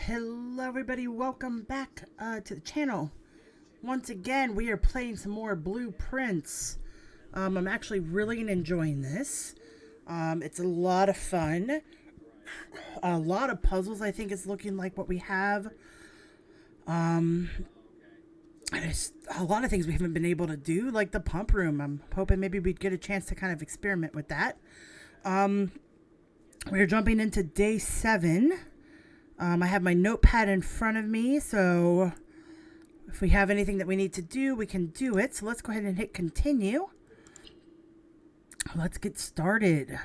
Hello everybody, welcome back to the channel. Once again, we are playing some more Blueprints. I'm actually really enjoying this. It's a lot of fun. A lot of puzzles, I think it's looking like what we have. There's a lot of things we haven't been able to do, like the pump room. I'm hoping maybe we'd get a chance to kind of experiment with that. We're jumping into day 7. I have my notepad in front of me, so if we have anything that we need to do, we can do it. So let's go ahead and hit continue. Let's get started.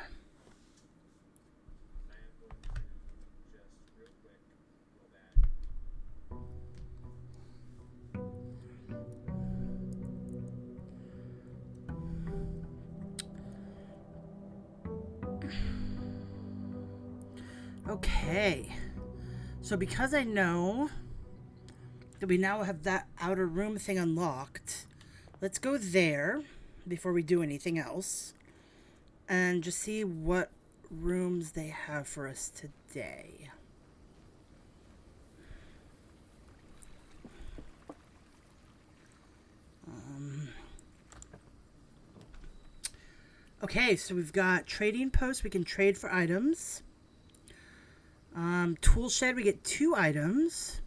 Okay. So because I know that we now have that outer room thing unlocked, let's go there before we do anything else and just see what rooms they have for us today. Okay, so we've got trading post. We can trade for items. Tool shed, we get 2 items.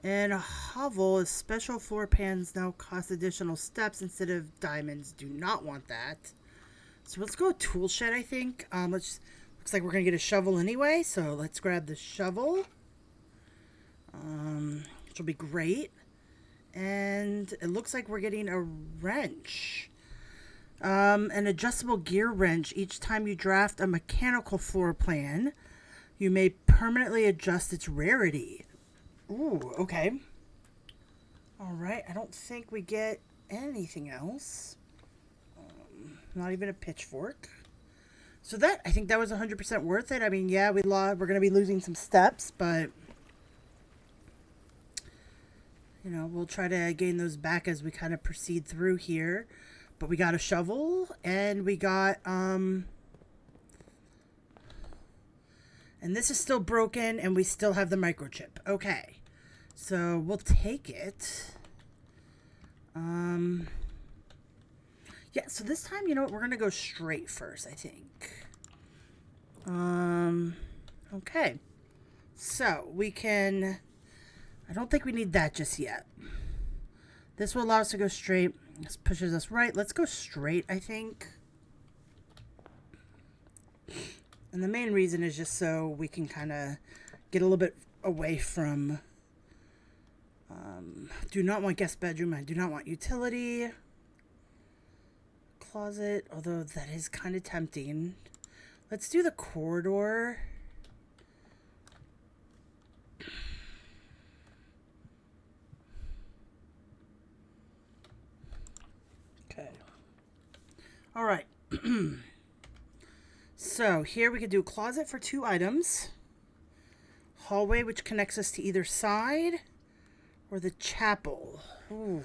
And a hovel is special floor pans now cost additional steps instead of diamonds. Do not want that. So let's go with tool shed, I think. Looks like we're going to get a shovel anyway. So let's grab the shovel. Which will be great. And it looks like we're getting a wrench. An adjustable gear wrench. Each time you draft a mechanical floor plan, you may permanently adjust its rarity. Ooh, okay. Alright, I don't think we get anything else. Not even a pitchfork. So that, I think that was 100% worth it. I mean, yeah, we're going to be losing some steps, but you know, we'll try to gain those back as we kind of proceed through here. But we got a shovel, and we got, and this is still broken, and we still have the microchip. Okay. So we'll take it. Yeah, so this time, you know what, we're going to go straight first, I think. Okay. So we can, I don't think we need that just yet. This will allow us to go straight. This pushes us right. Let's go straight, I think. And the main reason is just so we can kind of get a little bit away from, do not want guest bedroom. I do not want utility. Closet, although that is kind of tempting. Let's do the corridor. Okay. All right. So here we could do a closet for 2 items. Hallway, which connects us to either side. Or the chapel. Ooh.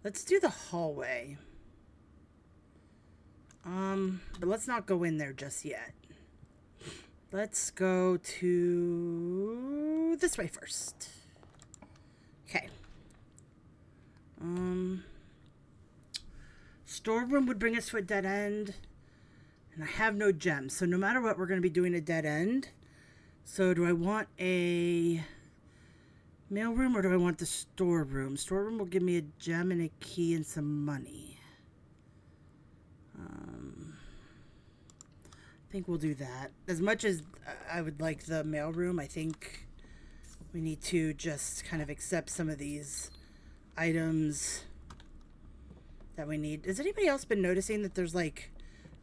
Let's do the hallway. But let's not go in there just yet. Let's go to this way first. Okay. Storeroom would bring us to a dead end. And I have no gems. So no matter what, we're going to be doing a dead end. So do I want a mailroom or do I want the storeroom? Storeroom will give me a gem and a key and some money. I think we'll do that. As much as I would like the mailroom, I think we need to just kind of accept some of these items that we need. Has anybody else been noticing that there's like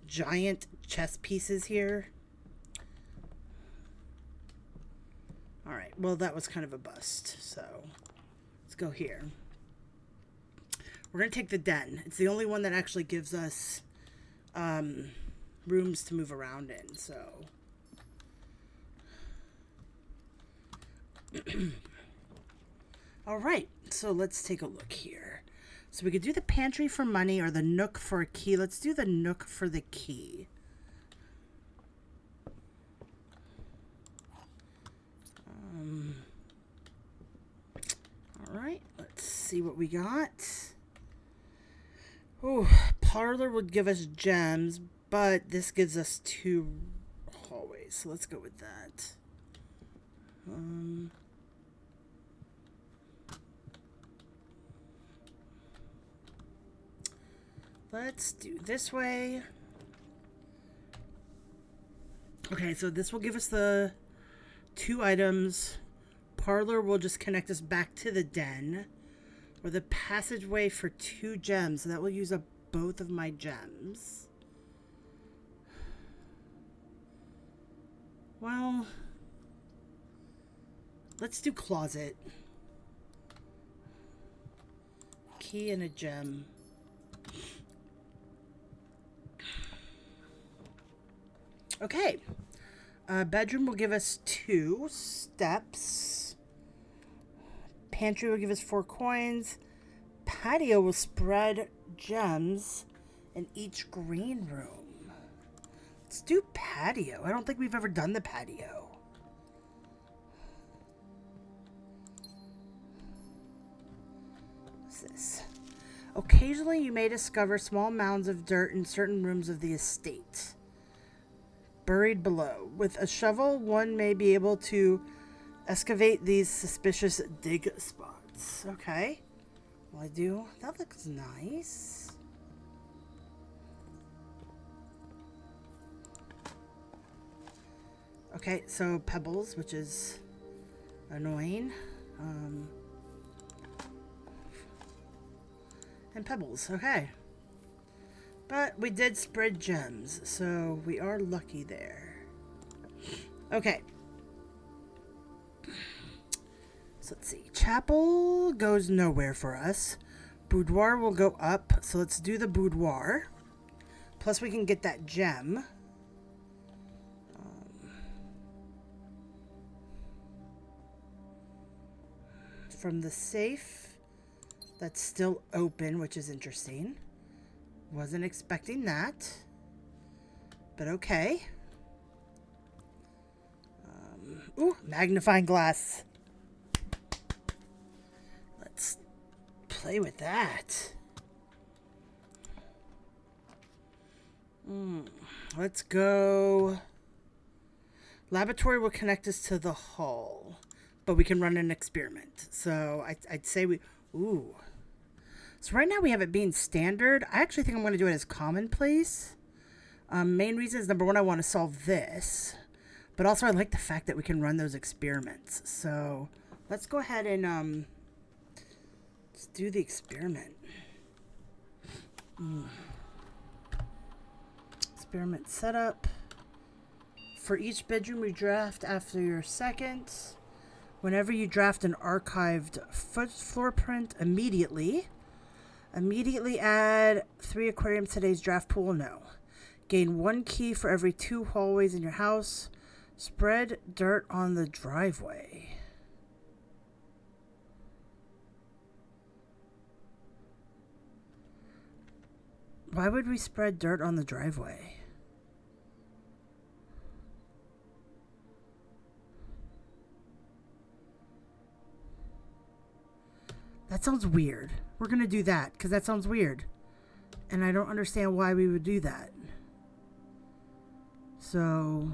giant chess pieces here? Alright, well that was kind of a bust, so let's go here. We're going to take the den. It's the only one that actually gives us rooms to move around in, so. Alright, so let's take a look here. So we could do the pantry for money or the nook for a key. Let's do the nook for the key. All right, let's see what we got. Ooh, parlor would give us gems, but this gives us 2 hallways, so let's go with that. Let's do this way. Okay, so this will give us the 2 items. Parlor will just connect us back to the den. Or the passageway for 2 gems. So that will use up both of my gems. Well, let's do closet. Key and a gem. Okay. Bedroom will give us 2 steps. Pantry will give us 4 coins. Patio will spread gems in each green room. Let's do patio. I don't think we've ever done the patio. What's this? Occasionally you may discover small mounds of dirt in certain rooms of the estate. Buried below. With a shovel, one may be able to excavate these suspicious dig spots. Okay. Well, I do. That looks nice. Okay, so pebbles, which is annoying. And pebbles. Okay. But we did spread gems, so we are lucky there. Okay. So let's see. Chapel goes nowhere for us. Boudoir will go up, so let's do the boudoir. Plus we can get that gem. From the safe that's still open, which is interesting. Wasn't expecting that, but okay. Ooh, magnifying glass. Let's play with that. Let's go. Laboratory will connect us to the hall, but we can run an experiment. So I'd say we... Ooh. So right now we have it being standard. I actually think I'm going to do it as commonplace. Main reason is, number one, I want to solve this. But also I like the fact that we can run those experiments. So let's go ahead and let's do the experiment. Experiment setup. For each bedroom you draft after your second. Whenever you draft an archived floor print immediately add 3 aquariums to today's draft pool. No. Gain 1 key for every 2 hallways in your house. Spread dirt on the driveway. Why would we spread dirt on the driveway? That sounds weird. We're going to do that because that sounds weird. And I don't understand why we would do that. So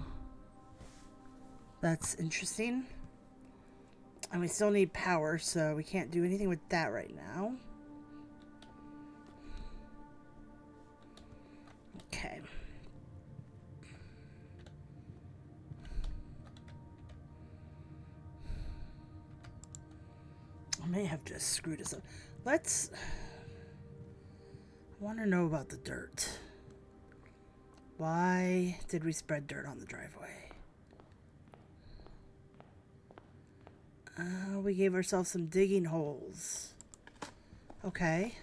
that's interesting. And we still need power, so we can't do anything with that right now. Okay. I may have just screwed us up. I want to know about the dirt. Why did we spread dirt on the driveway? We gave ourselves some digging holes. Okay.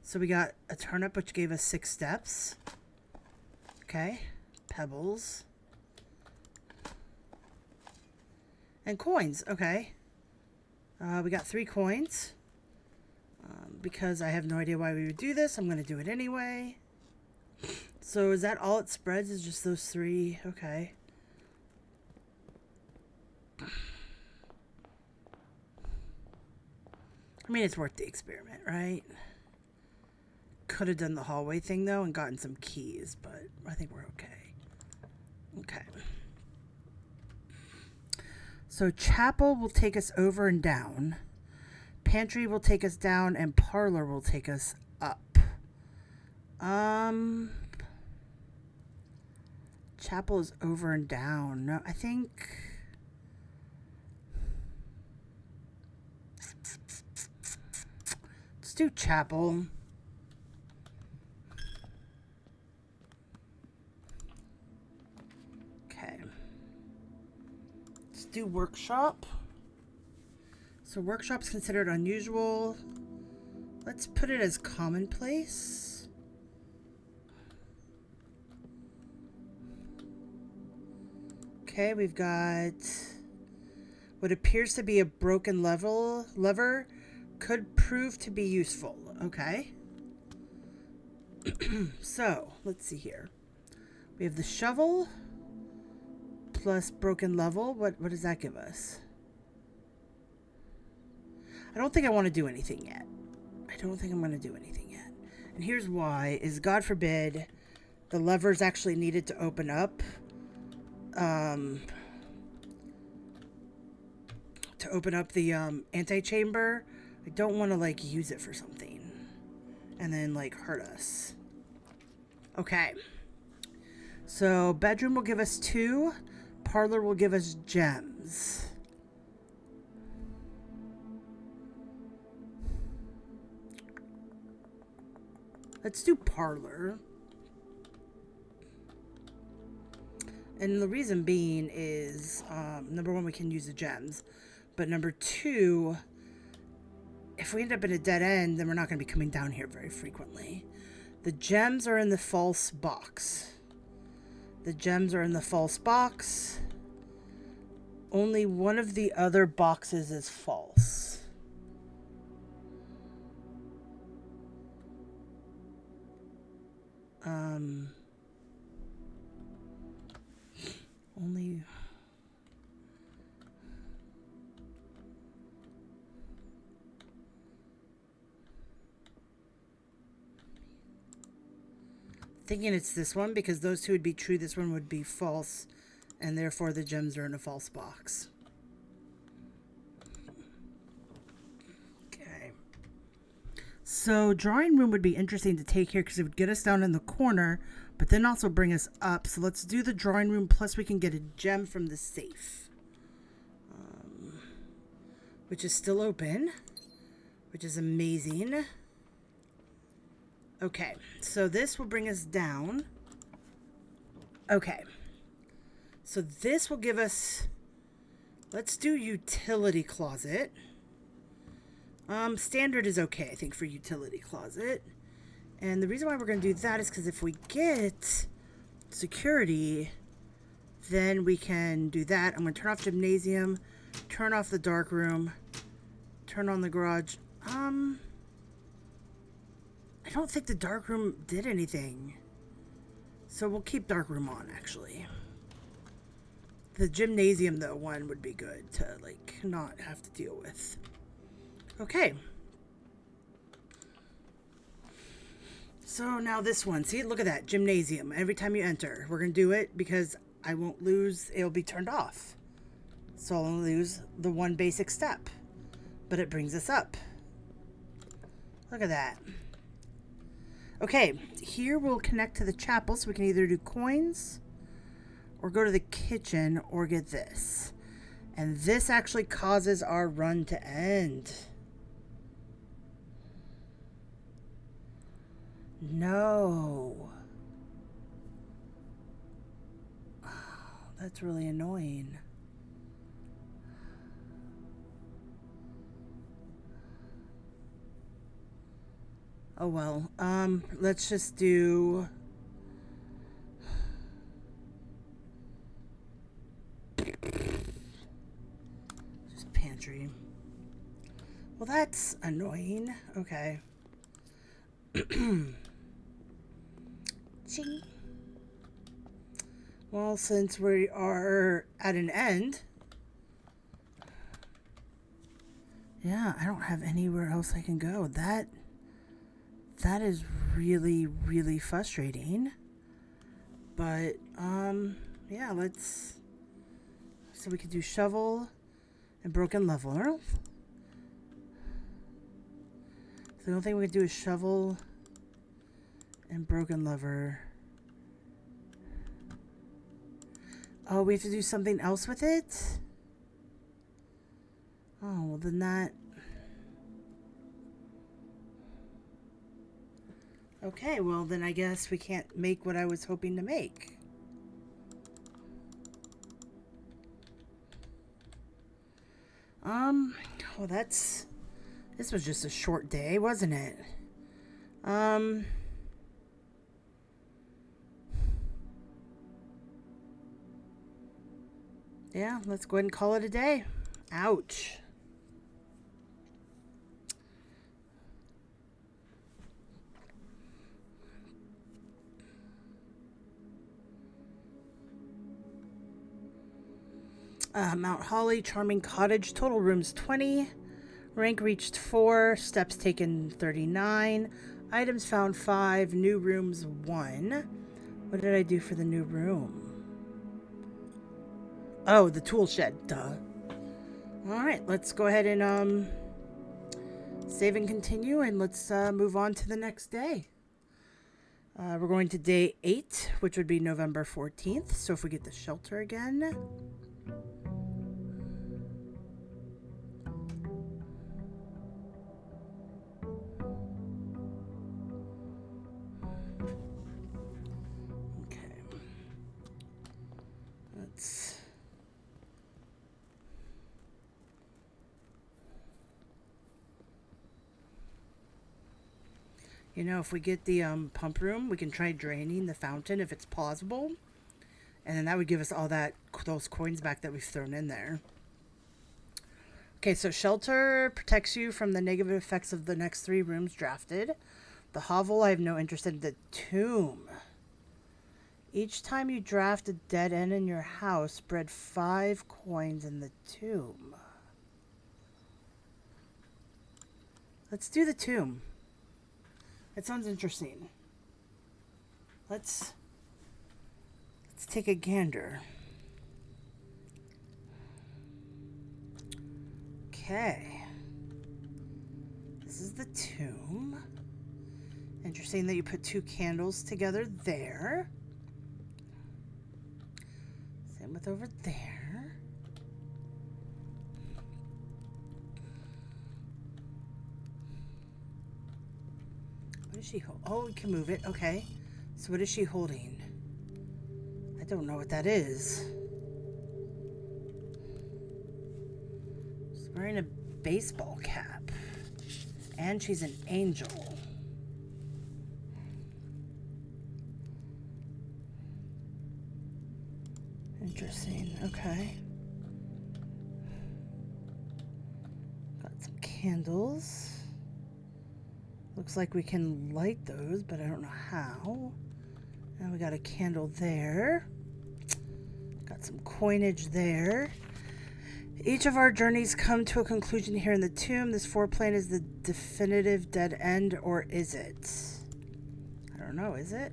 So we got a turnip, which gave us 6 steps. Okay. Pebbles. And coins. Okay. We got 3 coins. because I have no idea why we would do this, I'm going to do it anyway. So is that all it spreads? Is just those 3? Okay. I mean, it's worth the experiment, right? Could have done the hallway thing, though, and gotten some keys, but I think we're okay. Okay. So chapel will take us over and down. Pantry will take us down, and parlor will take us up. Chapel is over and down. No, I think... Let's do chapel. Okay. Let's do workshop. So workshop's considered unusual. Let's put it as commonplace. Okay, we've got what appears to be a broken lever could prove to be useful. Okay. So, let's see here. We have the shovel plus broken level. What does that give us? I don't think I want to do anything yet. I don't think I'm going to do anything yet. And here's why, is God forbid the levers actually needed to open up. To open up the antechamber. I don't want to like use it for something and then like hurt us. Okay. So bedroom will give us 2. Parlor will give us gems. Let's do parlor. And the reason being is, number 1, we can use the gems. But number 2, if we end up in a dead end, then we're not going to be coming down here very frequently. The gems are in the false box. The gems are in the false box. Only one of the other boxes is false. Only... Thinking it's this one because those 2 would be true, this one would be false, and therefore the gems are in a false box. Okay. So drawing room would be interesting to take here because it would get us down in the corner, but then also bring us up. So let's do the drawing room, plus we can get a gem from the safe, which is still open, which is amazing. Okay, so this will bring us down. Okay, so this will give us, let's do utility closet. Standard is okay, I think, for utility closet. And the reason why we're going to do that is because if we get security, then we can do that. I'm going to turn off gymnasium, turn off the dark room, turn on the garage. I don't think the dark room did anything. So we'll keep dark room on, actually. The gymnasium, though, one would be good to, like, not have to deal with. Okay. So now this one. See, look at that. Gymnasium. Every time you enter, we're going to do it because I won't lose. It'll be turned off. So I'll only lose the one basic step. But it brings us up. Look at that. Okay, here we'll connect to the chapel, so we can either do coins or go to the kitchen or get this. And this actually causes our run to end. No. Oh, that's really annoying. Oh well, let's just do... just pantry. Well, that's annoying. Okay. Ching. Well, since we are at an end, yeah, I don't have anywhere else I can go. That is really, really frustrating. But, yeah, so we could do shovel and broken leveler. So the only thing we could do is shovel and broken lever. Oh, we have to do something else with it? Oh, well then that... Okay, well then I guess we can't make what I was hoping to make. Well this was just a short day, wasn't it? Yeah, let's go ahead and call it a day. Ouch. Mount Holly, Charming Cottage, total rooms 20. Rank reached 4, steps taken 39. Items found 5, new rooms 1. What did I do for the new room? Oh, the tool shed, duh. Alright, let's go ahead and save and continue, and let's move on to the next day. We're going to day 8, which would be November 14th. So if we get the shelter again... You know, if we get the pump room, we can try draining the fountain if it's plausible. And then that would give us all those coins back that we've thrown in there. Okay, so shelter protects you from the negative effects of the next 3 rooms drafted. The hovel, I have no interest in. The tomb. Each time you draft a dead end in your house, spread 5 coins in the tomb. Let's do the tomb. That sounds interesting. Let's take a gander. Okay. This is the tomb. Interesting that you put 2 candles together there. Same with over there. What is she holding? Oh, we can move it. Okay. So what is she holding? I don't know what that is. She's wearing a baseball cap. And she's an angel. Interesting. Okay. Got some candles. Looks like we can light those, but I don't know how. And we got a candle there. Got some coinage there. Each of our journeys come to a conclusion here in the tomb. This foreplane is the definitive dead end, or is it? I don't know, is it?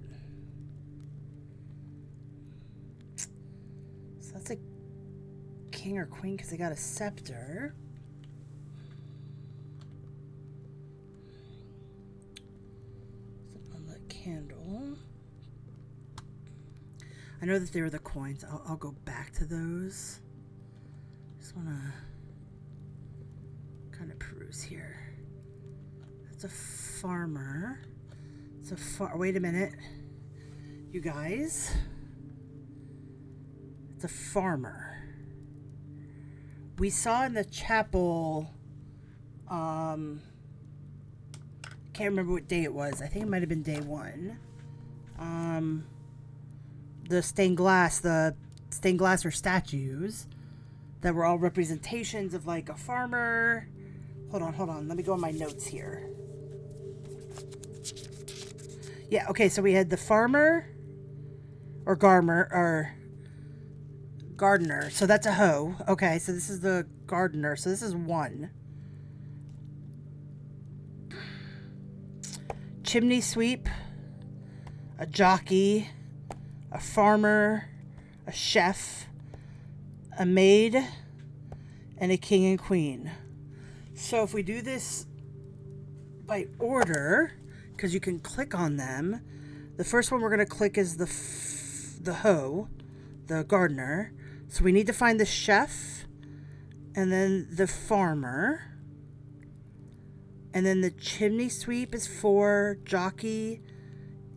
So that's a king or queen because they got a scepter. Candle. I know that they were the coins. I'll go back to those. Just want to kind of peruse here. That's a farmer. It's a wait a minute. You guys. It's a farmer. We saw in the chapel can't remember what day it was. I think it might have been day 1. The stained glass or statues that were all representations of like a farmer. Hold on. Let me go on my notes here. Yeah, okay, so we had the farmer or garmer or gardener. So that's a hoe. Okay, so this is the gardener. So this is 1. Chimney sweep, a jockey, a farmer, a chef, a maid, and a king and queen. So if we do this by order, because you can click on them, the first one we're going to click is the hoe, the gardener. So we need to find the chef, and then the farmer, and then the chimney sweep is 4. Jockey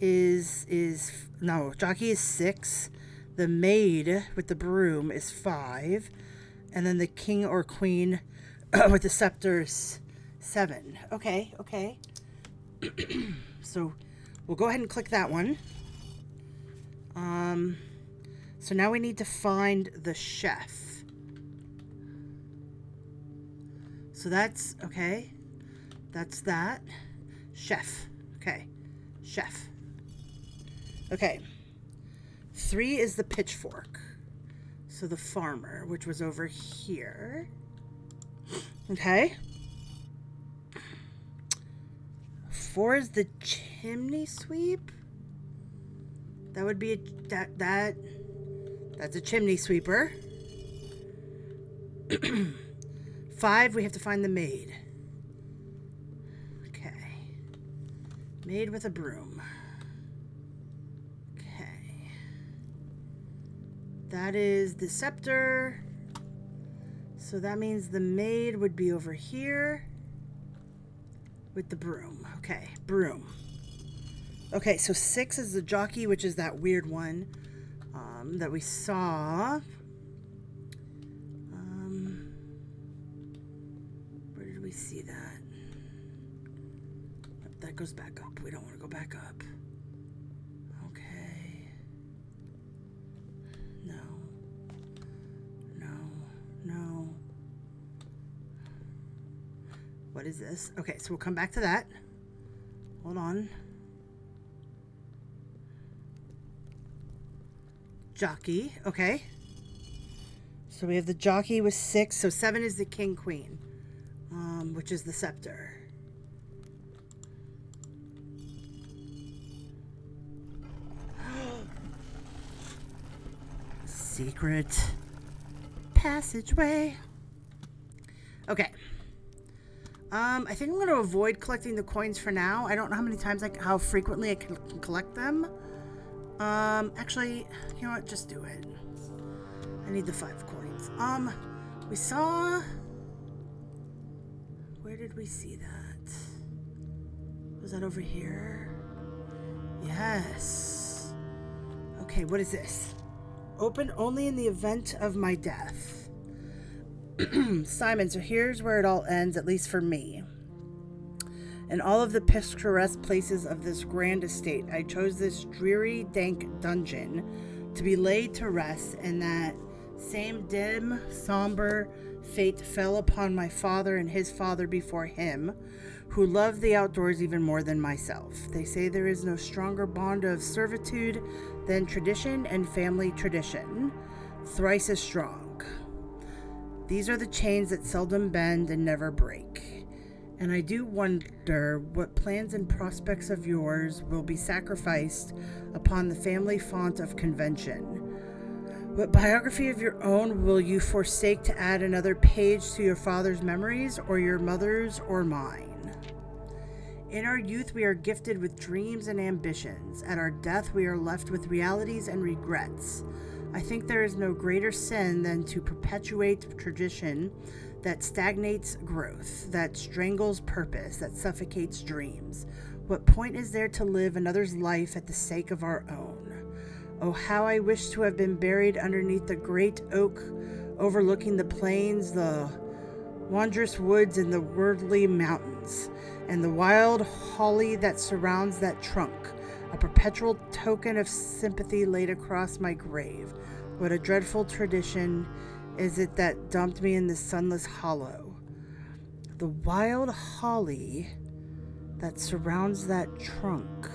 is 6. The maid with the broom is 5, and then the king or queen with the scepter is 7. Okay. So we'll go ahead and click that one. So now we need to find the chef. So that's okay. That's that. Chef. Okay. Chef. Okay. 3 is the pitchfork. So the farmer, which was over here. Okay. 4 is the chimney sweep. That would be that's a chimney sweeper. 5, we have to find the maid. Okay. Maid with a broom. Okay. That is the scepter. So that means the maid would be over here with the broom. Okay, broom. Okay, so 6 is the jockey, which is that weird one that we saw. Where did we see that? That goes back up. We don't want to go back up. Okay. No. What is this? Okay, so we'll come back to that. Hold on. Jockey, okay. So we have the jockey with 6. So 7 is the king queen, which is the scepter. Secret passageway. Okay. I think I'm going to avoid collecting the coins for now. I don't know how frequently I can collect them. Actually, you know what? Just do it. I need the 5 coins. We saw... Where did we see that? Was that over here? Yes. Okay, what is this? Open only in the event of my death. Simon, so here's where it all ends, at least for me. In all of the picturesque places of this grand estate, I chose this dreary, dank dungeon to be laid to rest, and that same dim, somber fate fell upon my father and his father before him, who loved the outdoors even more than myself. They say there is no stronger bond of servitude than tradition and family tradition, thrice as strong. These are the chains that seldom bend and never break. And I do wonder what plans and prospects of yours will be sacrificed upon the family font of convention. What biography of your own will you forsake to add another page to your father's memories, or your mother's, or mine? In our youth, we are gifted with dreams and ambitions. At our death, we are left with realities and regrets. I think there is no greater sin than to perpetuate tradition that stagnates growth, that strangles purpose, that suffocates dreams. What point is there to live another's life at the sake of our own? Oh, how I wish to have been buried underneath the great oak overlooking the plains, the wondrous woods, and the worldly mountains, and the wild holly that surrounds that trunk, a perpetual token of sympathy laid across my grave. What a dreadful tradition is it that dumped me in this sunless hollow. The wild holly that surrounds that trunk.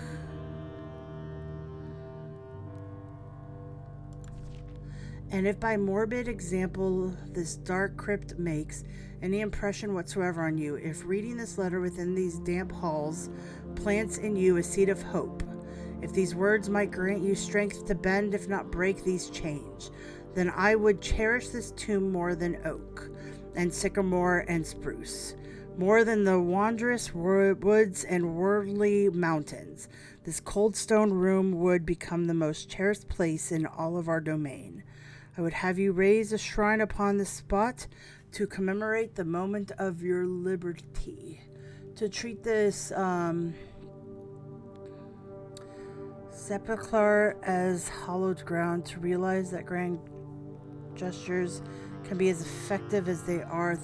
And if by morbid example this dark crypt makes any impression whatsoever on you, if reading this letter within these damp halls plants in you a seed of hope, if these words might grant you strength to bend, if not break, these chains, then I would cherish this tomb more than oak and sycamore and spruce, more than the wondrous woods and worldly mountains. This cold stone room would become the most cherished place in all of our domain. I would have you raise a shrine upon this spot to commemorate the moment of your liberty. To treat this sepulchre as hallowed ground, to realize that grand gestures can be as effective as they are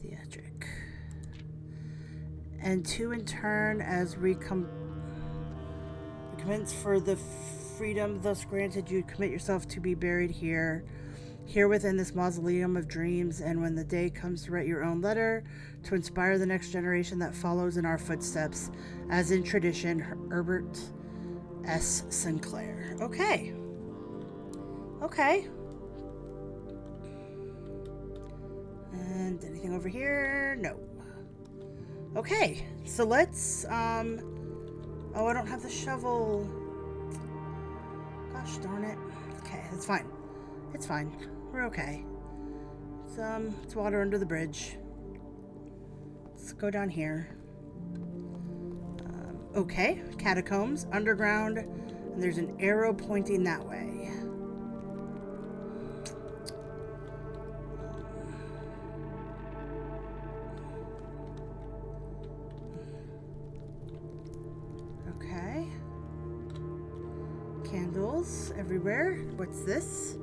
theatric. And to in turn, as commence for the freedom thus granted you, commit yourself to be buried here within this mausoleum of dreams, and when the day comes to write your own letter to inspire the next generation that follows in our footsteps, as in tradition, Herbert S. Sinclair. Okay. And anything over here? No. Okay, so let's, oh, I don't have the shovel. Gosh darn it. Okay, it's fine. It's fine. We're okay. It's water under the bridge. Let's go down here. Okay, catacombs, underground, and there's an arrow pointing that way. Okay. Candles everywhere. What's this?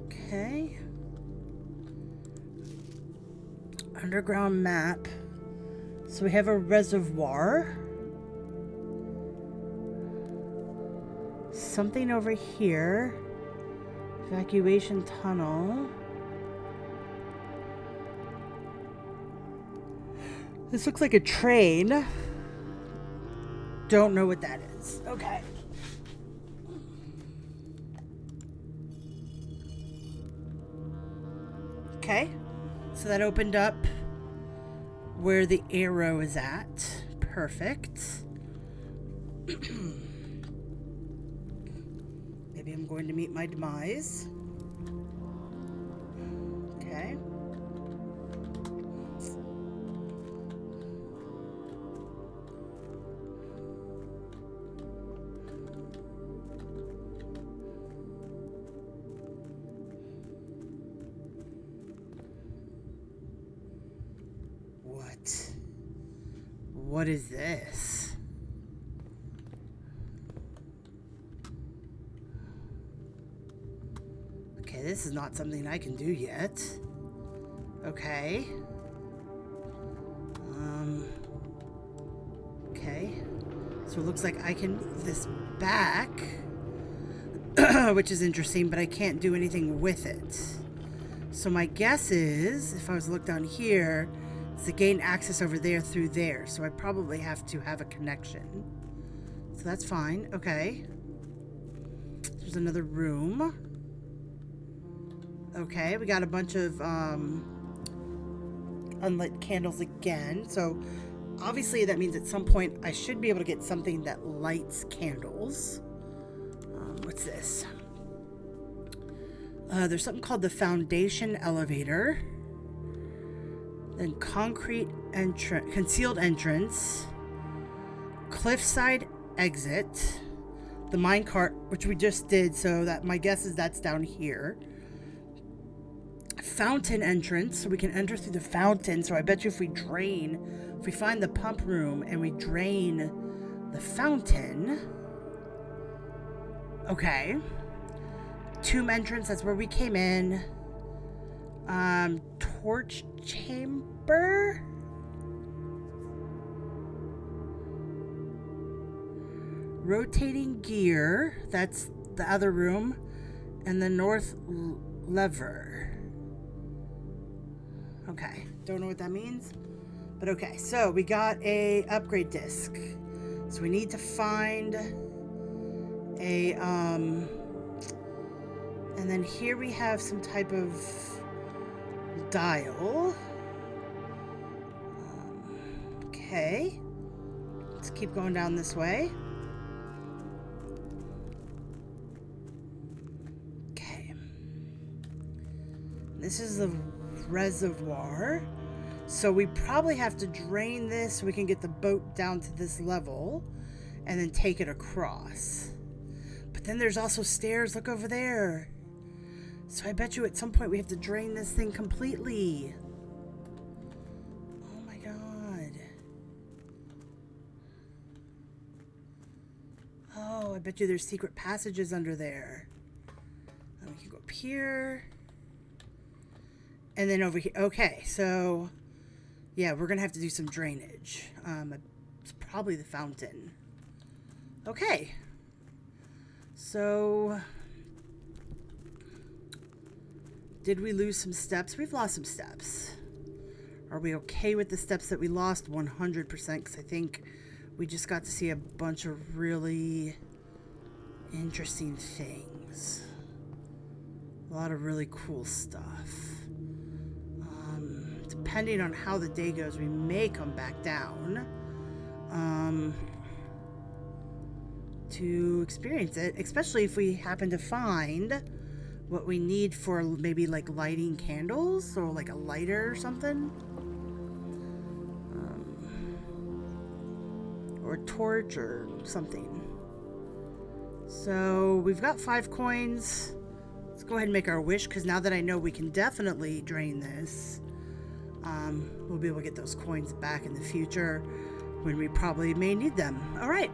Okay. Underground map. So we have a reservoir. Something over here. Evacuation tunnel. This looks like a train. Don't know what that is. Okay. Okay. So that opened up where the arrow is at. Perfect. Maybe I'm going to meet my demise. Okay. What is this? Okay, this is not something I can do yet. Okay. Okay. So it looks like I can move this back, which is interesting, but I can't do anything with it. So my guess is, if I was to look down here, it's to gain access over there through there. So I probably have to have a connection. So that's fine. Okay. There's another room. Okay, we got a bunch of unlit candles again. So obviously that means at some point I should be able to get something that lights candles. What's this? There's something called the foundation elevator. Then concealed entrance, cliffside exit, the minecart, which we just did, so that my guess is that's down here. Fountain entrance, so we can enter through the fountain. So I bet you if we find the pump room and we drain the fountain. Okay. Tomb entrance, that's where we came in. Torch chamber. Rotating gear, that's the other room. And the north lever. Okay, don't know what that means, But okay, so we got a upgrade disc. So we need to find a, and then here we have some type of dial. Okay. Let's keep going down this way. Okay. This is the reservoir. So we probably have to drain this so we can get the boat down to this level and then take it across. But then there's also stairs. Look over there. So I bet you at some point we have to drain this thing completely. Oh my god. Oh, I bet you there's secret passages under there. And we can go up here. And then over here. Okay, so yeah, we're gonna have to do some drainage. It's probably the fountain. Okay. So, did we lose some steps? We've lost some steps. Are we okay with the steps that we lost? 100%, because I think we just got to see a bunch of really interesting things. A lot of really cool stuff. Depending on how the day goes, we may come back down to experience it, especially if we happen to find what we need for maybe like lighting candles or like a lighter or something, or a torch or something. So we've got 5 coins. Let's go ahead and make our wish, because now that I know we can definitely drain this, we'll be able to get those coins back in the future when we probably may need them. All right,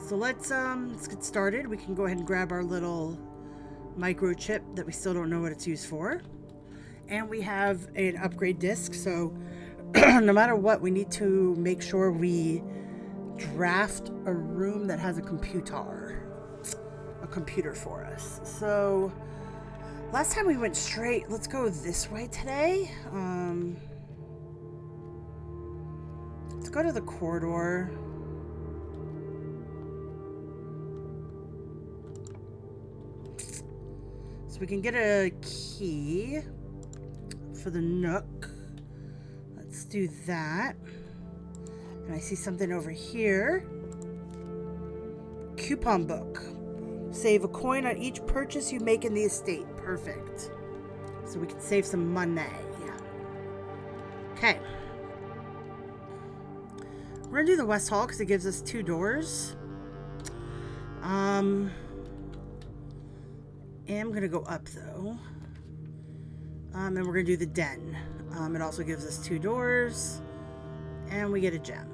so let's get started. We can go ahead and grab our little microchip that we still don't know what it's used for, and we have an upgrade disc. So no matter what, we need to make sure we draft a room that has a computer for us. So last time we went straight. Let's go this way today. Let's go to the corridor. So we can get a key for the nook. Let's do that. And I see something over here. Coupon book. Save a coin on each purchase you make in the estate. Perfect. So we can save some money. Okay. We're gonna do the West Hall because it gives us 2 doors. I am gonna go up though. And we're gonna do the den. It also gives us 2 doors. And we get a gem.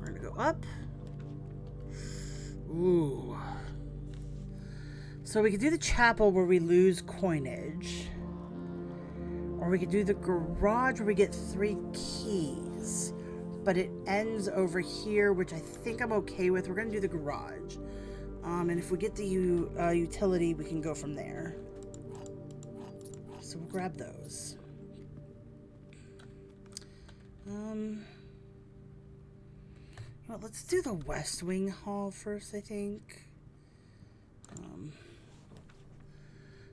We're gonna go up. Ooh. So we could do the chapel where we lose coinage. Or we could do the garage where we get 3 keys. But it ends over here, which I think I'm okay with. We're going to do the garage. And if we get the utility, we can go from there. So we'll grab those. Well, let's do the West Wing Hall first, I think.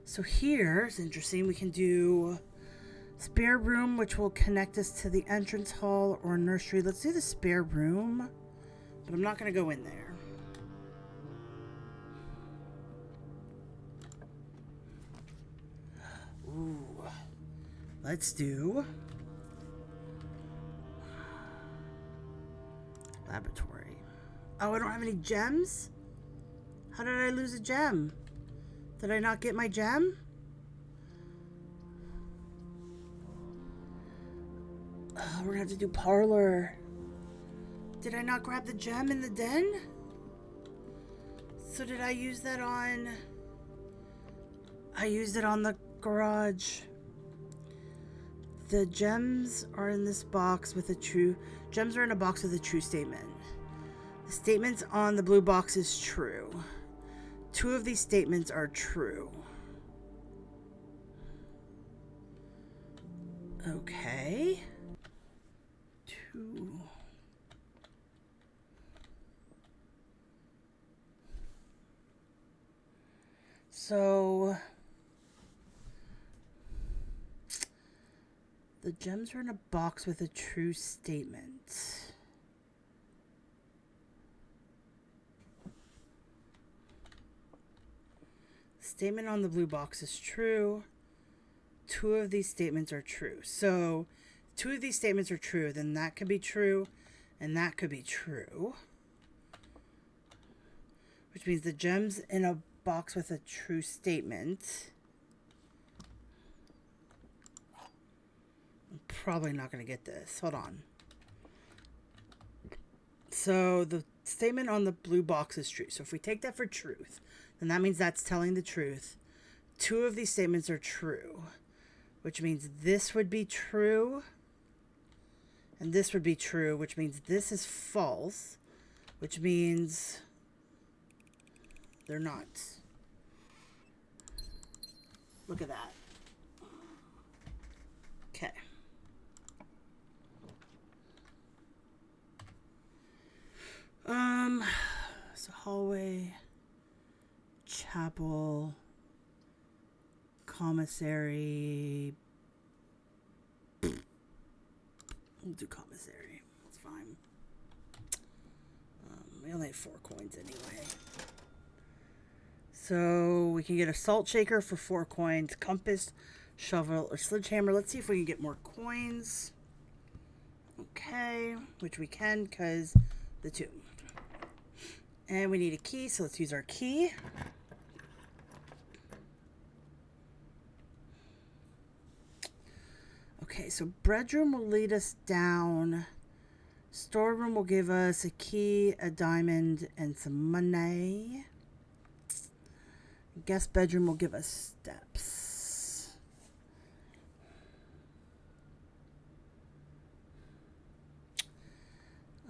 So here is interesting. We can do spare room, which will connect us to the entrance hall or nursery. Let's do the spare room, but I'm not going to go in there. Ooh. Let's do laboratory. Oh, I don't have any gems? How did I lose a gem? Did I not get my gem? We're gonna have to do parlor. Did I not grab the gem in the den? So did I use that on... I used it on the garage. The gems are in this box with a true... Gems are in a box with a true statement. The statements on the blue box is true. 2 of these statements are true. Okay. 2. So the gems are in a box with a true statement. Statement on the blue box is true. 2 of these statements are true. So 2 of these statements are true, then that could be true, and that could be true. Which means the gem's in a box with a true statement. I'm probably not going to get this. Hold on. So the statement on the blue box is true. So if we take that for truth, then that means that's telling the truth. 2 of these statements are true, which means this would be true, and this would be true, which means this is false, which means they're not. Look at that. Okay. So hallway, chapel, commissary. We'll do commissary. It's fine. We only have 4 coins anyway. So we can get a salt shaker for 4 coins, compass, shovel, or sledgehammer. Let's see if we can get more coins. Okay, which we can because the 2. And we need a key, so let's use our key. Okay, so bedroom will lead us down. Storeroom will give us a key, a diamond, and some money. Guest bedroom will give us steps.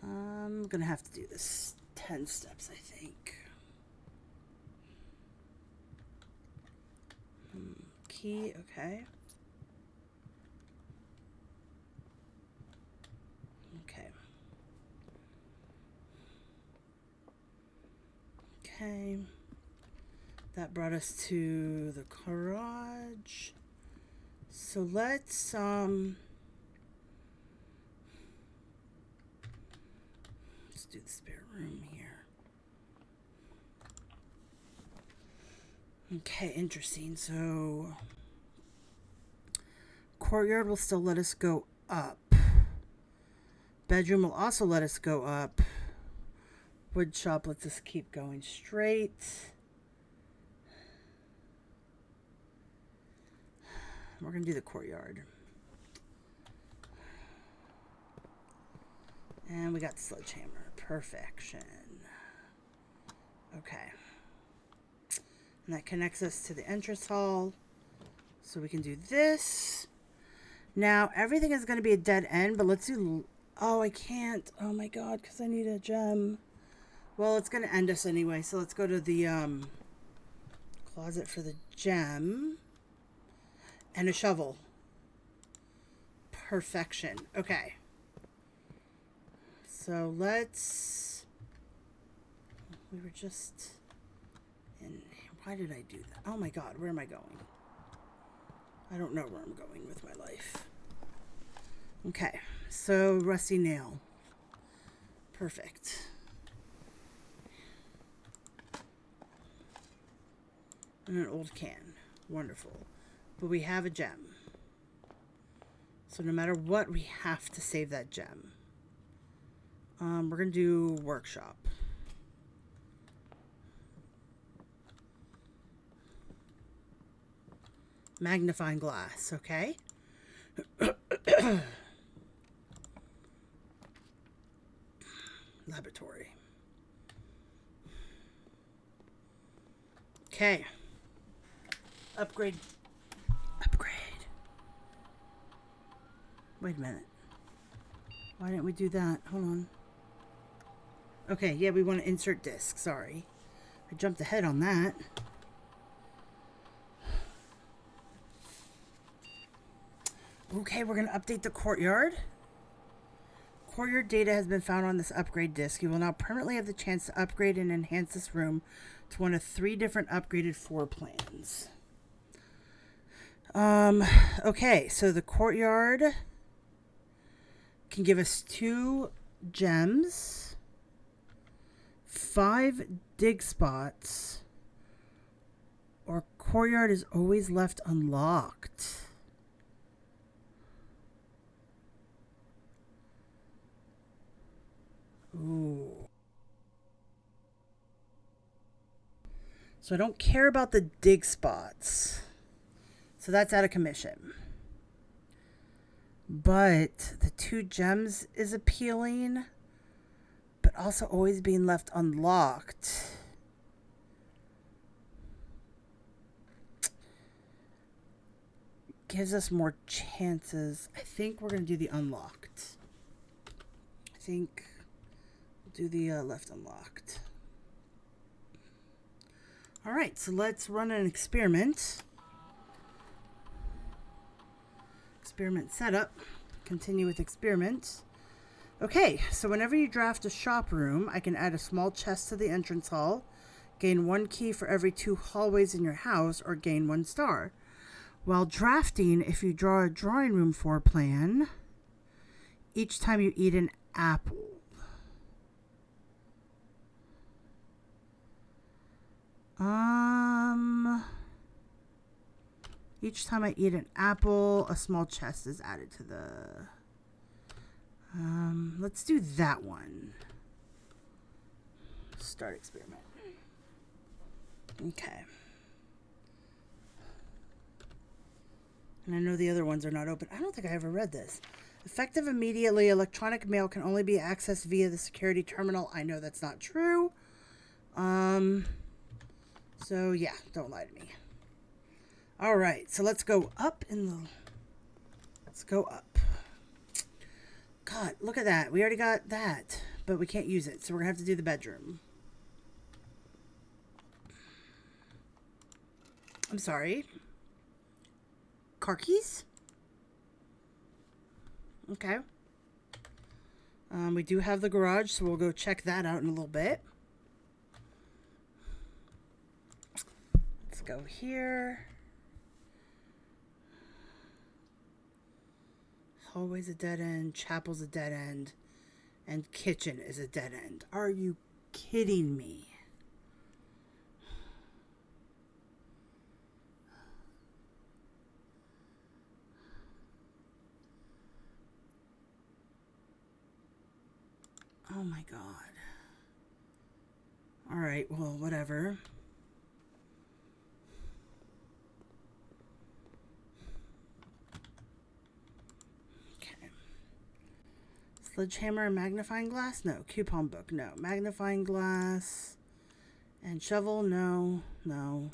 I'm gonna have to do this 10 steps, I think. Key, okay. Okay. That brought us to the garage. So let's do the spare room here. Okay, interesting. So courtyard will still let us go up. Bedroom will also let us go up. Wood shop lets us keep going straight. We're going to do the courtyard. And we got the sledgehammer. Perfection. Okay. And that connects us to the entrance hall. So we can do this. Now, everything is going to be a dead end, but let's do... Oh, I can't. Oh my god, because I need a gem. Well, it's going to end us anyway, so let's go to the closet for the gem. And a shovel. Perfection. Okay. So let's... We were just in... Why did I do that? Oh my god, where am I going? I don't know where I'm going with my life. Okay, so rusty nail. Perfect. And an old can. Wonderful. But we have a gem. So no matter what, we have to save that gem. We're going to do workshop. Magnifying glass, okay? Laboratory. Okay. Upgrade. Upgrade. Wait a minute. Why didn't we do that? Hold on. Okay, yeah, we want to insert disc. Sorry. I jumped ahead on that. Okay, we're going to update the courtyard. Courtyard data has been found on this upgrade disk. You will now permanently have the chance to upgrade and enhance this room to one of 3 different upgraded floor plans. Okay, so the courtyard can give us 2 gems, 5 dig spots, or courtyard is always left unlocked. Ooh. So I don't care about the dig spots. So that's out of commission. But the 2 gems is appealing, but also always being left unlocked. Gives us more chances. I think we're going to do the unlocked. I think we'll do the left unlocked. All right, so let's run an experiment. Experiment setup. Continue with experiment. Okay, so whenever you draft a shop room, I can add a small chest to the entrance hall, gain 1 key for every 2 hallways in your house, or gain 1 star. While drafting, if you draw a drawing room floor plan, each time you eat an apple. Each time I eat an apple, a small chest is added to the... let's do that one. Start experiment. Okay. And I know the other ones are not open. I don't think I ever read this. Effective immediately, electronic mail can only be accessed via the security terminal. I know that's not true. So yeah, don't lie to me. All right, so let's go up in the... Let's go up. God, look at that. We already got that, but we can't use it, so we're going to have to do the bedroom. I'm sorry. Car keys? Okay. We do have the garage, so we'll go check that out in a little bit. Let's go here. Hallway's a dead end, chapel's a dead end, and kitchen is a dead end. Are you kidding me? Oh my God. All right, well, whatever. Sledgehammer and magnifying glass? No. Coupon book? No. Magnifying glass and shovel? No. No.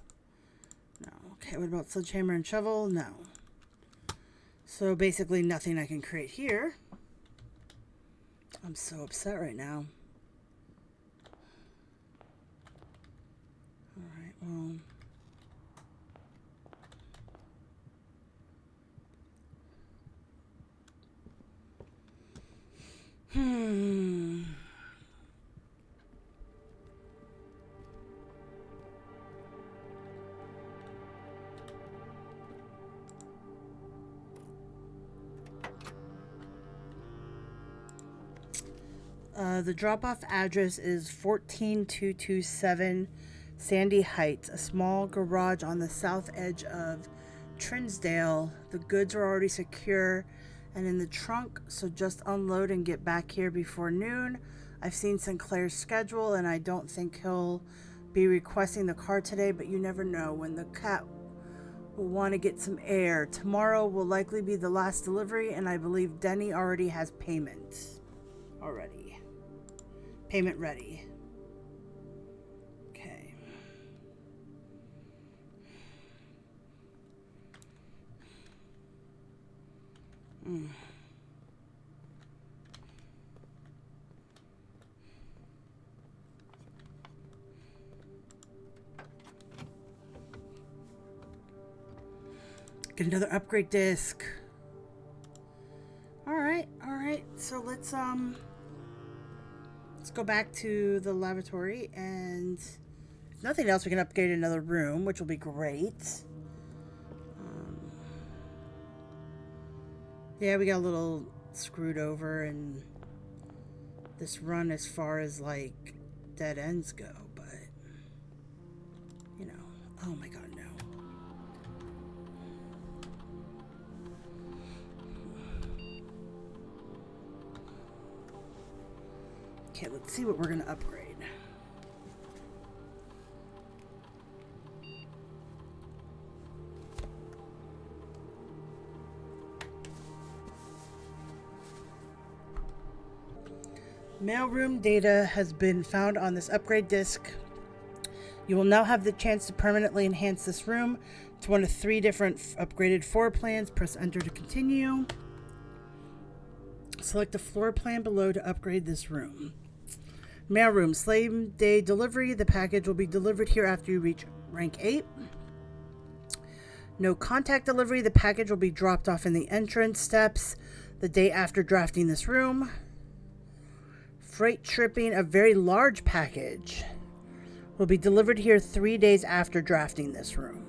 No. Okay, what about sledgehammer and shovel? No. So basically nothing I can create here. I'm so upset right now. Alright, well... The drop-off address is 14227 Sandy Heights, a small garage on the south edge of Trinsdale. The goods are already secure and in the trunk, so just unload and get back here before noon. I've seen Sinclair's schedule, and I don't think he'll be requesting the car today, but you never know when the cat will want to get some air. Tomorrow will likely be the last delivery, and I believe Denny already has payment. Already. Payment ready. Okay. Get another upgrade disc. All right. So let's go back to the lavatory, and if nothing else, we can upgrade another room, which will be great. Yeah, we got a little screwed over in this run as far as like dead ends go, but you know, oh my god, no. Okay, let's see what we're gonna upgrade. Mailroom data has been found on this upgrade disc. You will now have the chance to permanently enhance this room to one of 3 different upgraded floor plans. Press enter to continue. Select the floor plan below to upgrade this room. Mailroom, same day delivery. The package will be delivered here after you reach rank 8. No contact delivery. The package will be dropped off in the entrance steps the day after drafting this room. Freight shipping, a very large package, will be delivered here 3 days after drafting this room.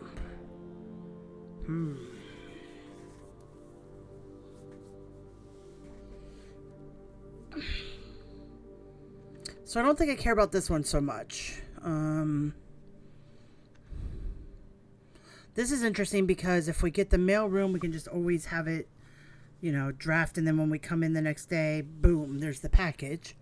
So I don't think I care about this one so much. This is interesting because if we get the mail room, we can just always have it, you know, draft, and then when we come in the next day, boom, there's the package.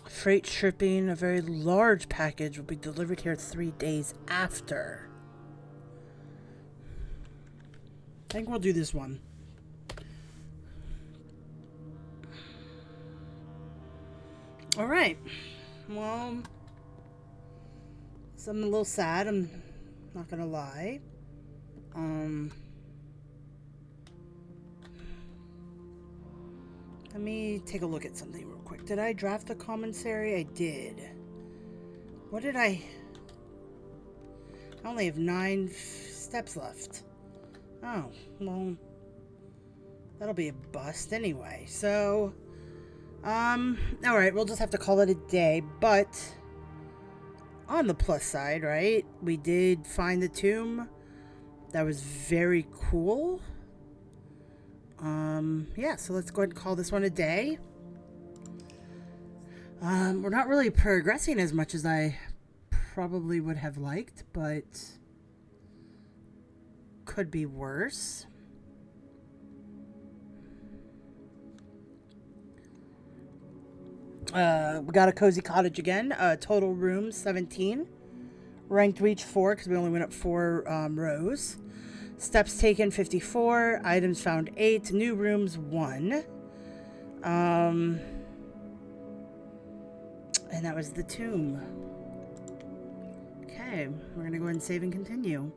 Freight shipping, a very large package, will be delivered here 3 days after. I think we'll do this one. All right. Well, so I'm a little sad. I'm not gonna lie. Let me take a look at something real quick. Did I draft a commissary? I did. What did I only have 9 steps left. Oh, well, that'll be a bust anyway. So, alright, we'll just have to call it a day. But, on the plus side, right, we did find the tomb. That was very cool. Yeah, so let's go ahead and call this one a day. We're not really progressing as much as I probably would have liked, but could be worse. We got a cozy cottage again. Total rooms 17. Ranked reach 4 because we only went up 4 rows. Steps taken 54. Items found 8. New rooms 1. And that was the tomb. Okay, we're gonna go ahead and save and continue.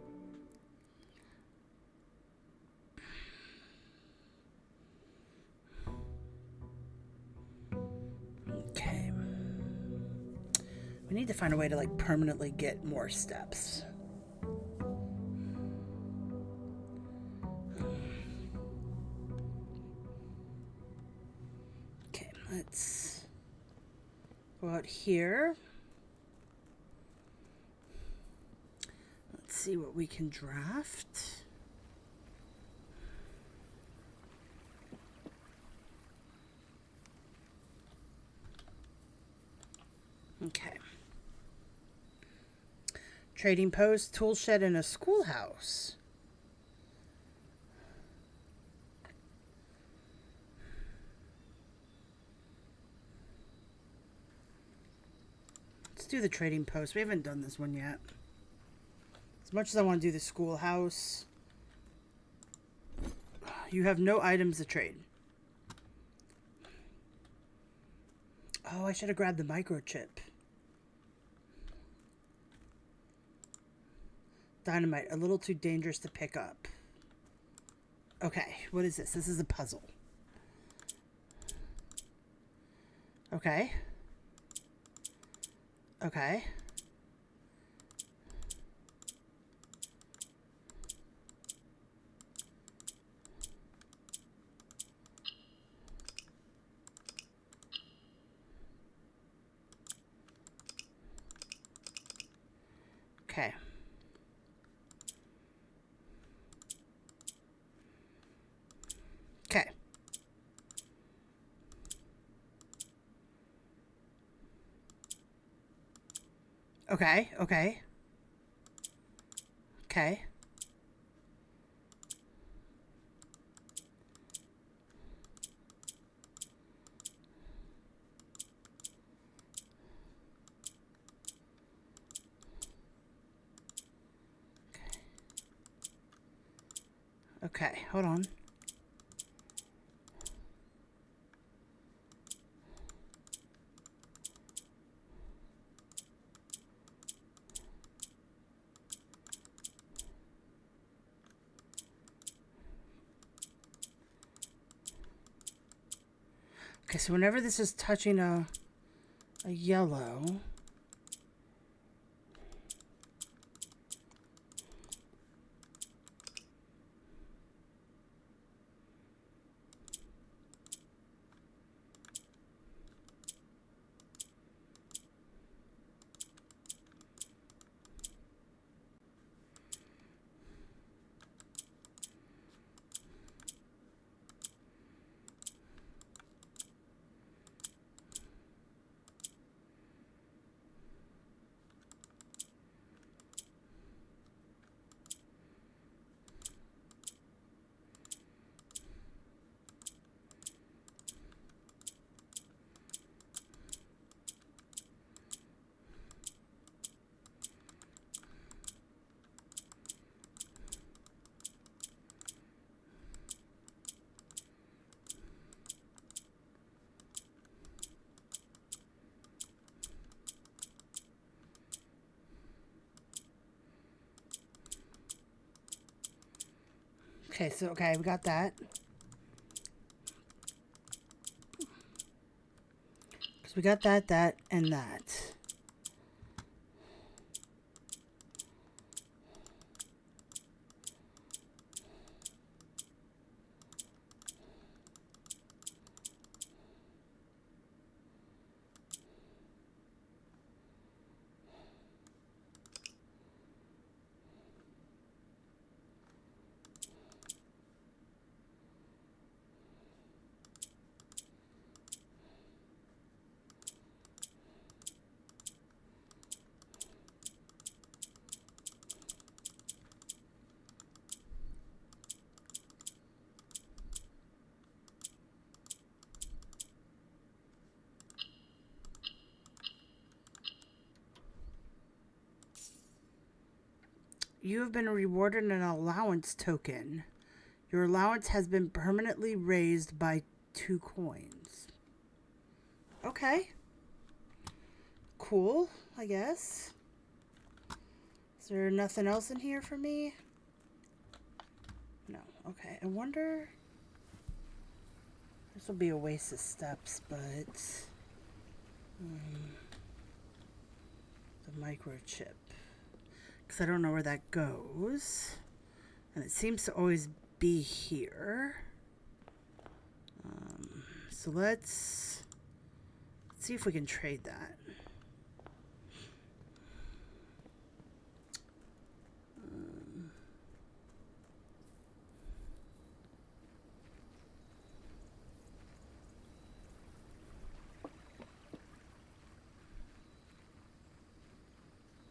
Okay. We need to find a way to like permanently get more steps. Okay, let's go out here. Let's see what we can draft. Okay. Trading post, tool shed, and a schoolhouse. Let's do the trading post. We haven't done this one yet. As much as I want to do the schoolhouse, you have no items to trade. Oh, I should have grabbed the microchip. Dynamite, a little too dangerous to pick up. Okay, what is this? This is a puzzle. Okay. Okay. Okay. Okay. Okay. Okay. Okay. Okay, hold on. Okay, so whenever this is touching a yellow, okay, so okay, we got that. So we got that, that, and that. You have been rewarded an allowance token. Your allowance has been permanently raised by 2 coins. Okay. Cool, I guess. Is there nothing else in here for me? No. Okay. I wonder... This will be Oasis steps, but... the microchip. Because I don't know where that goes. And it seems to always be here. So let's see if we can trade that.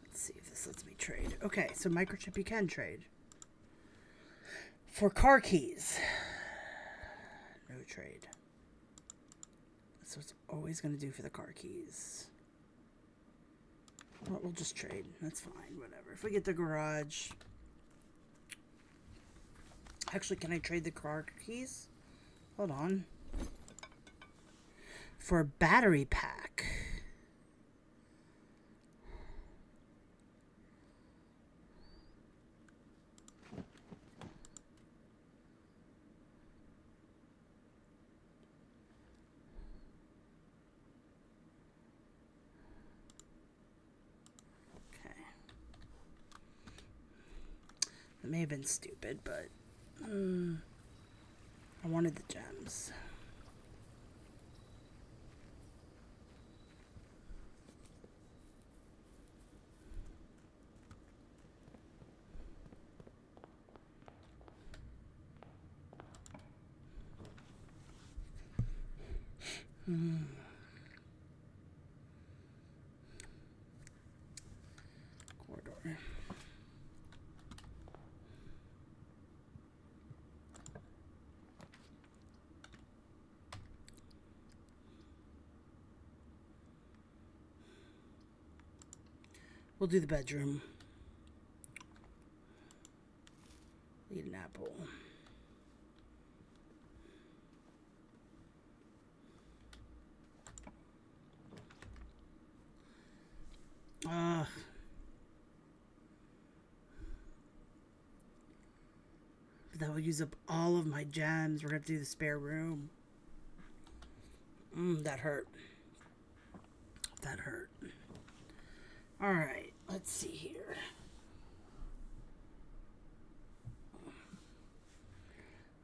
Let's see if this lets me trade. Okay, so microchip you can trade. For car keys, no trade. That's what it's always going to do for the car keys. Well, we'll just trade. That's fine, whatever. If we get the garage... Actually, can I trade the car keys? Hold on. For a battery pack. It may have been stupid, but I wanted the gems. Corridor. We'll do the bedroom. Eat an apple. That will use up all of my gems. We're going to do the spare room. That hurt. That hurt. All right, let's see here.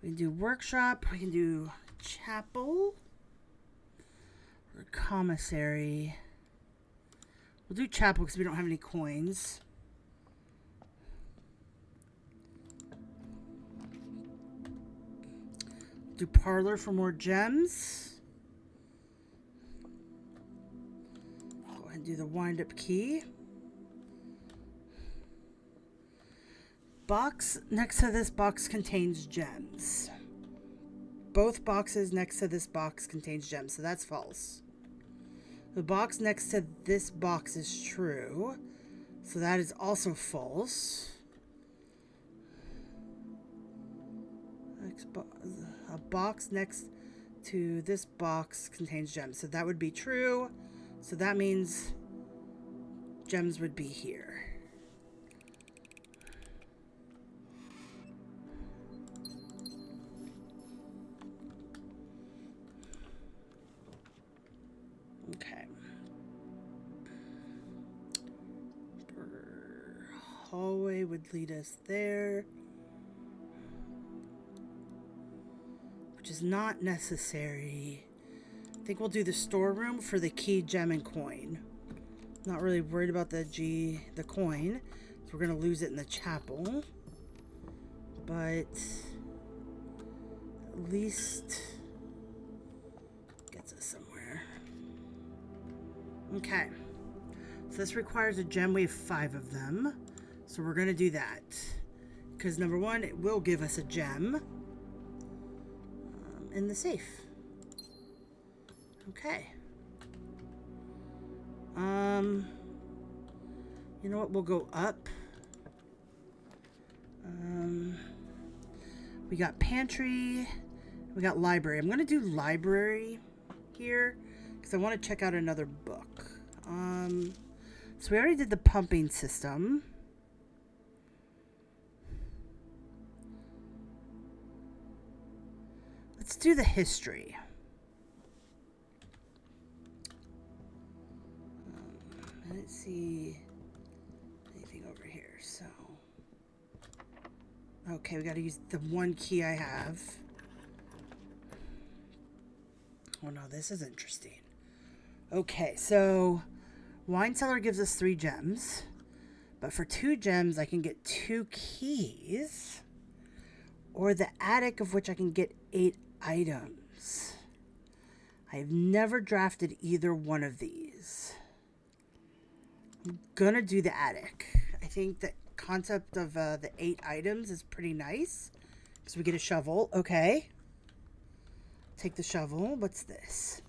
We can do workshop. We can do chapel. Or commissary. We'll do chapel because we don't have any coins. Do parlor for more gems. Go ahead and do the wind-up key. Box next to this box contains gems. Both boxes next to this box contains gems, so that's false. The box next to this box is true, so that is also false. A box next to this box contains gems, so that would be true. So that means gems would be here. Okay. Hallway would lead us there. Which is not necessary. I think we'll do the storeroom for the key, gem, and coin. Not really worried about the coin. So we're going to lose it in the chapel. But at least gets us somewhere. Okay. So this requires a gem. We have 5 of them. So we're going to do that. Because number 1, it will give us a gem. In the safe. Okay. You know what? We'll go up. We got pantry. We got library. I'm going to do library here because I want to check out another book. So we already did the pumping system. Let's do the history. I didn't see anything over here, so. Okay, we got to use the 1 key I have. Oh no, this is interesting. Okay, so wine cellar gives us 3 gems, but for 2 gems I can get 2 keys, or the attic, of which I can get 8 items. I've never drafted either one of these. I'm gonna do the attic. I think the concept of the 8 items is pretty nice. So we get a shovel. Okay. Take the shovel. What's this?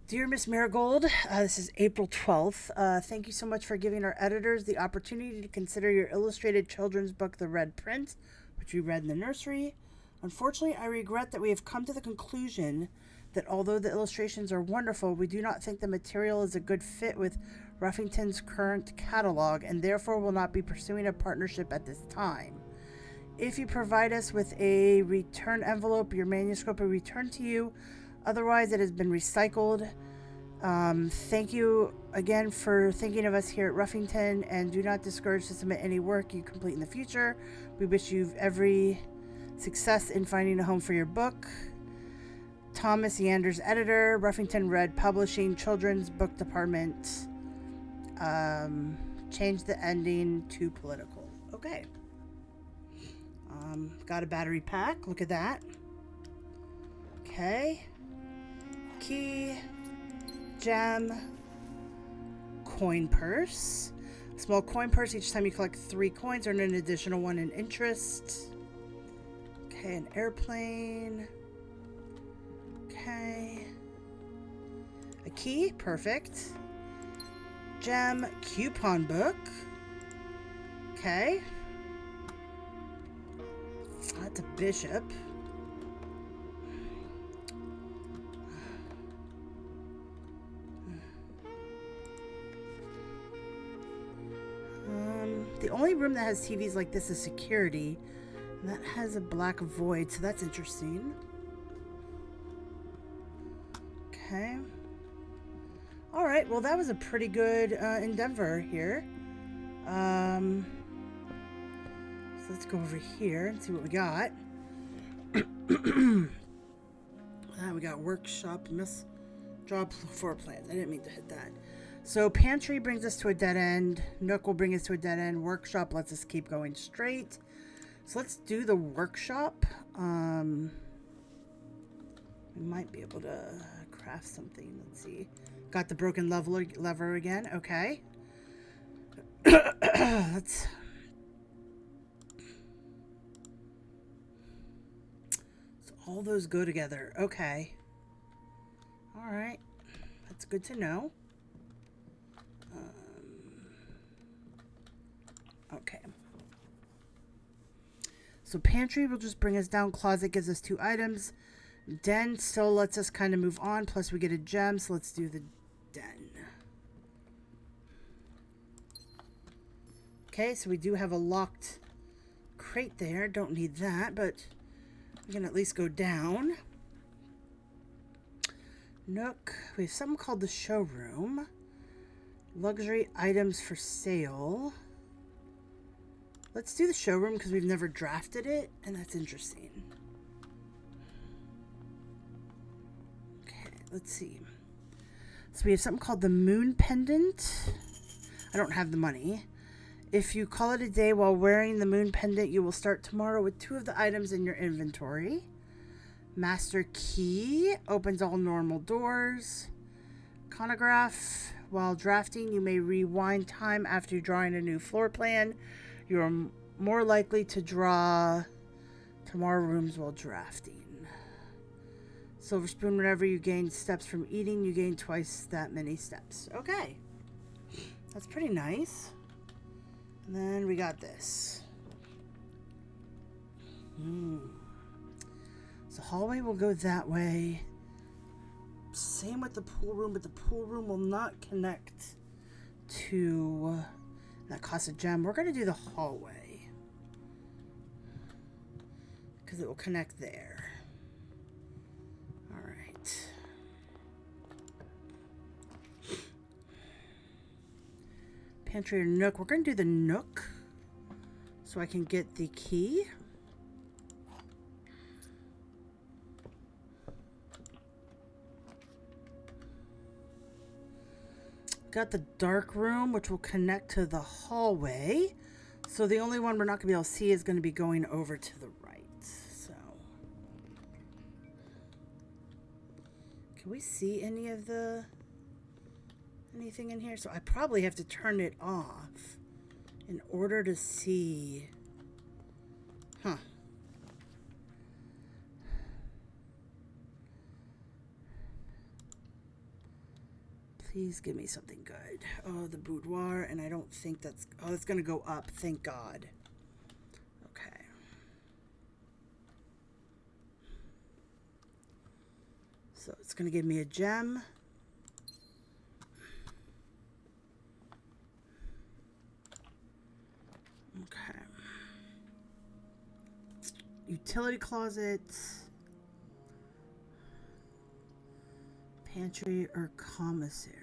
Dear Miss Marigold, this is April 12th. Thank you so much for giving our editors the opportunity to consider your illustrated children's book, The Red Prince, which we read in the nursery. Unfortunately, I regret that we have come to the conclusion that although the illustrations are wonderful, we do not think the material is a good fit with Ruffington's current catalog and therefore will not be pursuing a partnership at this time. If you provide us with a return envelope, your manuscript will return to you. Otherwise, it has been recycled. Thank you again for thinking of us here at Ruffington, and do not discourage to submit any work you complete in the future. We wish you every success in finding a home for your book. Thomas Yanders, editor, Ruffington Red Publishing, Children's Book Department. Change the ending to political. Okay. Got a battery pack. Look at that. Okay. key, gem, coin purse. Small coin purse. Each time you collect 3 coins, earn an additional 1 in interest. Okay, an airplane. Okay. A key. Perfect. Gem, coupon book. Okay. That's a bishop. The only room that has TVs like this is security. And that has a black void, so that's interesting. Okay. Alright, well that was a pretty good endeavor here. So let's go over here and see what we got. We got workshop, job floor plans. I didn't mean to hit that. So pantry brings us to a dead end. Nook will bring us to a dead end. Workshop lets us keep going straight. So let's do the workshop. We might be able to craft something. Let's see. Got the broken lever again. Okay. Let's... So all those go together. Okay. All right. That's good to know. Okay. So pantry will just bring us down. Closet gives us 2 items. Den still lets us kind of move on. Plus we get a gem. So let's do the den. Okay, so we do have a locked crate there. Don't need that, but we can at least go down. Nook. We have something called the showroom. Luxury items for sale. Let's do the showroom because we've never drafted it, and that's interesting. Okay, let's see. So we have something called the moon pendant. I don't have the money. If you call it a day while wearing the moon pendant, you will start tomorrow with 2 of the items in your inventory. Master key opens all normal doors. Chronograph. While drafting, you may rewind time after drawing a new floor plan. You are more likely to draw tomorrow rooms while drafting. Silver spoon, whenever you gain steps from eating, you gain twice that many steps. Okay. That's pretty nice. And then we got this. So hallway will go that way. Same with the pool room, but the pool room will not connect to... That costs a gem. We're going to do the hallway because it will connect there. All right. Pantry or nook. We're going to do the nook so I can get the key. Got the dark room, which will connect to the hallway. So the only one we're not going to be able to see is going to be going over to the right. So, can we see any of anything in here? So I probably have to turn it off in order to see. Huh. Please give me something good. Oh, the boudoir, and I don't think that's... Oh, it's going to go up. Thank God. Okay. So it's going to give me a gem. Okay. Utility closet. Pantry or commissary?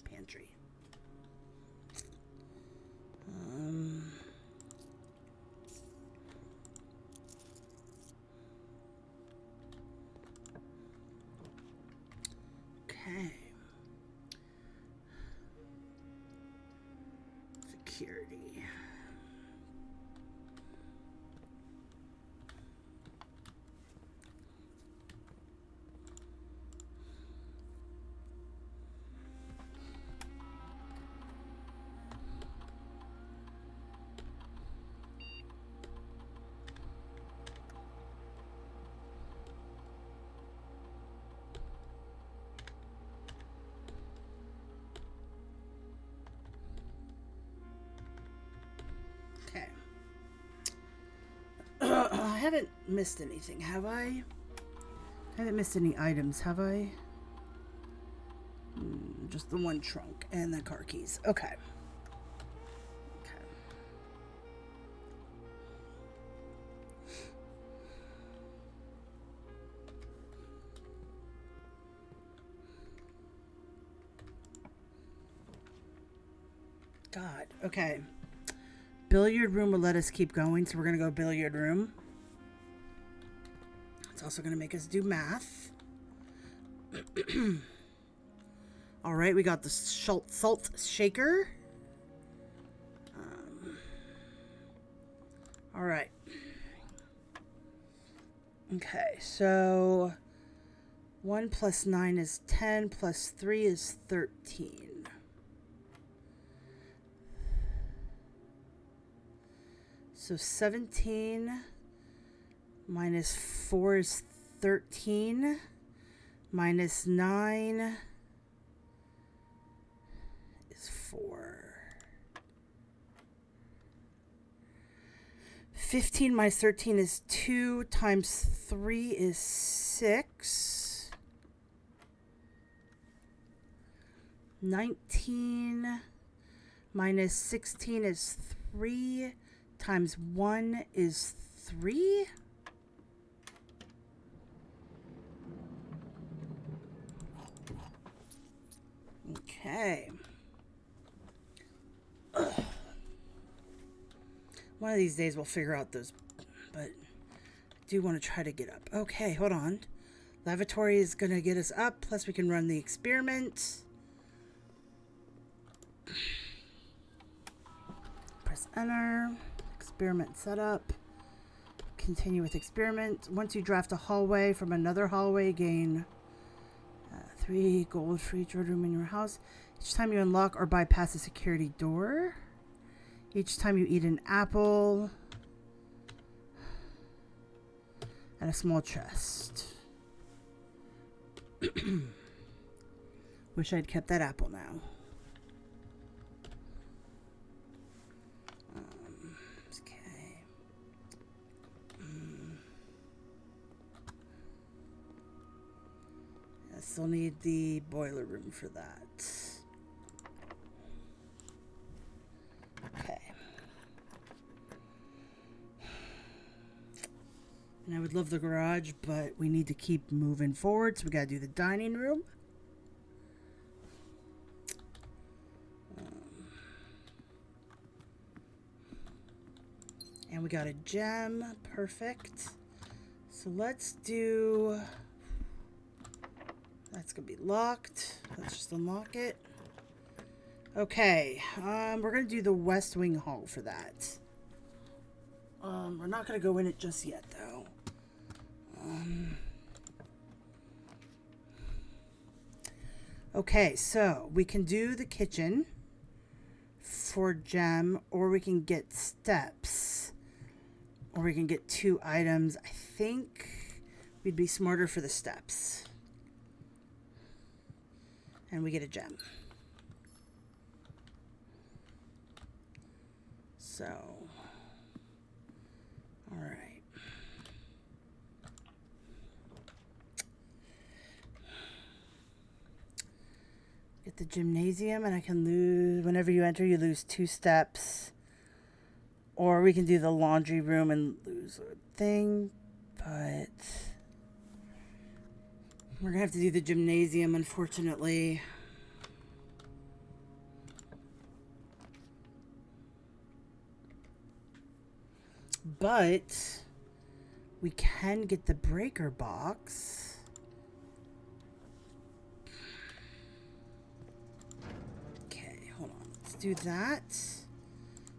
Pantry. Okay. Security. haven't missed anything, have I? I haven't missed any items, have I? Just the one trunk and the car keys. Okay. God. Okay. Billiard room will let us keep going, so we're going to go billiard room. It's also going to make us do math. All right, we got the salt shaker. All right. Okay, so 1 plus 9 is 10, plus 3 is 13. So 17 minus 4 is 13, minus 9 is 4. 15 minus 13 is 2, times 3 is 6. 19 minus 16 is 3. Times 1 is 3. Okay. Ugh. One of these days we'll figure out those, but I do want to try to get up. Okay, hold on. Lavatory is going to get us up, plus we can run the experiment. Press enter. Experiment setup. Continue with experiment. Once you draft a hallway from another hallway, gain 3 gold for each room in your house. Each time you unlock or bypass a security door. Each time you eat an apple. And a small chest. Wish I'd kept that apple now. Still need the boiler room for that. Okay. And I would love the garage, but we need to keep moving forward, so we gotta do the dining room. And we got a gem. Perfect. So let's do... That's going to be locked. Let's just unlock it. Okay. We're going to do the West Wing Hall for that. We're not going to go in it just yet, though. Okay, so we can do the kitchen for gem, or we can get steps, or we can get 2 items. I think we'd be smarter for the steps. And we get a gem. So, all right. Get the gymnasium, and I can lose, whenever you enter, you lose 2 steps. Or we can do the laundry room and lose a thing, but we're going to have to do the gymnasium, unfortunately. But we can get the breaker box. Okay, hold on. Let's do that.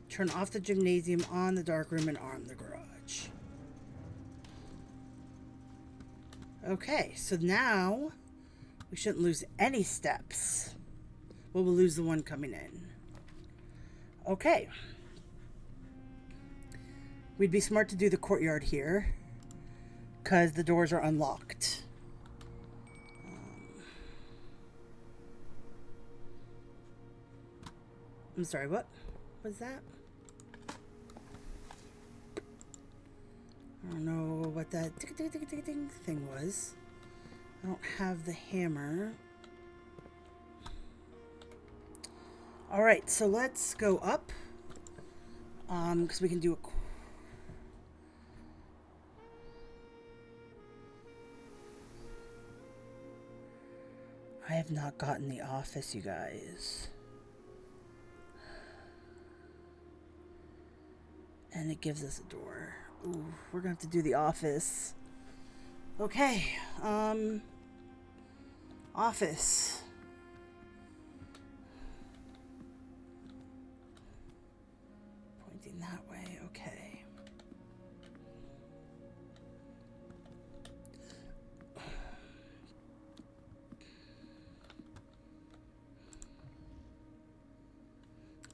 Turn off the gymnasium, on the dark room, and arm the garage. Okay, so now we shouldn't lose any steps. Well, we'll lose the one coming in. Okay. We'd be smart to do the courtyard here, because the doors are unlocked. I'm sorry, what was that? don't know what that ding thing was. I don't have the hammer. All right, so let's go up. Because we can do a... I have not gotten the office, you guys. And it gives us a door. Ooh, we're gonna have to do the office. Okay, office. Pointing that way, okay.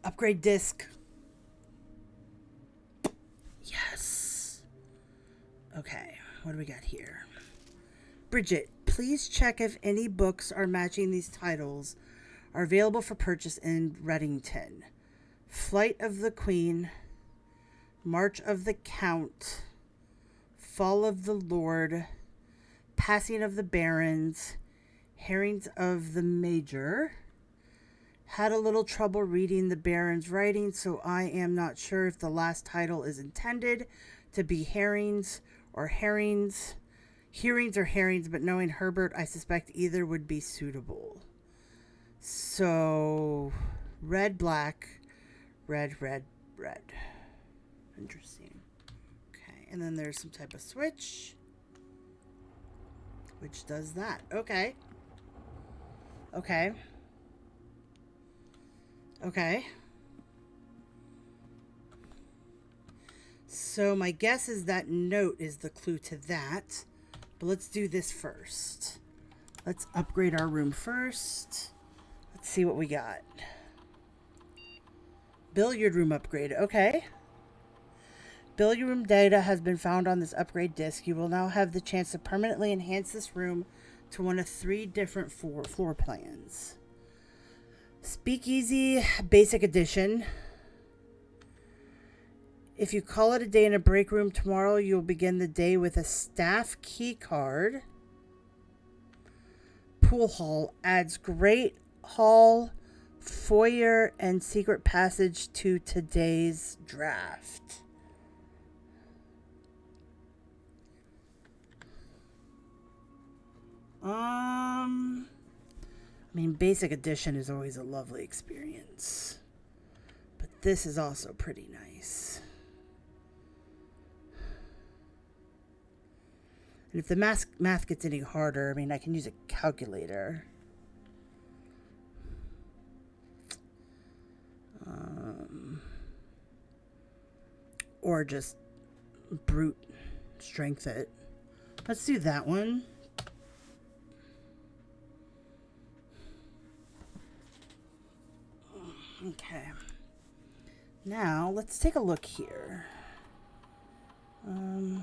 Upgrade disk. Yes. Okay, what do we got here? Bridget, please check if any books are matching these titles are available for purchase in Reddington. Flight of the Queen, March of the Count, Fall of the Lord, Passing of the Barons, Herrings of the Major. Had a little trouble reading the Baron's writing, so I am not sure if the last title is intended to be Herrings or Herrings. Hearings or Herrings, but knowing Herbert, I suspect either would be suitable. So, red, black, red, red, red. Interesting. Okay, and then there's some type of switch, which does that. Okay. Okay. Okay. So my guess is that note is the clue to that. But let's do this first. Let's upgrade our room first. Let's see what we got. Billiard room upgrade. Okay. Billiard room data has been found on this upgrade disk. You will now have the chance to permanently enhance this room to one of 3 different floor plans. Speakeasy Basic Edition. If you call it a day in a break room tomorrow, you'll begin the day with a staff key card. Pool hall adds great hall, foyer, and secret passage to today's draft. I mean, Basic Edition is always a lovely experience. But this is also pretty nice. And if the math gets any harder, I mean, I can use a calculator. Or just brute strength it. Let's do that one. Okay. Now, let's take a look here. The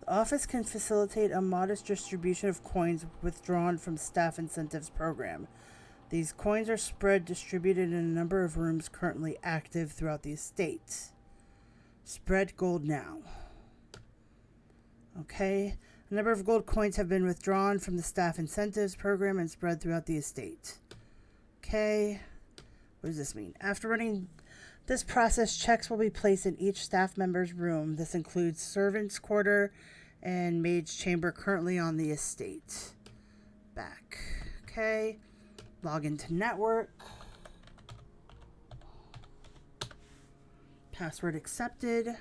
office can facilitate a modest distribution of coins withdrawn from staff incentives program. These coins are spread distributed in a number of rooms currently active throughout the estate. Spread gold now. Okay. A number of gold coins have been withdrawn from the staff incentives program and spread throughout the estate. Okay. What does this mean? After running this process, checks will be placed in each staff member's room. This includes servants' quarter and maid's chamber currently on the estate. Back. Okay. Log into network. Password accepted.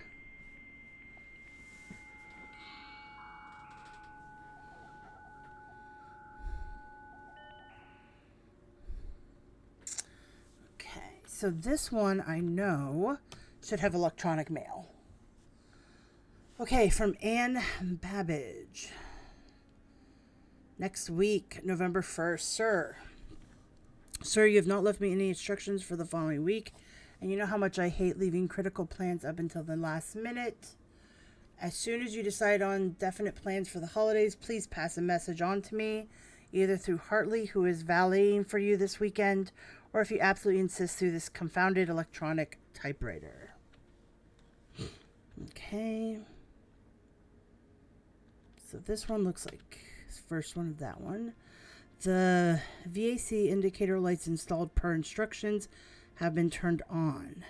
Okay, so this one I know should have electronic mail. Okay, from Anne Babbage. Next week, November 1st. Sir, you have not left me any instructions for the following week, and you know how much I hate leaving critical plans up until the last minute. As soon as you decide on definite plans for the holidays, please pass a message on to me, either through Hartley, who is valeting for you this weekend, or if you absolutely insist, through this confounded electronic typewriter. Okay. So this one looks like the first one of that one. The VAC indicator lights installed per instructions have been turned on.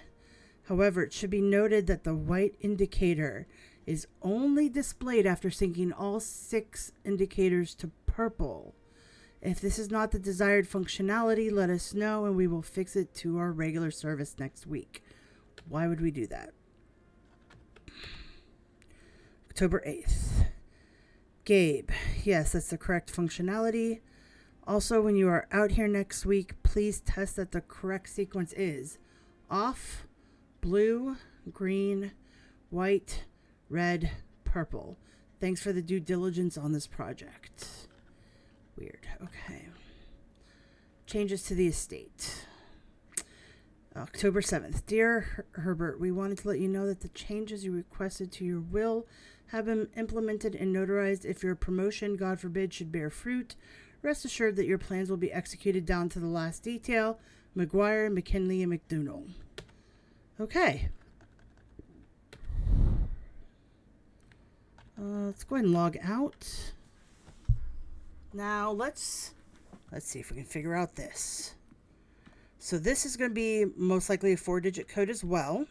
However, it should be noted that the white indicator is only displayed after syncing all 6 indicators to purple. If this is not the desired functionality, let us know and we will fix it to our regular service next week. Why would we do that? October 8th. Gabe, yes, that's the correct functionality. Also, when you are out here next week, please test that the correct sequence is off, blue, green, white, red, purple. Thanks for the due diligence on this project. Weird. Okay. Changes to the estate. October 7th. Dear Herbert, we wanted to let you know that the changes you requested to your will have been implemented and notarized. If your promotion, God forbid, should bear fruit, rest assured that your plans will be executed down to the last detail. McGuire, McKinley, and McDougall. Okay. Let's go ahead and log out. Now let's see if we can figure out this. So this is going to be most likely a 4-digit code as well.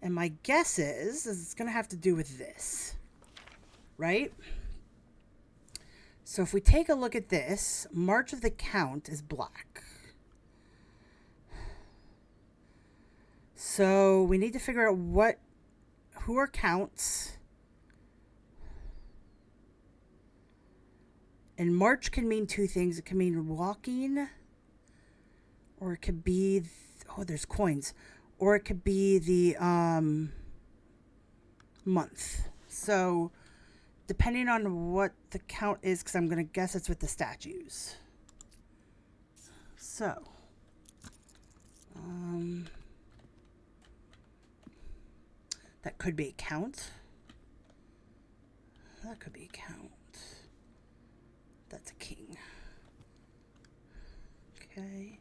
And my guess is it's going to have to do with this, right? So if we take a look at this, March of the count is black. So we need to figure out who are counts. And March can mean 2 things. It can mean walking, or it could be, there's coins, or it could be the month. So depending on what the count is, because I'm going to guess it's with the statues. So, that could be a count. That could be a count. That's a king. Okay.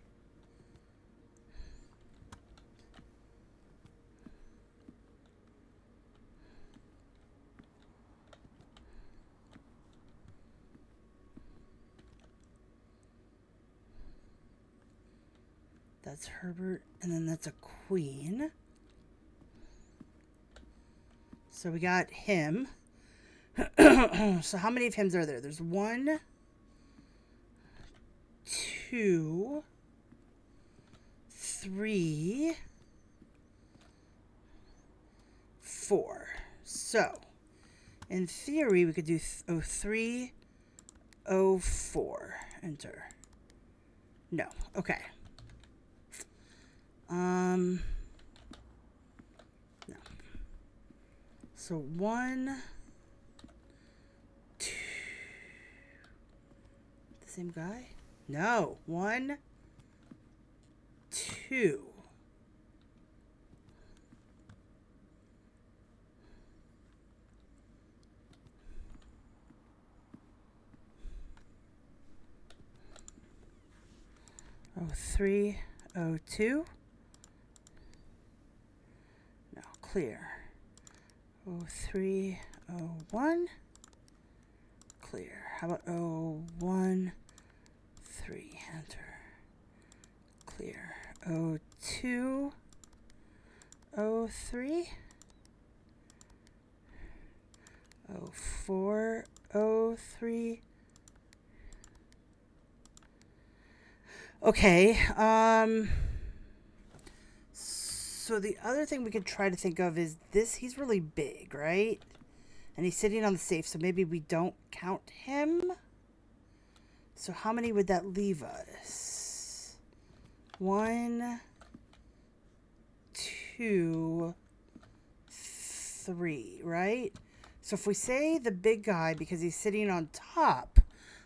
That's Herbert, and then that's a queen. So we got him. So how many of hims are there? There's 1, 2, 3, 4. So, in theory, we could do 03, 04. Enter. No. Okay. No. So 1, 2. The same guy? No. 1, 2. Oh, 3, 02. No, clear. 03, 01. Clear. How about 01, 3. Enter. Clear. 02, 03. 04, 03. Okay, so the other thing we could try to think of is this. He's really big, right? And he's sitting on the safe, so maybe we don't count him. So how many would that leave us? 1, 2, 3, right? So if we say the big guy because he's sitting on top,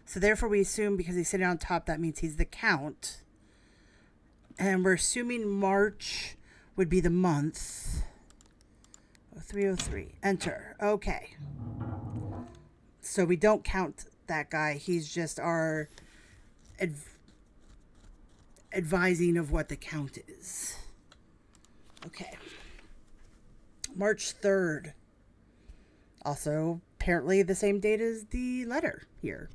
so therefore we assume because he's sitting on top, that means he's the count. And we're assuming March would be the month. 0303. Enter. Okay. So we don't count that guy. He's just our advising of what the count is. Okay. March 3rd. Also, apparently the same date as the letter here.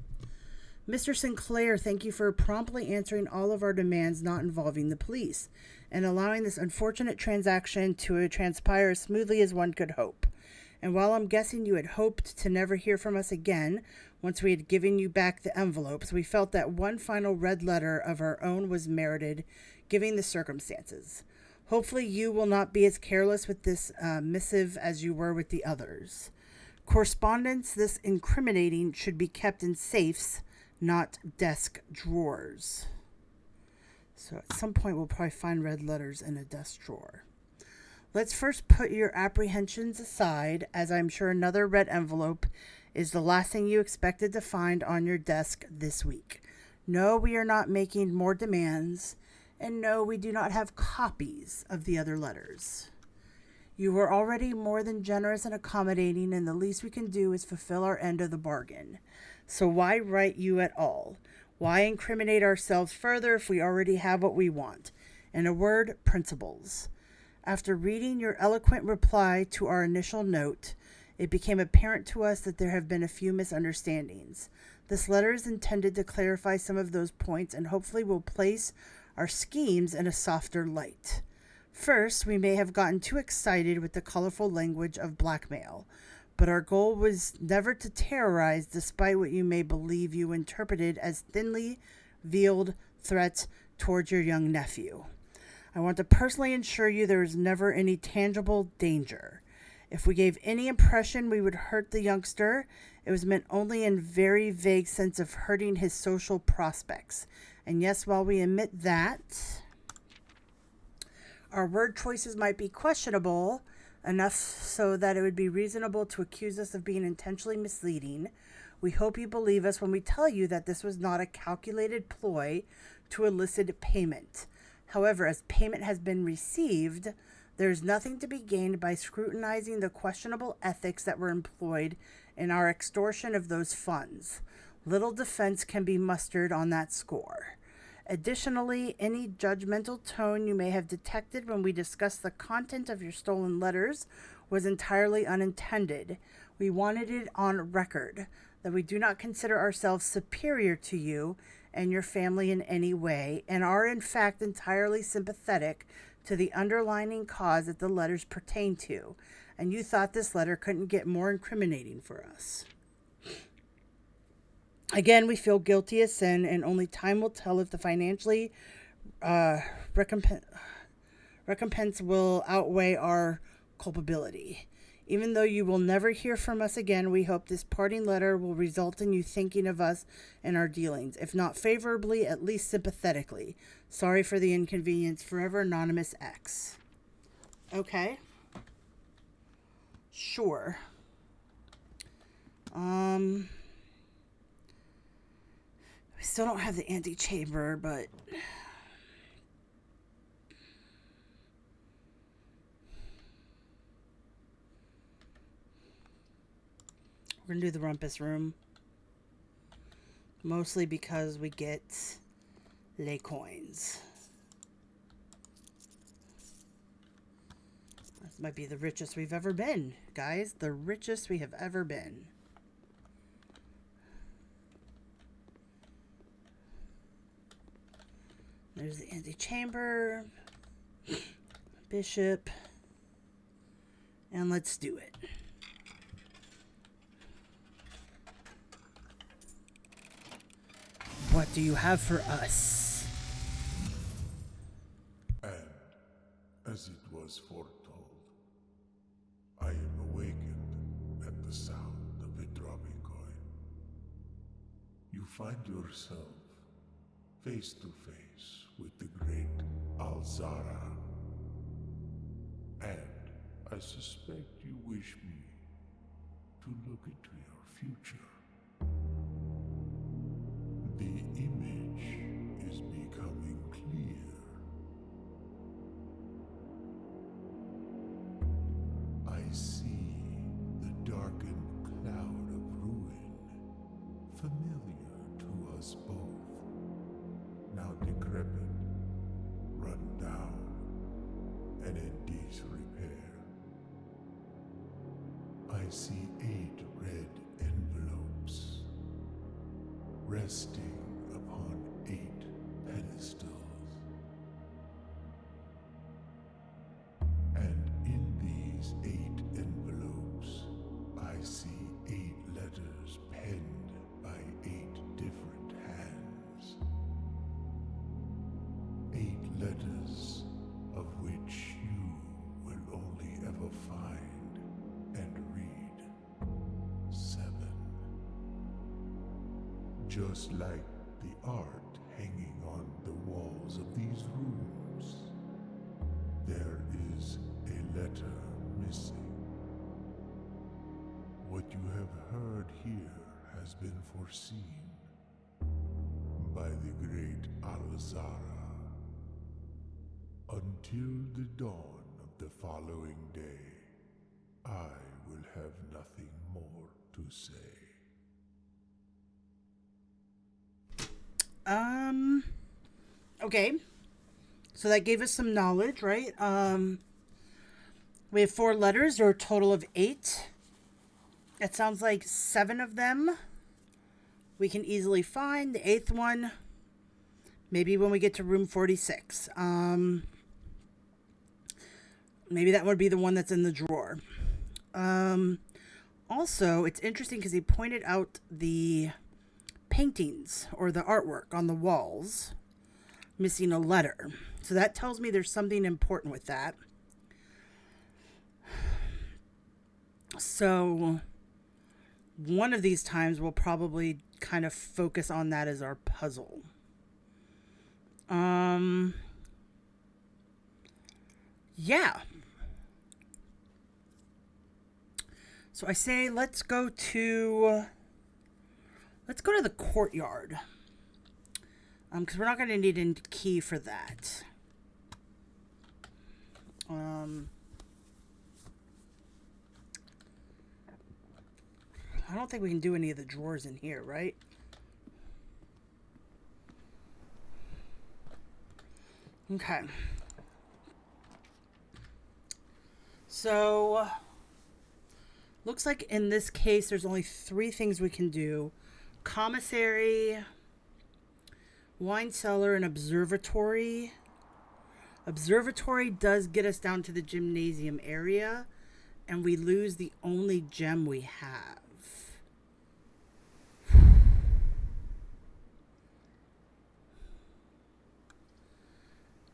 Mr. Sinclair, thank you for promptly answering all of our demands not involving the police and allowing this unfortunate transaction to transpire as smoothly as one could hope. And while I'm guessing you had hoped to never hear from us again once we had given you back the envelopes, we felt that one final red letter of our own was merited, given the circumstances. Hopefully you will not be as careless with this missive as you were with the others. Correspondence this incriminating should be kept in safes, not desk drawers. So at some point we'll probably find red letters in a desk drawer. Let's first put your apprehensions aside, as I'm sure another red envelope is the last thing you expected to find on your desk this week. No, we are not making more demands, and no, we do not have copies of the other letters. You were already more than generous and accommodating, and the least we can do is fulfill our end of the bargain. So why write you at all? Why incriminate ourselves further if we already have what we want? In a word, principles. After reading your eloquent reply to our initial note, it became apparent to us that there have been a few misunderstandings. This letter is intended to clarify some of those points and hopefully will place our schemes in a softer light. First, we may have gotten too excited with the colorful language of blackmail, but our goal was never to terrorize, despite what you may believe you interpreted as thinly veiled threats towards your young nephew. I want to personally assure you there is never any tangible danger. If we gave any impression we would hurt the youngster, it was meant only in very vague sense of hurting his social prospects. And yes, while we admit that our word choices might be questionable enough so that it would be reasonable to accuse us of being intentionally misleading, we hope you believe us when we tell you that this was not a calculated ploy to elicit payment. However, as payment has been received, there is nothing to be gained by scrutinizing the questionable ethics that were employed in our extortion of those funds. Little defense can be mustered on that score. Additionally, any judgmental tone you may have detected when we discussed the content of your stolen letters was entirely unintended. We wanted it on record that we do not consider ourselves superior to you and your family in any way, and are in fact entirely sympathetic to the underlying cause that the letters pertain to, and you thought this letter couldn't get more incriminating for us. Again, we feel guilty as sin, and only time will tell if the financially recompense will outweigh our culpability. Even though you will never hear from us again, we hope this parting letter will result in you thinking of us and our dealings, if not favorably, at least sympathetically. Sorry for the inconvenience. Forever Anonymous X. Okay. Sure. We still don't have the antechamber, but we're going to do the rumpus room. Mostly because we get lay coins. This might be the richest we've ever been, guys. The richest we have ever been. There's the antechamber. Bishop. And let's do it. What do you have for us? And, as it was foretold, I am awakened at the sound of a dropping coin. You find yourself face to face with the great Alzara. And I suspect you wish me to look into your future. The image is becoming clear. I see the darkened cloud of ruin, familiar to us both, now decrepit, run down, and in disrepair. I see 8 red envelopes resting upon 8 pedestals. And in these 8 envelopes, I see 8 letters penned by 8 different hands. 8 letters of which you will only ever find and read 7. Just like the art hanging on the walls of these rooms, there is a letter missing. What you have heard here has been foreseen by the great Alzara. Until the dawn of the following day, I will have nothing more to say. Okay. So that gave us some knowledge, right? We have 4 letters. There are a total of 8. It sounds like 7 of them we can easily find. The 8th one, maybe when we get to room 46. Maybe that would be the one that's in the drawer. Also, it's interesting because he pointed out the paintings or the artwork on the walls missing a letter. So that tells me there's something important with that. So one of these times we'll probably kind of focus on that as our puzzle. Yeah. So I say let's go to the courtyard. Because we're not going to need a key for that. I don't think we can do any of the drawers in here, right? Okay. So, looks like in this case there's only 3 things we can do. Commissary, wine cellar, and observatory. Observatory does get us down to the gymnasium area, and we lose the only gem we have.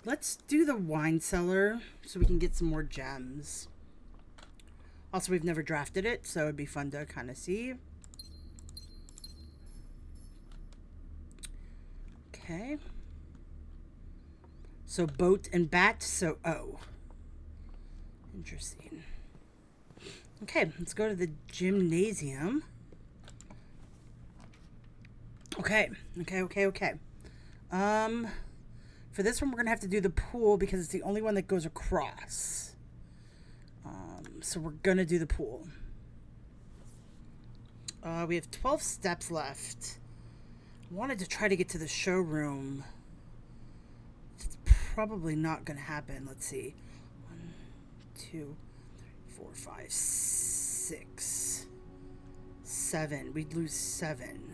Let's do the wine cellar so we can get some more gems. Also, we've never drafted it, so it'd be fun to kind of see. Okay. So boat and bat, so O. Interesting. Okay, let's go to the gymnasium. Okay. For this one, we're going to have to do the pool because it's the only one that goes across. So we're going to do the pool. We have 12 steps left. I wanted to try to get to the showroom. It's probably not going to happen. Let's see. 1, 2, 4, 5, 6, 7. We'd lose 7.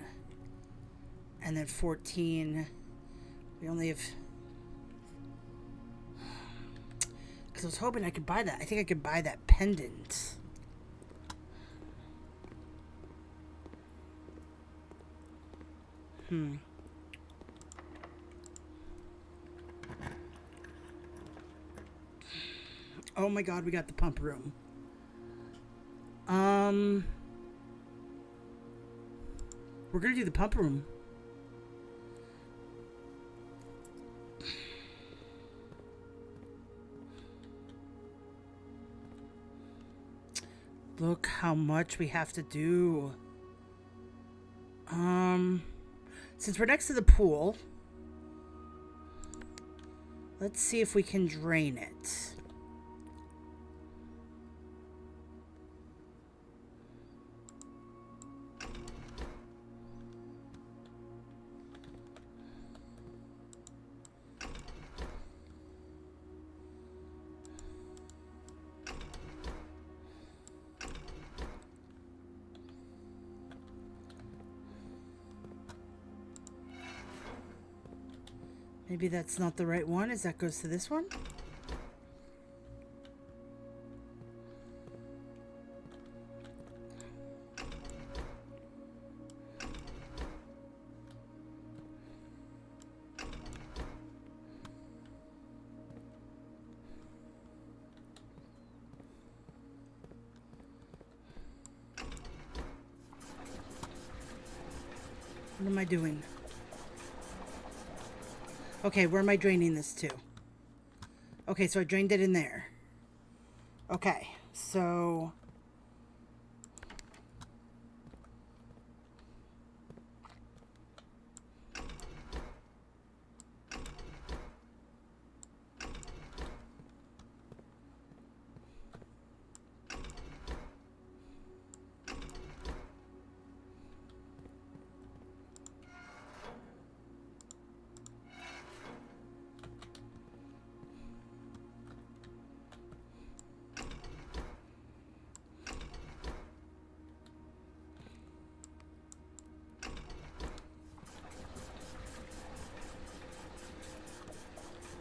And then 14. We only have... Because I was hoping I could buy that. I think I could buy that pendant. Oh my god, we got the pump room. We're gonna do the pump room. Look how much we have to do. Since we're next to the pool, let's see if we can drain it. Maybe that's not the right one, as that goes to this one? What am I doing? Okay, where am I draining this to? Okay, so I drained it in there. Okay, so...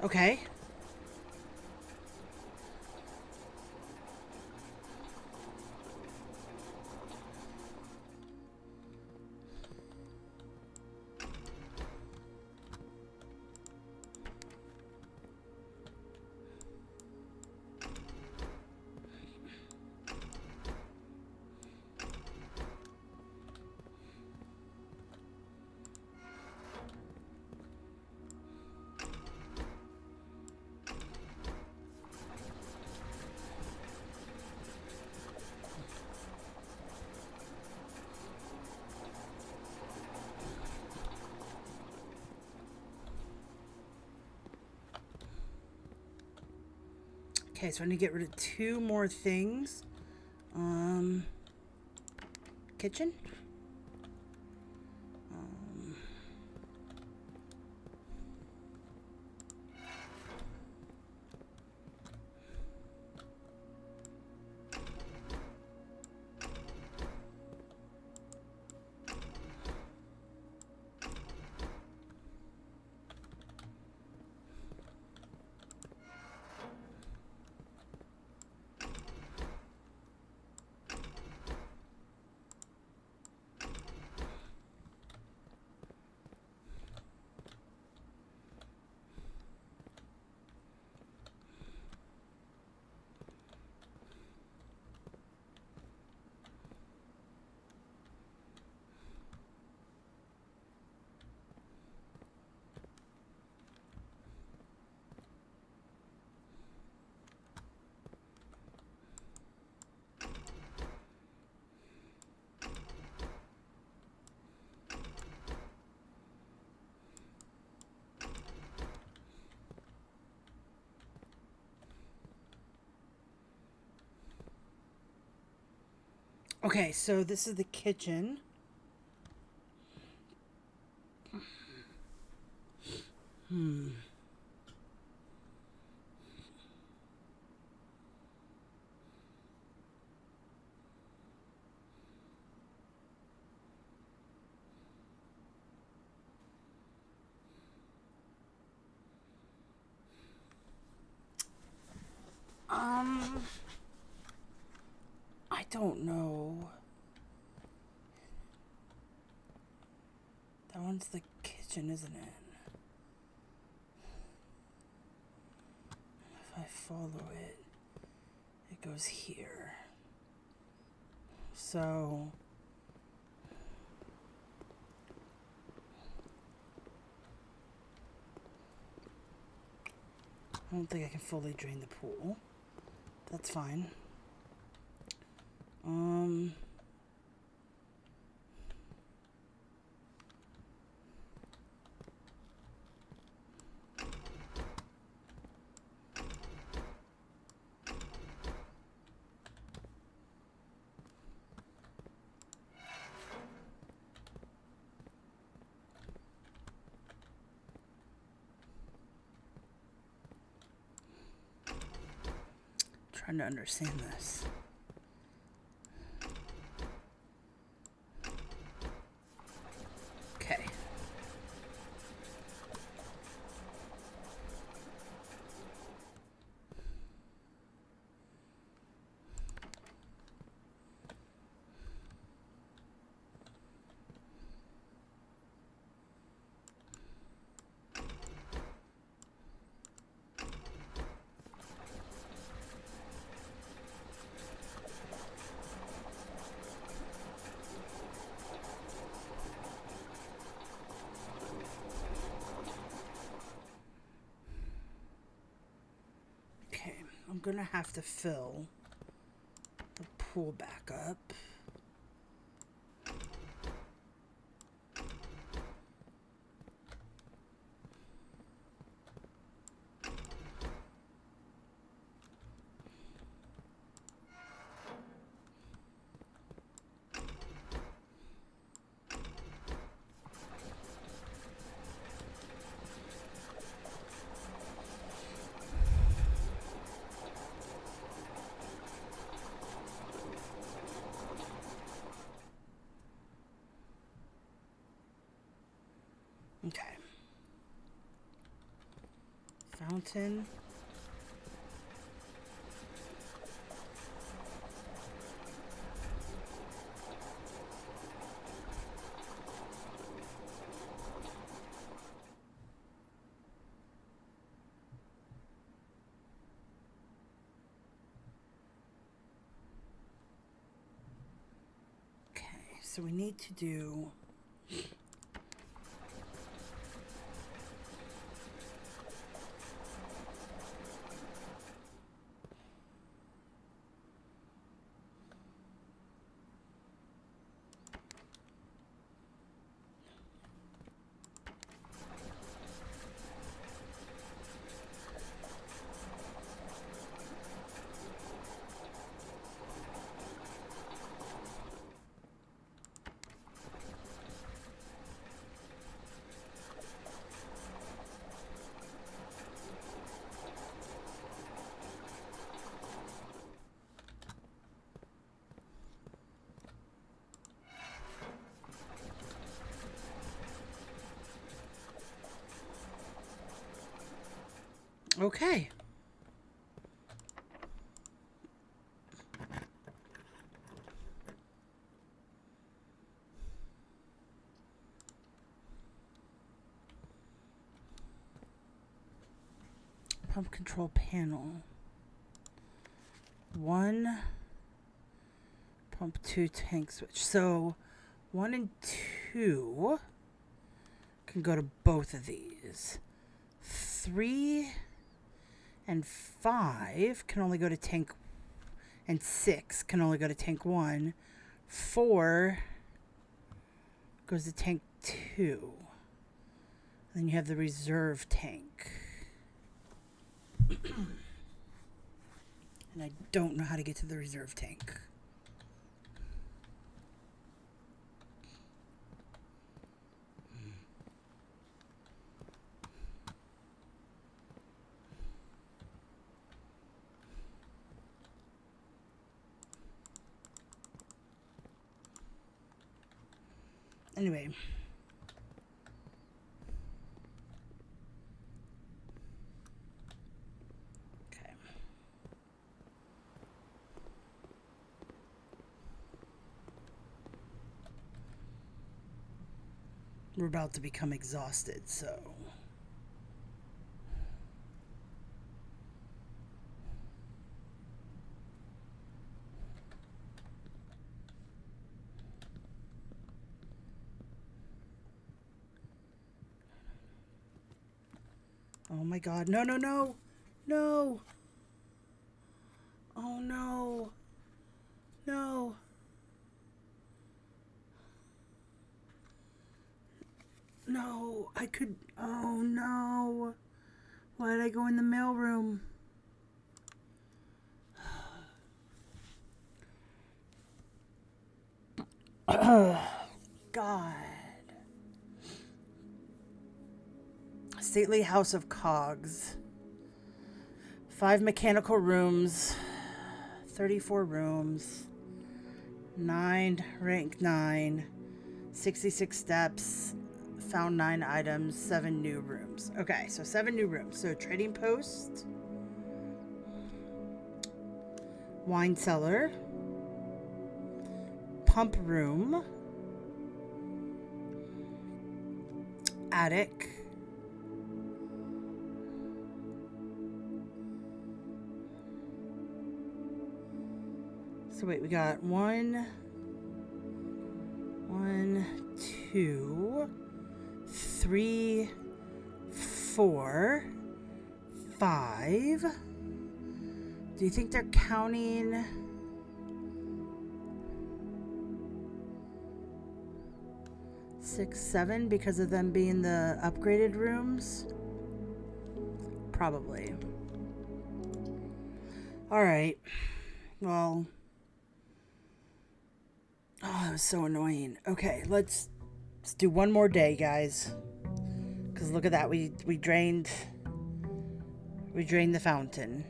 Okay. Okay, so I need to get rid of 2 more things. Kitchen? Okay, so this is the kitchen. I don't know. That one's the kitchen, isn't it? If I follow it, it goes here. So... I don't think I can fully drain the pool. That's fine. Trying to understand this. Okay. I'm gonna have to fill the pool back up. Okay. Fountain. Okay, so we need to do okay. Pump control panel. 1 pump 2 tank switch. So 1 and 2 can go to both of these. 3 and 5 can only go to tank, and 6 can only go to tank 1. 4 goes to tank 2. Then you have the reserve tank. And I don't know how to get to the reserve tank. Anyway. Okay. We're about to become exhausted, so... Oh my god. No, no, no. No. Oh no. No. No. I could. Oh no. Why did I go in the mailroom? God. Stately House of Cogs. 5 mechanical rooms. 34 rooms. 9, rank 9. 66 steps. Found 9 items. 7 new rooms. Okay, so 7 new rooms. So trading post. Wine cellar. Pump room. Attic. So wait, we got 1, 2, 3, 4, 5, Do you think they're counting? Six, seven because of them being the upgraded rooms? Probably. Alright. Well. Oh, that was so annoying. Okay, let's do one more day, guys. Because look at that. We drained the fountain.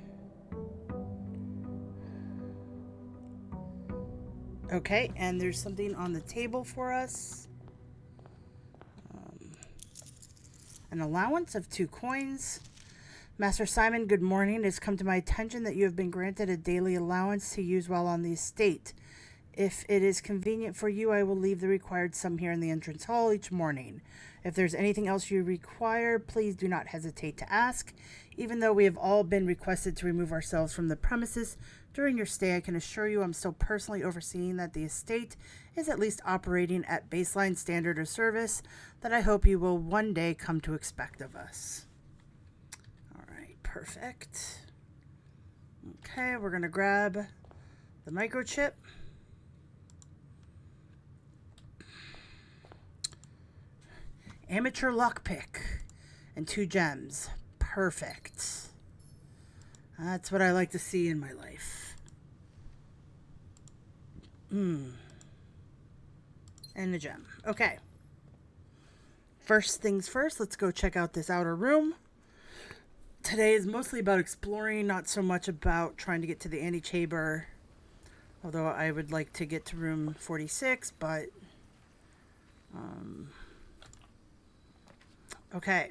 Okay, and there's something on the table for us. An allowance of 2 coins. Master Simon, good morning. It has come to my attention that you have been granted a daily allowance to use while on the estate. If it is convenient for you, I will leave the required sum here in the entrance hall each morning. If there's anything else you require, please do not hesitate to ask. Even though we have all been requested to remove ourselves from the premises during your stay, I can assure you I'm still personally overseeing that the estate is at least operating at baseline standard of service that I hope you will one day come to expect of us. All right, perfect. Okay, we're going to grab the microchip. Amateur lockpick and 2 gems. Perfect. That's what I like to see in my life. And a gem. Okay. First things first, let's go check out this outer room. Today is mostly about exploring, not so much about trying to get to the antechamber. Although I would like to get to room 46, but... okay.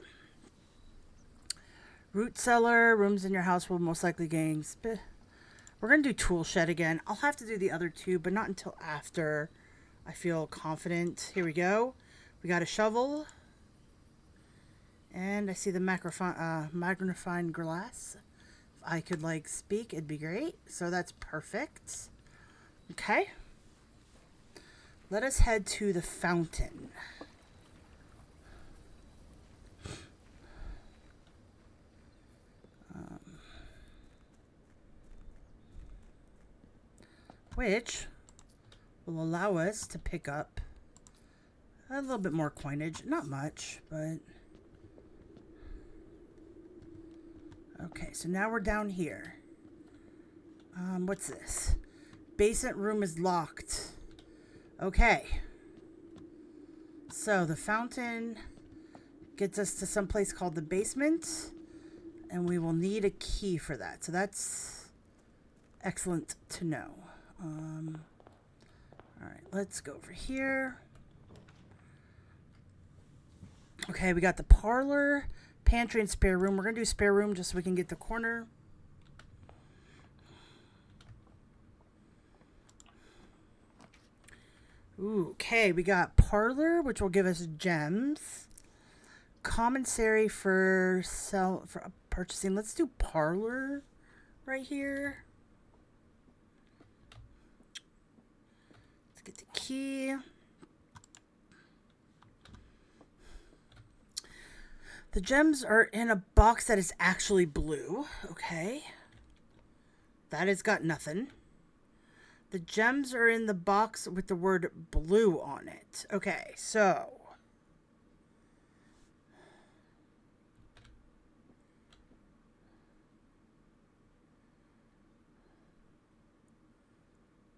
Root cellar, rooms in your house will most likely gain... We're going to do tool shed again. I'll have to do the other 2, but not until after I feel confident. Here we go. We got a shovel. And I see the magnifying glass. If I could, speak, it'd be great. So that's perfect. Okay. Let us head to the fountain. Which will allow us to pick up a little bit more coinage. Not much, but... okay, so now we're down here. What's this? Basement room is locked. Okay. So the fountain gets us to some place called the basement, and we will need a key for that. So that's excellent to know. All right, let's go over here. Okay, we got the parlor, pantry, and spare room. We're going to do spare room just so we can get the corner. Ooh, okay, we got parlor, which will give us gems. Commissary for purchasing. Let's do parlor right here. Let's get the key. The gems are in a box that is actually blue. Okay. That has got nothing. The gems are in the box with the word blue on it. Okay, so.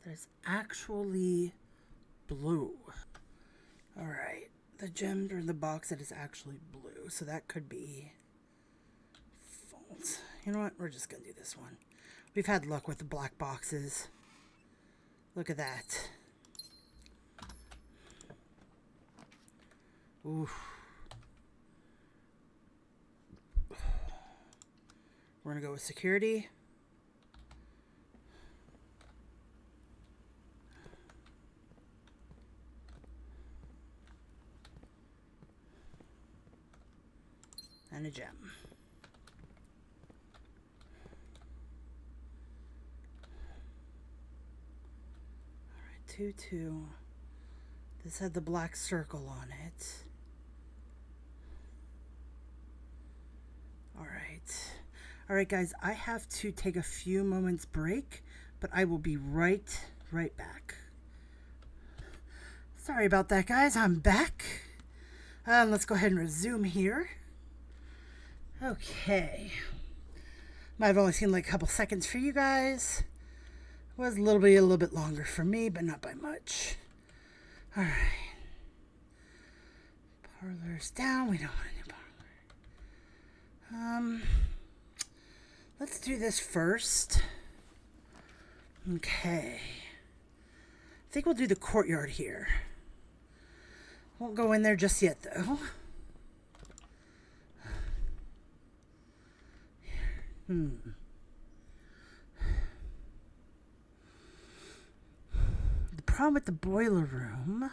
There's actually blue. All right. The gems are in the box that is actually blue. So that could be false. You know what? We're just going to do this one. We've had luck with the black boxes. Look at that. Oof. We're going to go with security. And a gem. All right, 2-2. This had the black circle on it. All All right, guys, I have to take a few moments break, but I will be right back. Sorry about that, guys. I'm back. Let's go ahead and resume here. Okay. Might have only seemed like a couple seconds for you guys. Was a little bit longer for me, but not by much. All right. Parlor's down. We don't want a new parlor. Let's do this first. Okay. I think we'll do the courtyard here. Won't go in there just yet, though. The problem with the boiler room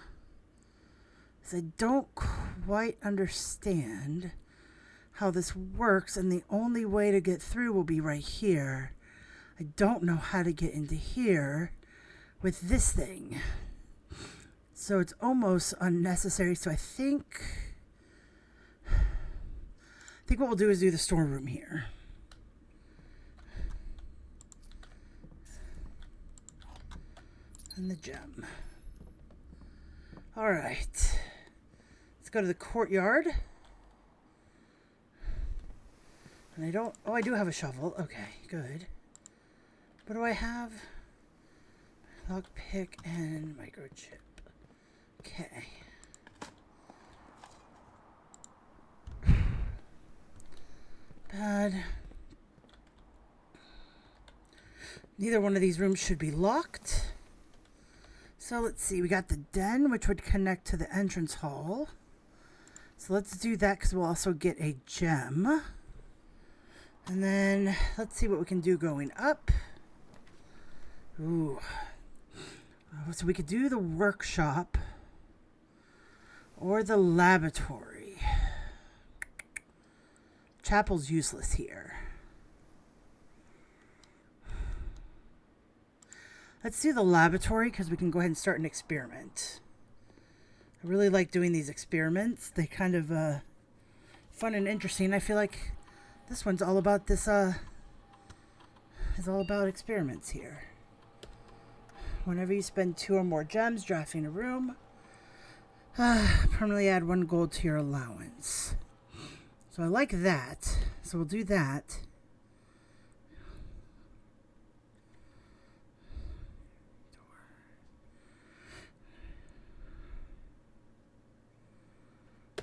is I don't quite understand how this works, and the only way to get through will be right here. I don't know how to get into here with this thing. So it's almost unnecessary. So I think what we'll do is do the storeroom here. And the gem. All right. Let's go to the courtyard. And I don't... Oh, I do have a shovel. Okay, good. What do I have? Lockpick and microchip. Okay. Bad. Neither one of these rooms should be locked. So let's see. We got the den, which would connect to the entrance hall. So let's do that because we'll also get a gem. And then let's see what we can do going up. Ooh. So we could do the workshop or the laboratory. Chapel's useless here. Let's do the laboratory because we can go ahead and start an experiment. I really like doing these experiments. They kind of fun and interesting. I feel like this one's all about this is all about experiments here. Whenever you spend 2 or more gems drafting a room, permanently add 1 gold to your allowance. So I like that. So we'll do that.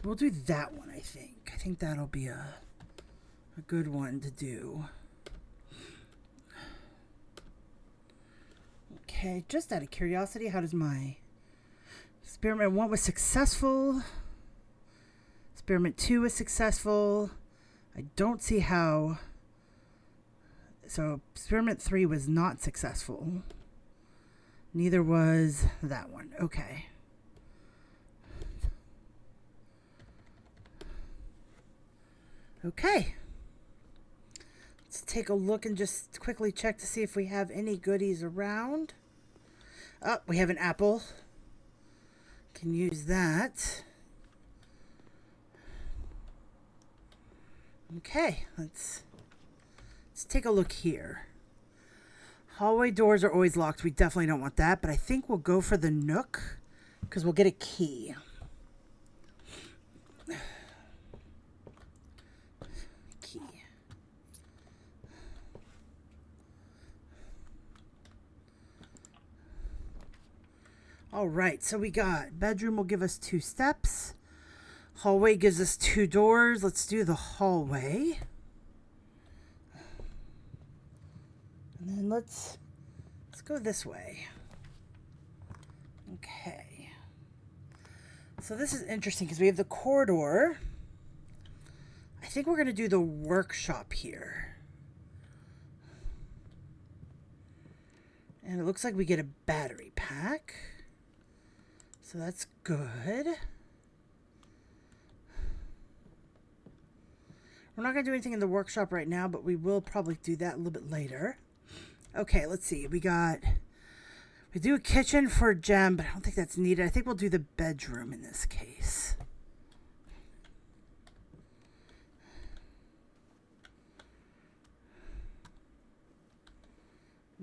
We'll do that one, I think. I think that'll be a good one to do. Okay, just out of curiosity, how does my experiment 1 was successful? Experiment 2 was successful. I don't see how. So experiment 3 was not successful. Neither was that one. Okay. Okay. Let's take a look and just quickly check to see if we have any goodies around. Oh, we have an apple. Can use that. Okay, let's take a look here. Hallway doors are always locked. We definitely don't want that, but I think we'll go for the nook because we'll get a key. All right, so we got bedroom will give us 2 steps. Hallway gives us 2 doors. Let's do the hallway. And then let's go this way. Okay. So this is interesting because we have the corridor. I think we're going to do the workshop here. And it looks like we get a battery pack. So that's good. We're not going to do anything in the workshop right now, but we will probably do that a little bit later. Okay, let's see. We do a kitchen for a gem, but I don't think that's needed. I think we'll do the bedroom in this case.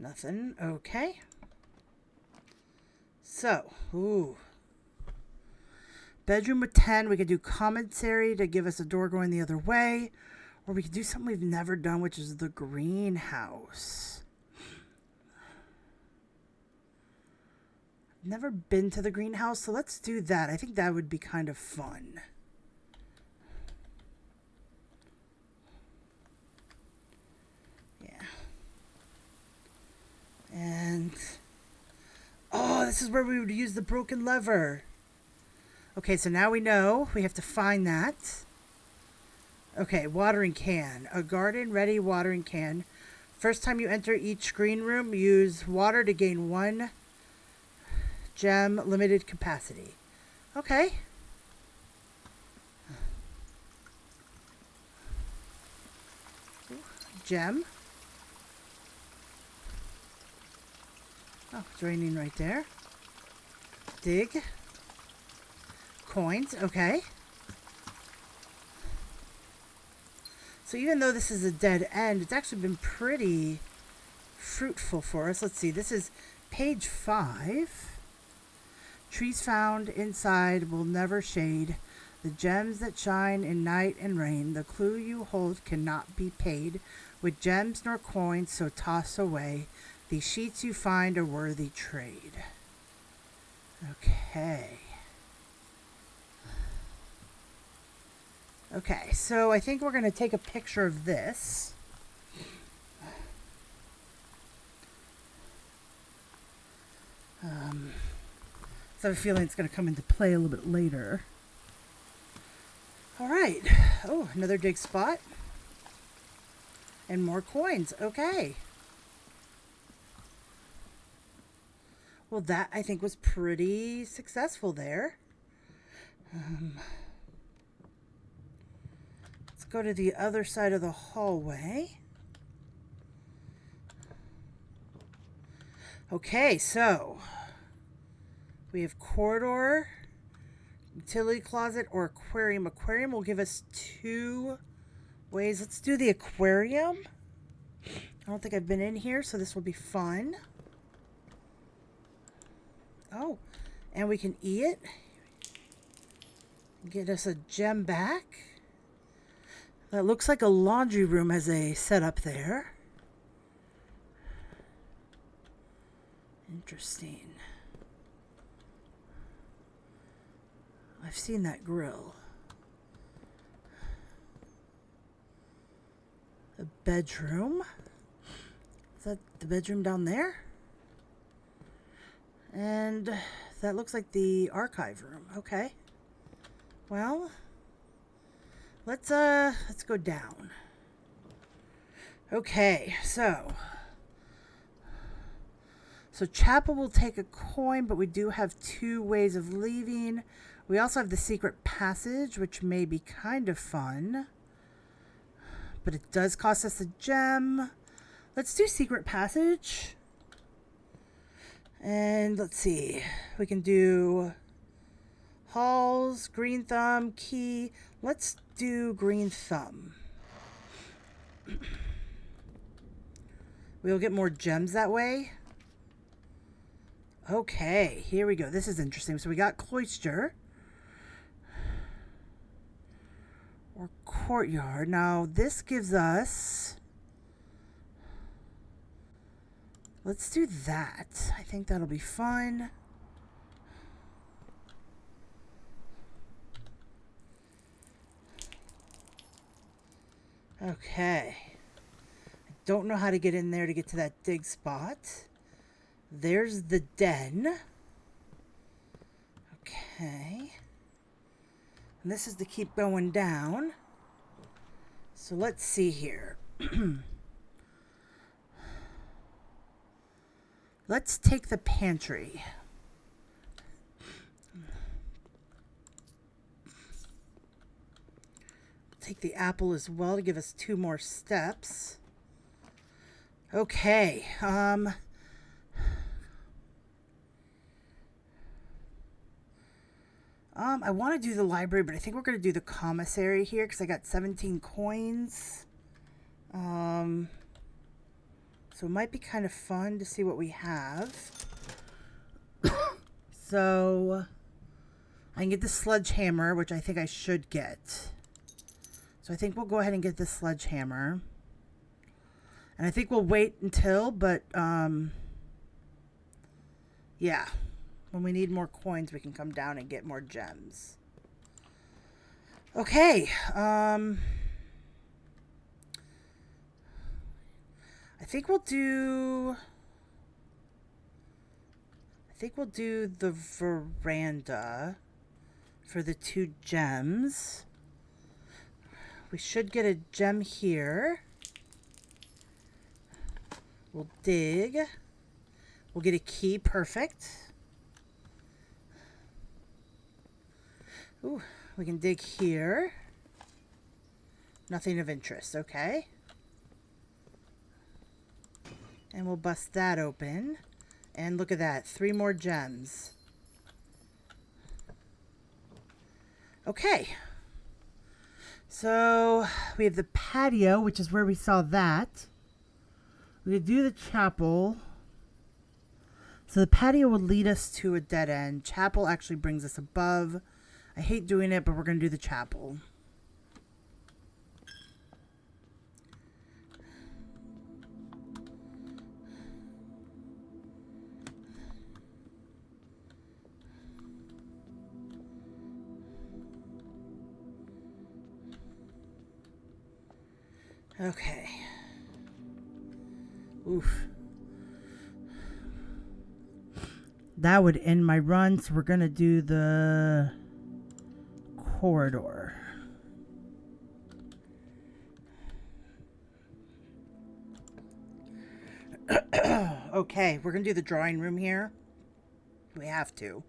Nothing. Okay. So, ooh. Bedroom with 10. We could do commissary to give us a door going the other way. Or we could do something we've never done, which is the greenhouse. Never been to the greenhouse, so let's do that. I think that would be kind of fun. Yeah. And oh, this is where we would use the broken lever. Okay, so now we know we have to find that. Okay, watering can. A garden ready watering can. First time you enter each green room, use water to gain 1 gem, limited capacity. Okay. Gem. Oh, it's raining right there. Dig. Coins. Okay. So even though this is a dead end, it's actually been pretty fruitful for us. Let's see. This is page 5. Trees found inside will never shade. The gems that shine in night and rain. The clue you hold cannot be paid with gems nor coins, so toss away. These sheets you find a worthy trade. Okay. Okay, so I think we're going to take a picture of this. So I have a feeling it's going to come into play a little bit later. All right. Oh, another dig spot. And more coins. Okay. Well, that I think was pretty successful there. Let's go to the other side of the hallway. Okay, so we have corridor, utility closet, or aquarium. Aquarium will give us 2 ways. Let's do the aquarium. I don't think I've been in here, so this will be fun. Oh, and we can eat it. Get us a gem back. That looks like a laundry room as a setup there. Interesting. I've seen that grill. A bedroom. Is that the bedroom down there? And that looks like the archive room. Okay. Well, let's go down. Okay, so chapel will take a coin, but we do have 2 ways of leaving. We also have the secret passage, which may be kind of fun, but it does cost us a gem. Let's do secret passage. And let's see. We can do halls, green thumb, key. Let's do green thumb. We'll get more gems that way. Okay, here we go. This is interesting. So we got cloister or courtyard. Now this gives us, let's do that. I think that'll be fun. Okay. I don't know how to get in there to get to that dig spot. There's the den. Okay. And this is to keep going down. So let's see here. Let's take the pantry. Take the apple as well to give us 2 more steps. Okay. I want to do the library, but I think we're going to do the commissary here because I got 17 coins. So it might be kind of fun to see what we have. So I can get the sledgehammer, which I think I should get. So I think we'll go ahead and get the sledgehammer. And I think we'll wait until, but yeah. When we need more coins, we can come down and get more gems. Okay. I think we'll do the veranda for the 2 gems. We should get a gem here. We'll dig. We'll get a key. Perfect. Ooh, we can dig here. Nothing of interest. Okay. And we'll bust that open. And look at that. 3 more gems. Okay. So we have the patio, which is where we saw that. We could do the chapel. So the patio would lead us to a dead end. Chapel actually brings us above. I hate doing it, but we're going to do the chapel. Okay. Oof. That would end my run, so we're going to do the corridor. Okay, we're going to do the drawing room here. We have to.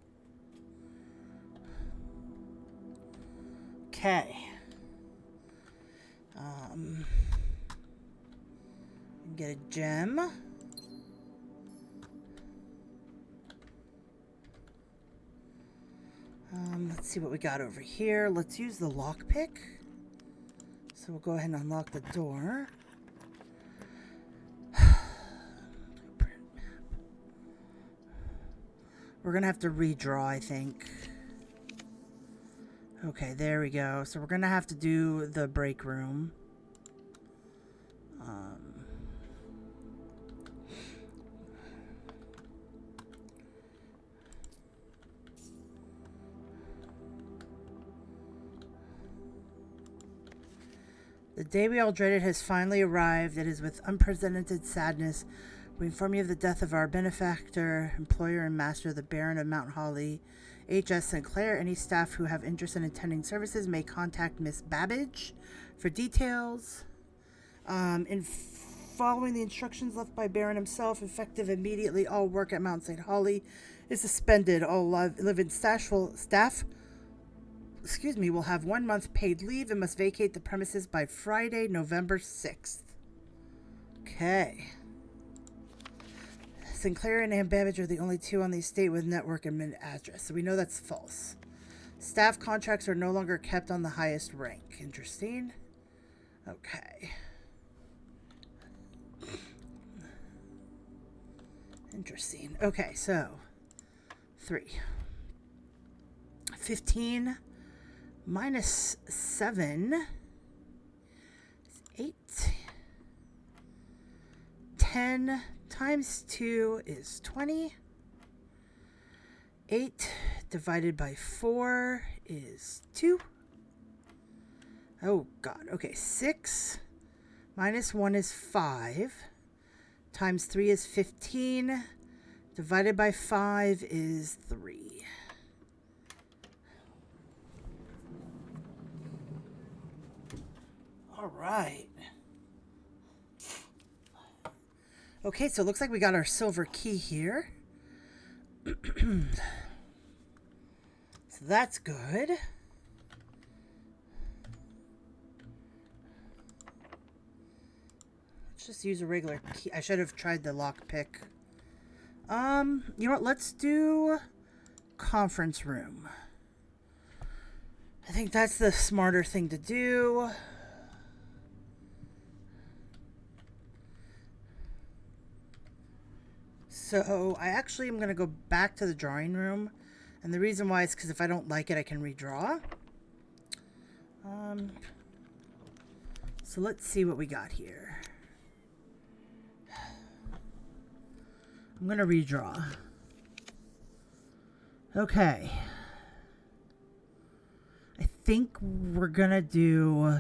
Okay. Get a gem. Let's see what we got over here. Let's use the lockpick. So we'll go ahead and unlock the door. We're going to have to redraw, I think. Okay, there we go. So we're going to have to do the break room. The day we all dreaded has finally arrived. It is with unprecedented sadness we inform you of the death of our benefactor, employer, and master, the Baron of Mount Holly, H.S. Sinclair. Any staff who have interest in attending services may contact Miss Babbage for details. In following the instructions left by Baron himself, effective immediately, all work at Mount St. Holly is suspended. All live-in staff will have 1 month paid leave and must vacate the premises by Friday, November 6th. Okay. Sinclair and Ann Babbage are the only 2 on the estate with network admin address, so we know that's false. Staff contracts are no longer kept on the highest rank. Interesting. Okay. Interesting. Okay, so 3. 15 minus 7 is 8. 10 times 2 is 20. 8 divided by 4 is 2. Oh, God. Okay, 6 minus 1 is 5. Times 3 is 15. Divided by 5 is 3. All right. Okay, so it looks like we got our silver key here. So that's good. Let's just use a regular key. I should have tried the lockpick. You know what? Let's do conference room. I think that's the smarter thing to do. So I actually am going to go back to the drawing room. And the reason why is because if I don't like it, I can redraw. So let's see what we got here. I'm going to redraw. Okay. I think we're going to do...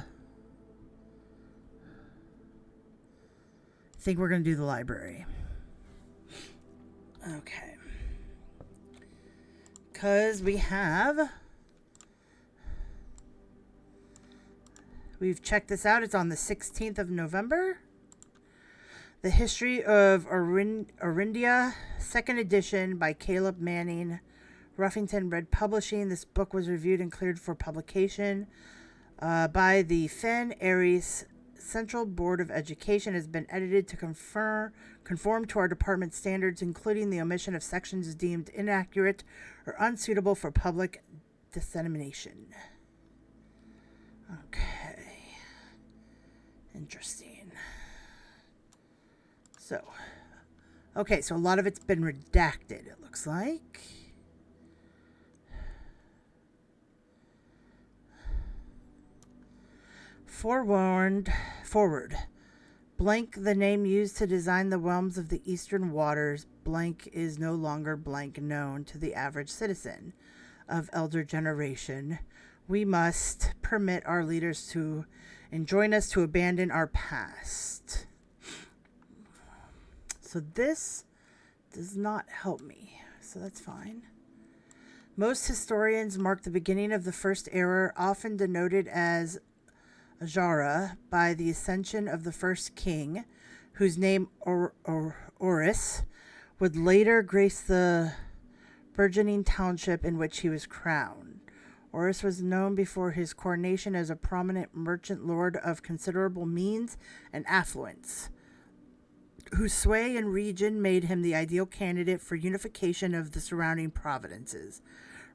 the library. Okay. Because we've checked this out. It's on the 16th of November. The History of Orindia, 2nd edition by Caleb Manning, Ruffington Red Publishing. This book was reviewed and cleared for publication by the Fen Aries Central Board of Education. Has been edited to conform to our department standards, including the omission of sections deemed inaccurate or unsuitable for public dissemination. Okay. Interesting. So, okay, so a lot of it's been redacted, it looks like. Forward. Blank, the name used to design the realms of the eastern waters, blank is no longer blank known to the average citizen of elder generation. We must permit our leaders to enjoin us to abandon our past. So this does not help me, so that's fine. Most historians mark the beginning of the first era, often denoted as Ajara, by the ascension of the first king, whose name Oris would later grace the burgeoning township in which he was crowned. Oris was known before his coronation as a prominent merchant lord of considerable means and affluence, whose sway and region made him the ideal candidate for unification of the surrounding provinces.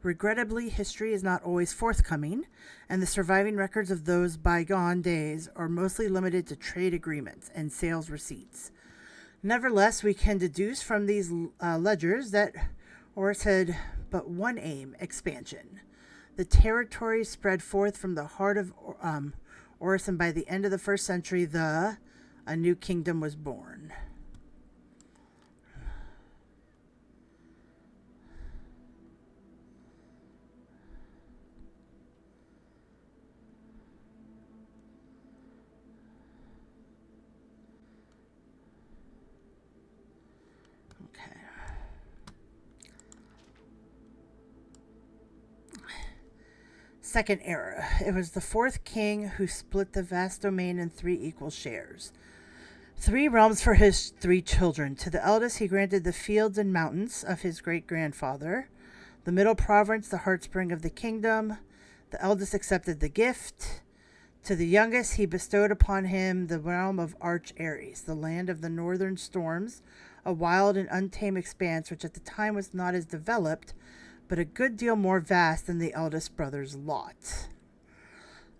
Regrettably, history is not always forthcoming, and the surviving records of those bygone days are mostly limited to trade agreements and sales receipts. Nevertheless, we can deduce from these ledgers that Oris had but one aim: expansion. The territory spread forth from the heart of Oris, and by the end of the 1st century, a new kingdom was born. Second era. It was the 4th king who split the vast domain in 3 equal shares. 3 realms for his 3 children. To the eldest he granted the fields and mountains of his great-grandfather. The middle province, the heartspring of the kingdom. The eldest accepted the gift. To the youngest he bestowed upon him the realm of Arch Aries, the land of the northern storms, a wild and untamed expanse which at the time was not as developed, but a good deal more vast than the eldest brother's lot.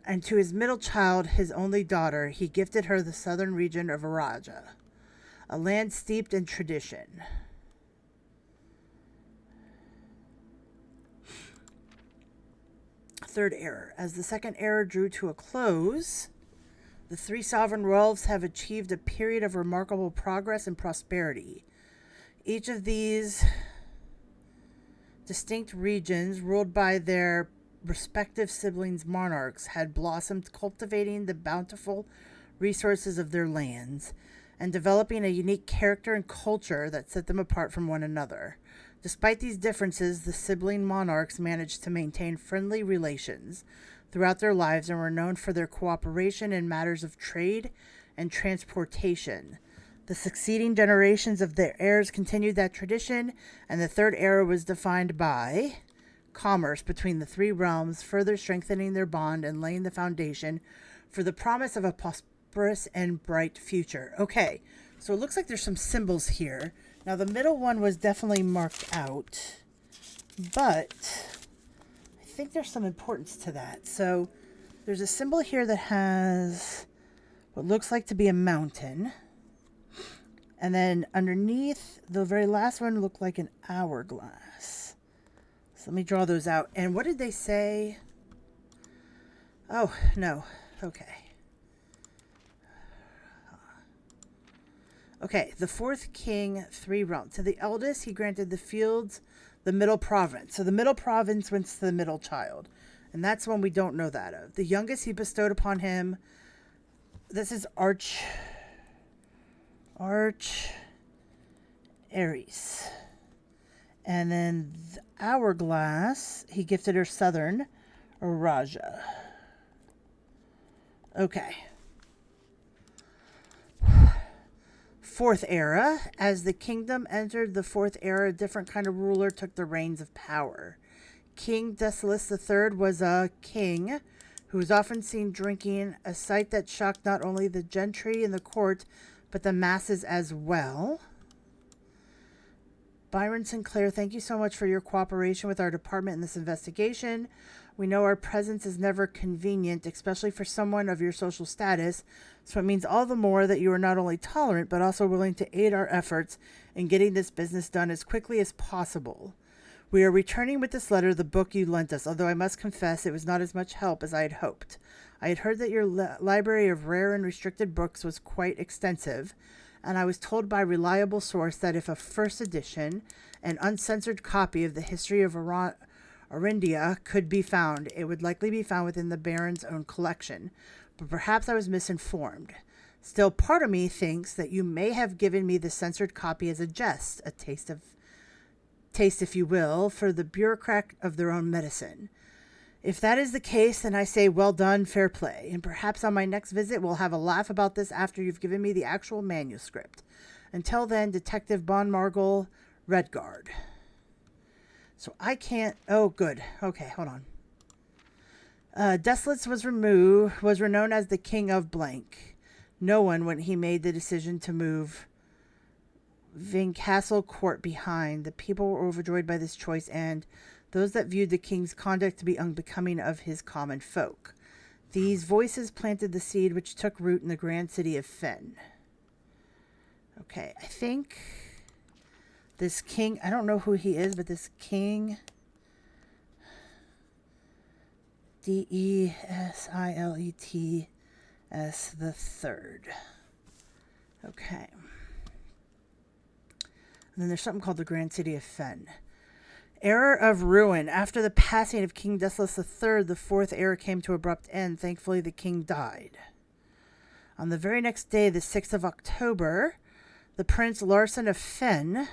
And to his middle child, his only daughter, he gifted her the southern region of Araja, a land steeped in tradition. Third era. As the second era drew to a close, the 3 sovereign realms have achieved a period of remarkable progress and prosperity. Each of these distinct regions, ruled by their respective siblings monarchs, had blossomed, cultivating the bountiful resources of their lands and developing a unique character and culture that set them apart from one another. Despite these differences, the sibling monarchs managed to maintain friendly relations throughout their lives and were known for their cooperation in matters of trade and transportation. The succeeding generations of their heirs continued that tradition, and the third era was defined by commerce between the 3 realms, further strengthening their bond and laying the foundation for the promise of a prosperous and bright future. Okay, so it looks like there's some symbols here. Now, the middle one was definitely marked out, but I think there's some importance to that. So there's a symbol here that has what looks like to be a mountain. And then underneath, the very last one looked like an hourglass. So let me draw those out. And what did they say? Oh, no. Okay. Okay, the fourth king, 3 realms. To the eldest, he granted the fields, the middle province. So the middle province went to the middle child. And that's one we don't know that of. The youngest he bestowed upon him. This is Arch Aries. And then the hourglass, he gifted her southern Raja. Okay. Fourth era. As the kingdom entered the fourth era, a different kind of ruler took the reins of power. King Decius III was a king who was often seen drinking, a sight that shocked not only the gentry in the court, but the masses as well. Byron Sinclair, thank you so much for your cooperation with our department in this investigation. We know our presence is never convenient, especially for someone of your social status, so it means all the more that you are not only tolerant, but also willing to aid our efforts in getting this business done as quickly as possible. We are returning with this letter the book you lent us, although I must confess it was not as much help as I had hoped. I had heard that your library of rare and restricted books was quite extensive, and I was told by a reliable source that if a first edition, an uncensored copy of the history of Arindia could be found, it would likely be found within the Baron's own collection, but perhaps I was misinformed. Still, part of me thinks that you may have given me the censored copy as a jest, a taste, if you will, for the bureaucrat of their own medicine. If that is the case, then I say well done, fair play, and perhaps on my next visit we'll have a laugh about this after you've given me the actual manuscript. Until then, Detective Bon Margul, Redguard. So I can't... Oh, good. Okay, hold on. Decius was renowned as the King of Blank. No one, when he made the decision to move Vincastle Court behind. The people were overjoyed by this choice, and those that viewed the king's conduct to be unbecoming of his common folk. These voices planted the seed which took root in the grand city of Fen. Okay, I think this king, I don't know who he is, but this king, Deciletus the Third. Okay. And then there's something called the Grand City of Fen. Era of Ruin. After the passing of King Decius III, the fourth era came to abrupt end. Thankfully, the king died. On the very next day, the 6th of October, the Prince Larson of Fen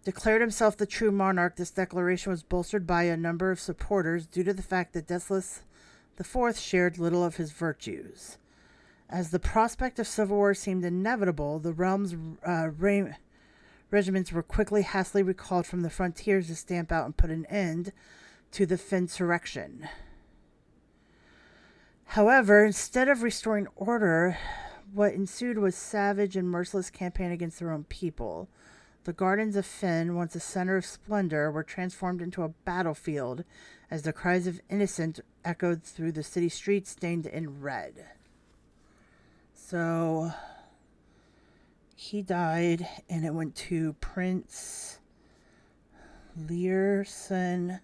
declared himself the true monarch. This declaration was bolstered by a number of supporters due to the fact that Decius IV shared little of his virtues. As the prospect of civil war seemed inevitable, the realm's regiments were quickly hastily recalled from the frontiers to stamp out and put an end to the Finsurrection. However, instead of restoring order, what ensued was savage and merciless campaign against their own people. The gardens of Fen, once a center of splendor, were transformed into a battlefield as the cries of innocent echoed through the city streets stained in red. So he died, and it went to Prince Learson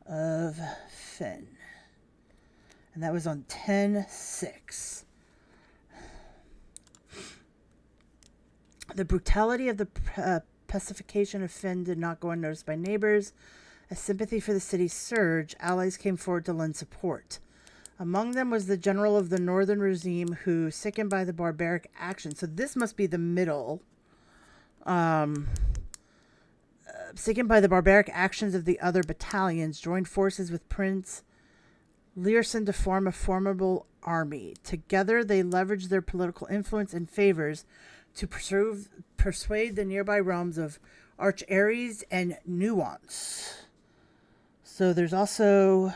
of Fen. And that was on 10/6. The brutality of the pacification of Fen did not go unnoticed by neighbors. As sympathy for the city surged, allies came forward to lend support. Among them was the general of the northern regime who, sickened by the barbaric action, so this must be the middle, sickened by the barbaric actions of the other battalions, joined forces with Prince Learson to form a formidable army. Together, they leveraged their political influence and favors to persuade the nearby realms of Arch Aries and Nuance. So there's also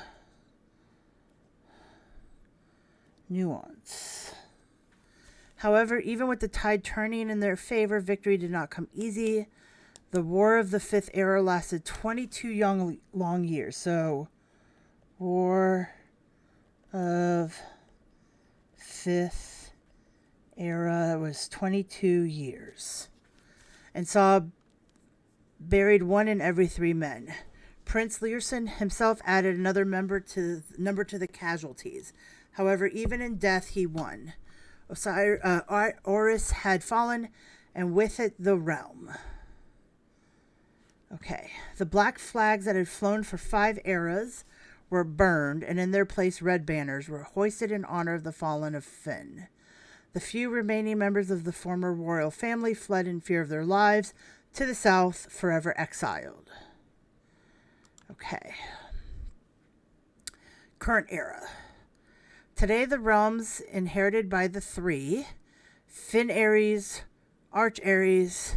Nuance. However, even with the tide turning in their favor, victory did not come easy. The War of the Fifth Era lasted 22 long years. So, War of Fifth era was 22 years and saw buried one in every 3 men. Prince Learson himself added another number to the casualties. However, even in death, he won. Oris had fallen, and with it the realm. Okay. The black flags that had flown for 5 eras were burned, and in their place red banners were hoisted in honor of the fallen of Fynn. The few remaining members of the former royal family fled in fear of their lives to the south, forever exiled. Okay. Current era. Today, the realms inherited by the 3, Fynn Ares, Arch Ares,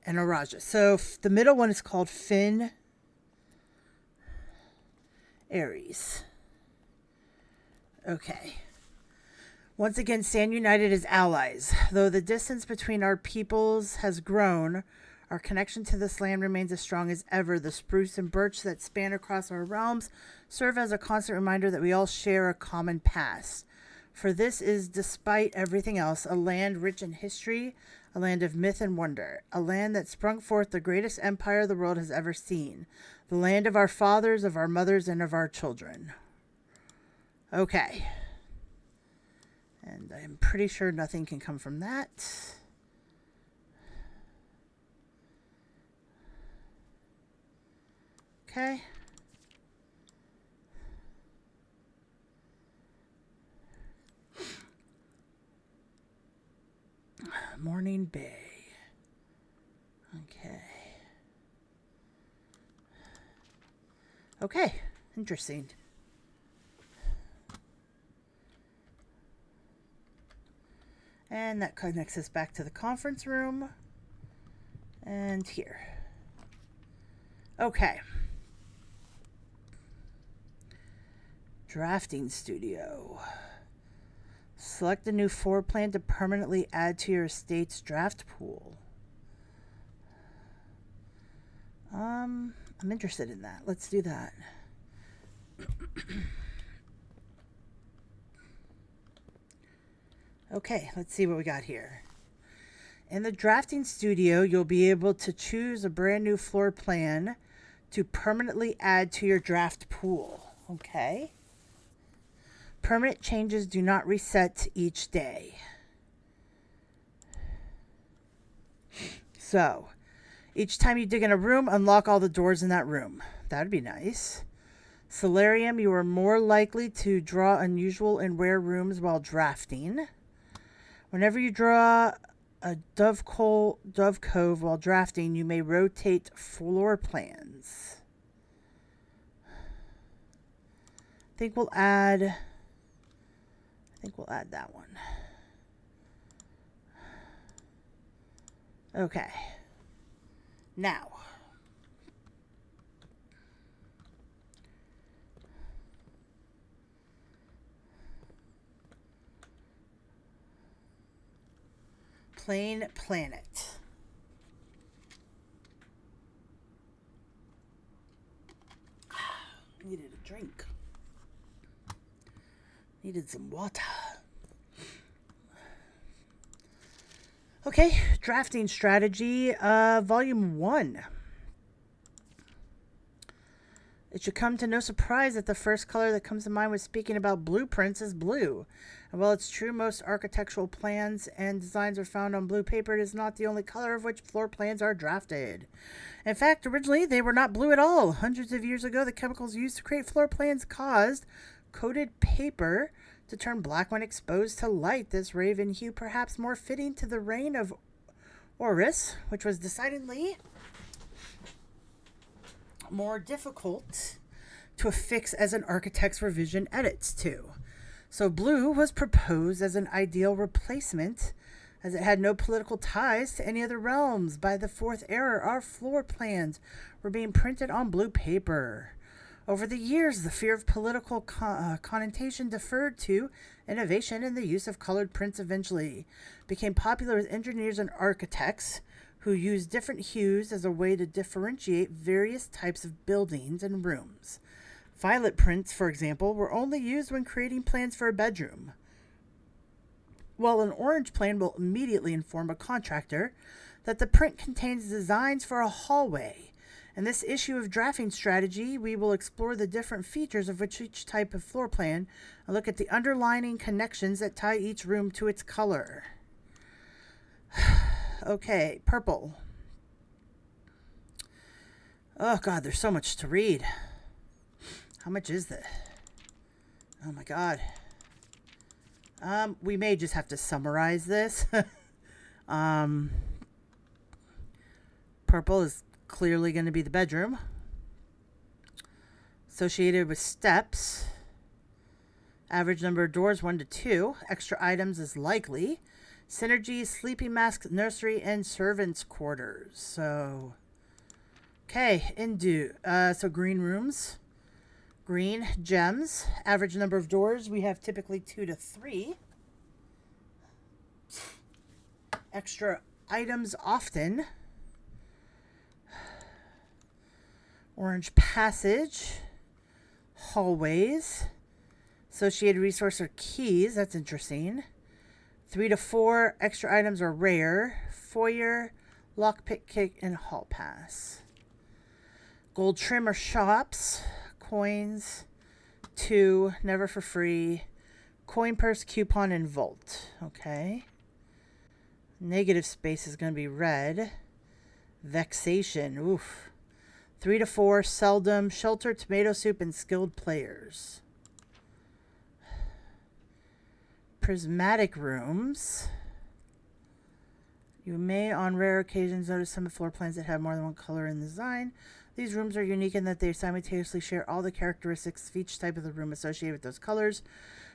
and Araja. So the middle one is called Fynn Ares. Okay. Once again, stand united as allies. Though the distance between our peoples has grown, our connection to this land remains as strong as ever. The spruce and birch that span across our realms serve as a constant reminder that we all share a common past. For this is, despite everything else, a land rich in history, a land of myth and wonder, a land that sprung forth the greatest empire the world has ever seen, the land of our fathers, of our mothers, and of our children. Okay. And I'm pretty sure nothing can come from that. Okay. Morning Bay. Okay. Okay. Interesting. And that connects us back to the conference room. And here. Okay. Drafting studio. Select a new floor plan to permanently add to your estate's draft pool. I'm interested in that. Let's do that. Okay, let's see what we got here. In the drafting studio, you'll be able to choose a brand new floor plan to permanently add to your draft pool. Okay. Permanent changes do not reset each day. So, each time you dig in a room, unlock all the doors in that room. That'd be nice. Solarium, you are more likely to draw unusual and rare rooms while drafting. Whenever you draw a Dove Cove while drafting, you may rotate floor plans. I think we'll add that one. Okay. Now. Plain Planet. Needed a drink. Needed some water. Okay, drafting strategy, volume 1. It should come to no surprise that the first color that comes to mind when speaking about blueprints is blue. And while it's true most architectural plans and designs are found on blue paper, it is not the only color of which floor plans are drafted. In fact, originally they were not blue at all. Hundreds of years ago, the chemicals used to create floor plans caused coated paper to turn black when exposed to light. This raven hue perhaps more fitting to the reign of Oris, which was decidedly more difficult to affix as an architect's revision edits to. So blue was proposed as an ideal replacement, as it had no political ties to any other realms. By the 4th era, our floor plans were being printed on blue paper. Over the years, the fear of political connotation deferred to innovation, and the use of colored prints eventually became popular with engineers and architects who used different hues as a way to differentiate various types of buildings and rooms. Violet prints, for example, were only used when creating plans for a bedroom. while an orange plan will immediately inform a contractor that the print contains designs for a hallway. In this issue of drafting strategy, we will explore the different features of each type of floor plan and look at the underlying connections that tie each room to its color. Okay, purple. Oh god, there's so much to read. How much is this? Oh my god. We may just have to summarize this. Purple is clearly going to be the bedroom. Associated with steps. Average number of doors 1 to 2. Extra items is likely. Synergy, sleeping mask, nursery, and servants' quarters. So, okay, so green rooms. Green, gems. Average number of doors, we have typically 2 to 3. Extra items often. Orange passage. Hallways. Associated resource are keys. That's interesting. 3 to 4 extra items are rare. Foyer, lockpick kick, and hall pass. Gold trim or shops. Coins. 2, never for free. Coin purse, coupon, and vault. Okay. Negative space is going to be red. Vexation. Oof. 3 to 4, seldom. Shelter, tomato soup, and skilled players. Prismatic rooms. You may, on rare occasions, notice some floor plans that have more than one color in the design. These rooms are unique in that they simultaneously share all the characteristics of each type of the room associated with those colors.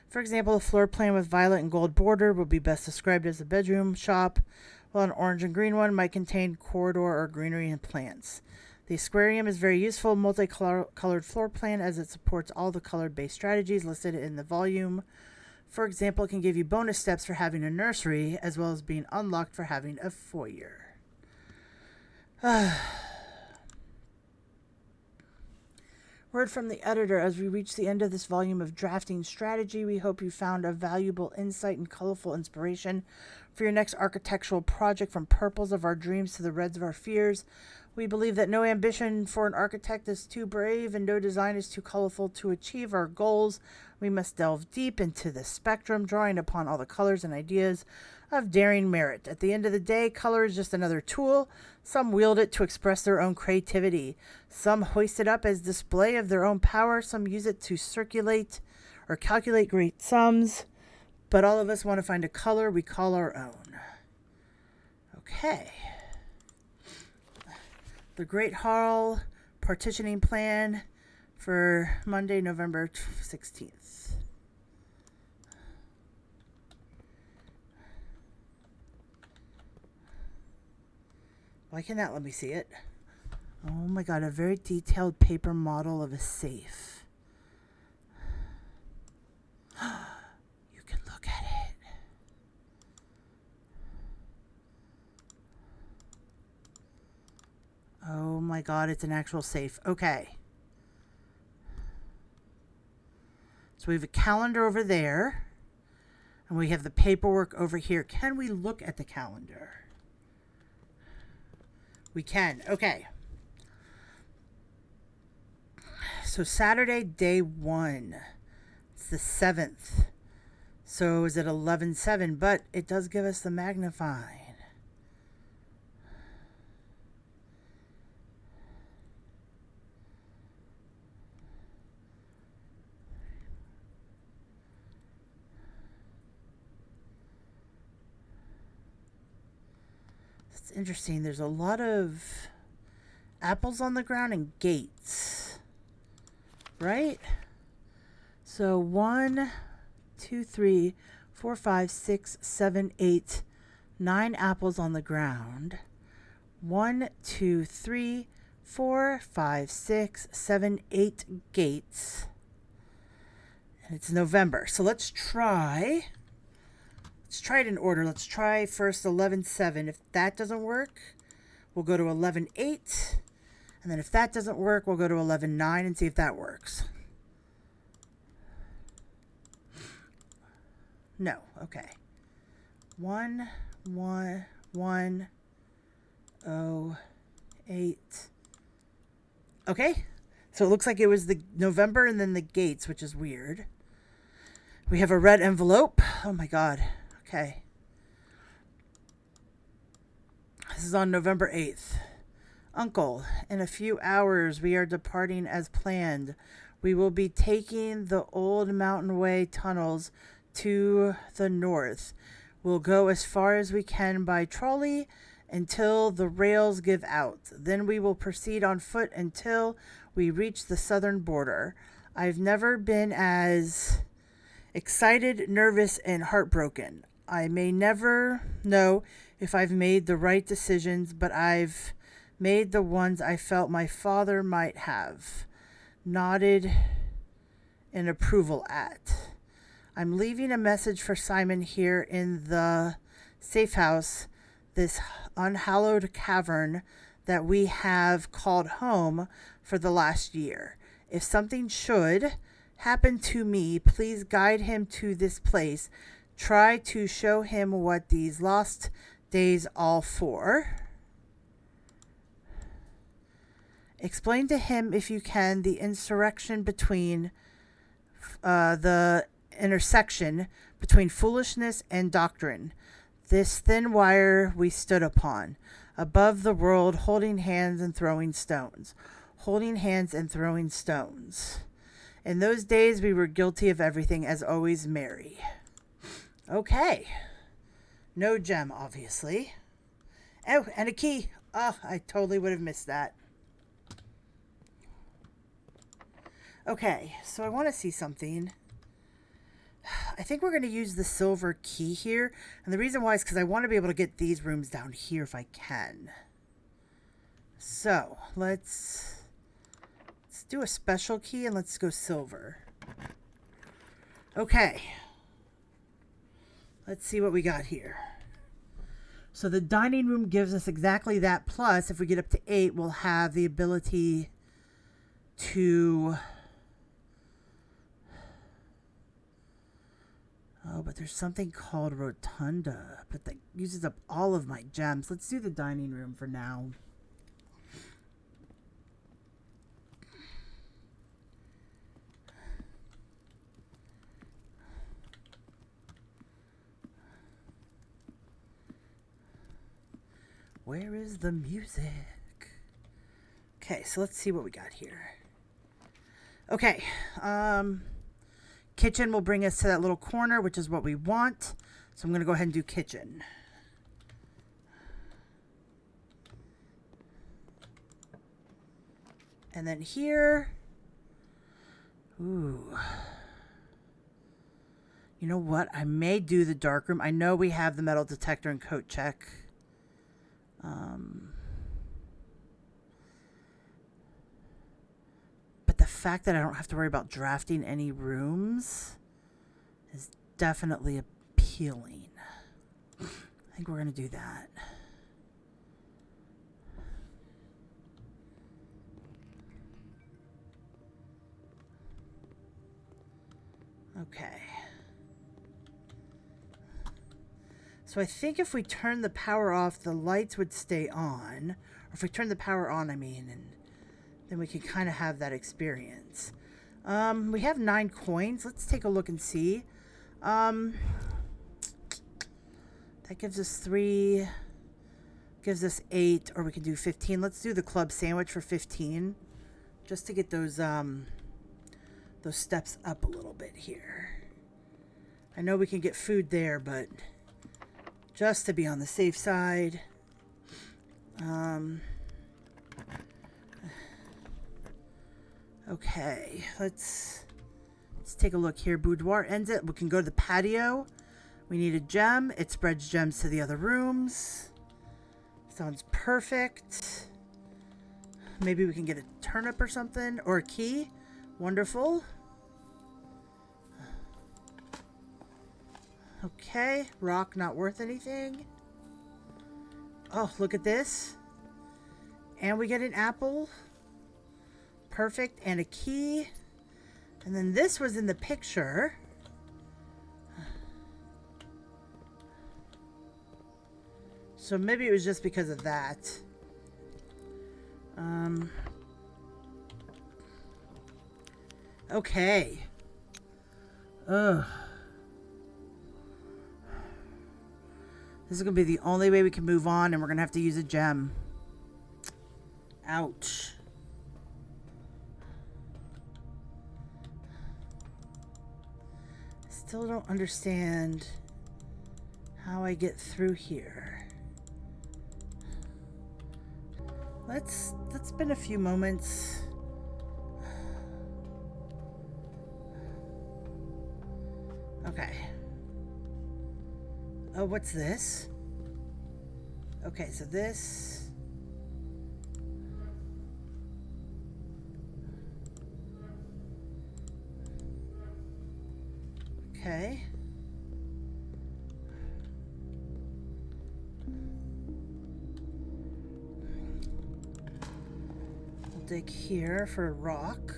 For example, a floor plan with violet and gold border would be best described as a bedroom shop, while an orange and green one might contain corridor or greenery and plants. The Aquarium is very useful multicolored floor plan as it supports all the colored-based strategies listed in the volume. For example, it can give you bonus steps for having a nursery, as well as being unlocked for having a foyer. Word from the editor: as we reach the end of this volume of drafting strategy, we hope you found a valuable insight and colorful inspiration for your next architectural project, from purples of our dreams to the reds of our fears. We believe that no ambition for an architect is too brave and no design is too colorful to achieve our goals. We must delve deep into the spectrum, drawing upon all the colors and ideas of daring merit. At the end of the day, color is just another tool. Some wield it to express their own creativity. Some hoist it up as display of their own power. Some use it to circulate or calculate great sums. But all of us want to find a color we call our own. Okay. The Great Hall partitioning plan for Monday, November 16th. Why can't that let me see it? Oh my god, a very detailed paper model of a safe. You can look at it. Oh my god, it's an actual safe. Okay. So we have a calendar over there. And we have the paperwork over here. Can we look at the calendar? We can. Okay. So Saturday, day 1. It's the 7th. So is it 11/7? But it does give us the magnifying. It's interesting. There's a lot of apples on the ground and gates. Right? So 1, 2, 3, 4, 5, 6, 7, 8, 9 apples on the ground. 1, 2, 3, 4, 5, 6, 7, 8 gates. And it's November. So let's try it in order. Let's try first 11/7. If that doesn't work, we'll go to 11/8. And then if that doesn't work, we'll go to 11/9 and see if that works. No. Okay. 11108. Okay. So it looks like it was the November and then the gates, which is weird. We have a red envelope. Oh my God. Okay. This is on November 8th. Uncle, in a few hours we are departing as planned. We will be taking the old Mountain Way tunnels to the north. We'll go as far as we can by trolley until the rails give out. Then we will proceed on foot until we reach the southern border. I've never been as excited, nervous, and heartbroken. I may never know if I've made the right decisions, but I've made the ones I felt my father might have nodded in approval at. I'm leaving a message for Simon here in the safe house, this unhallowed cavern that we have called home for the last year. If something should happen to me, please guide him to this place. Try to show him what these lost days are for. Explain to him, if you can, the intersection between foolishness and doctrine. This thin wire we stood upon, above the world, holding hands and throwing stones. Holding hands and throwing stones. In those days, we were guilty of everything, as always, Mary. Okay. No gem, obviously. Oh, and a key. Oh, I totally would have missed that. Okay, so I want to see something. I think we're going to use the silver key here. And the reason why is because I want to be able to get these rooms down here if I can. So, let's do a special key and let's go silver. Okay. Let's see what we got here. So the dining room gives us exactly that. Plus, if we get up to 8, we'll have the ability to... Oh, but there's something called Rotunda. But that uses up all of my gems. Let's do the dining room for now. Where is the music? Okay, so let's see what we got here. Okay, kitchen will bring us to that little corner, which is what we want. So I'm going to go ahead and do kitchen. And then here, ooh. You know what? I may do the dark room. I know we have the metal detector and coat check. But the fact that I don't have to worry about drafting any rooms is definitely appealing. I think we're going to do that. Okay. So I think if we turn the power off, the lights would stay on. Or if we turn the power on, I mean, and then we can kind of have that experience. We have 9 coins. Let's take a look and see. That gives us 3, gives us 8, or we can do 15. Let's do the club sandwich for 15, just to get those steps up a little bit here. I know we can get food there, but just to be on the safe side. Okay, let's take a look here. Boudoir ends it. We can go to the patio. We need a gem. It spreads gems to the other rooms. Sounds perfect. Maybe we can get a turnip or something, or a key. Wonderful. Okay, rock not worth anything. Oh, look at this. And we get an apple. Perfect, and a key. And then this was in the picture. So maybe it was just because of that. Okay. Ugh. This is going to be the only way we can move on, and we're going to have to use a gem. Ouch. Still don't understand how I get through here. Let's spend a few moments. Okay. Oh, what's this? Okay, so this. Okay. We'll dig here for a rock.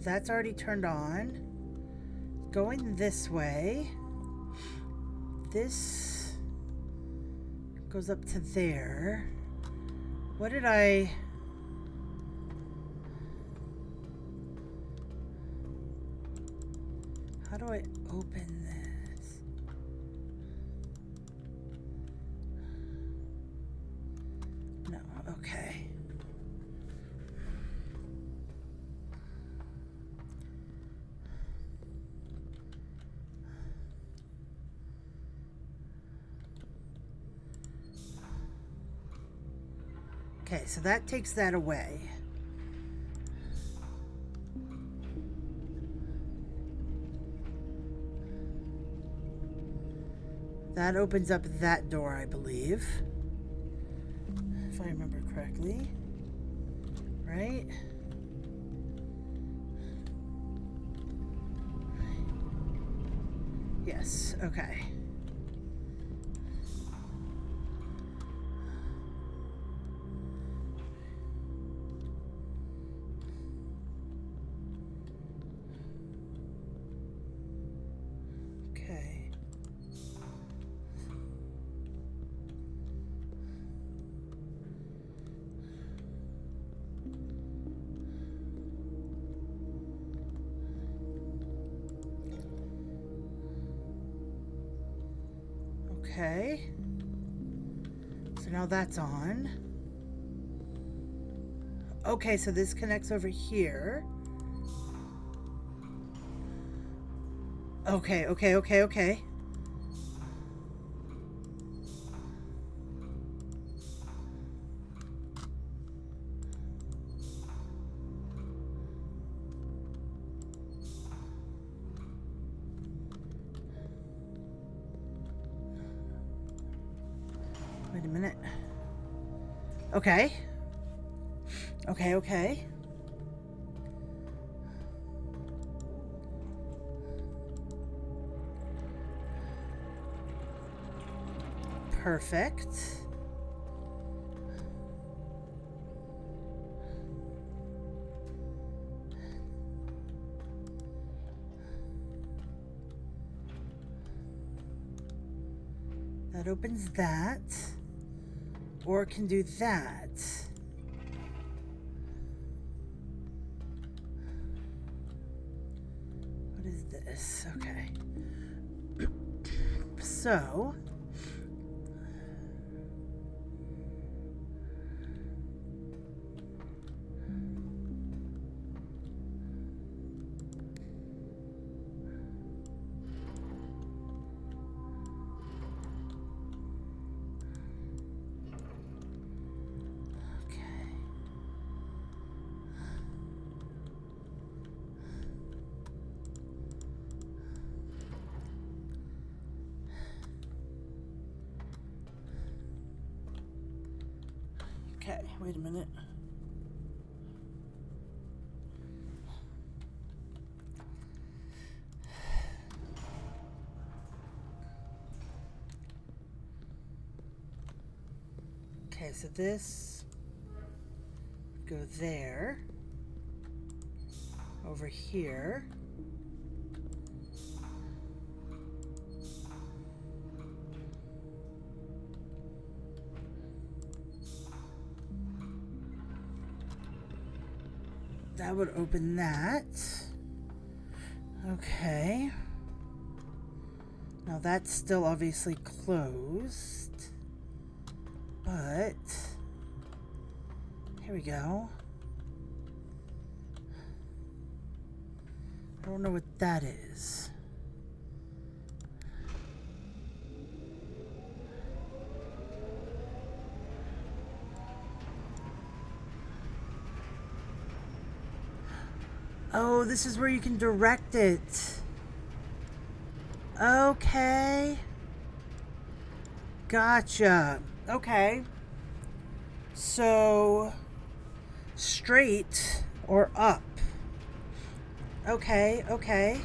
That's already turned on. Going this way. This goes up to there. What did I... How do I open this? No, okay. Okay, so that takes that away. That opens up that door, I believe. If I remember correctly. Right? Yes, okay. Okay. So now that's on. Okay, so this connects over here. Okay. Wait a minute. Okay. Perfect. That opens that. Or it can do that. What is this? Okay. So... Okay, wait a minute. Okay, so this go there, over here. that would open that. Okay. Now that's still obviously closed. But here we go. I don't know what that is. Oh, this is where you can direct it. Okay. Gotcha. Okay. So, straight or up. Okay, okay.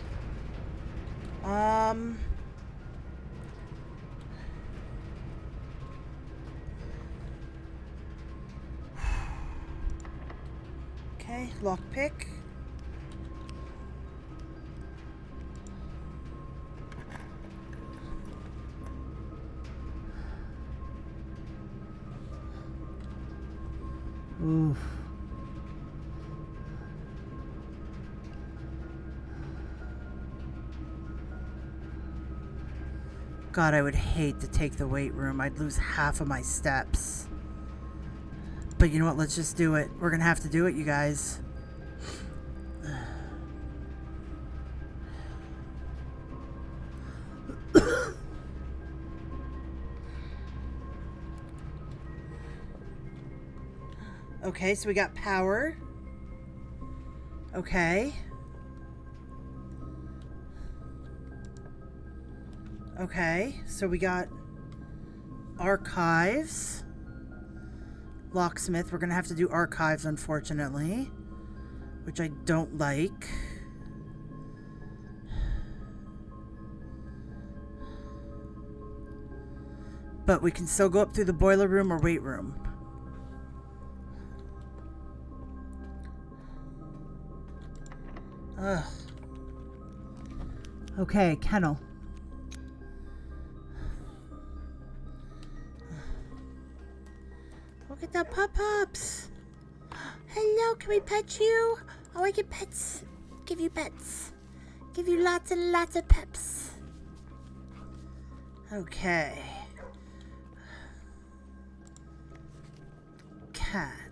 Okay, lockpick. Oof. God, I would hate to take the weight room. I'd lose half of my steps. But you know what? Let's just do it. We're gonna have to do it, you guys. Okay, so we got power. Okay. Okay, so we got archives. Locksmith. We're going to have to do archives, unfortunately. Which I don't like. But we can still go up through the boiler room or weight room. Ugh. Okay, kennel. Look at the pop-ups. Hello, can we pet you? Oh, I get pets. Give you pets. Give you lots and lots of peps. Okay. Cat.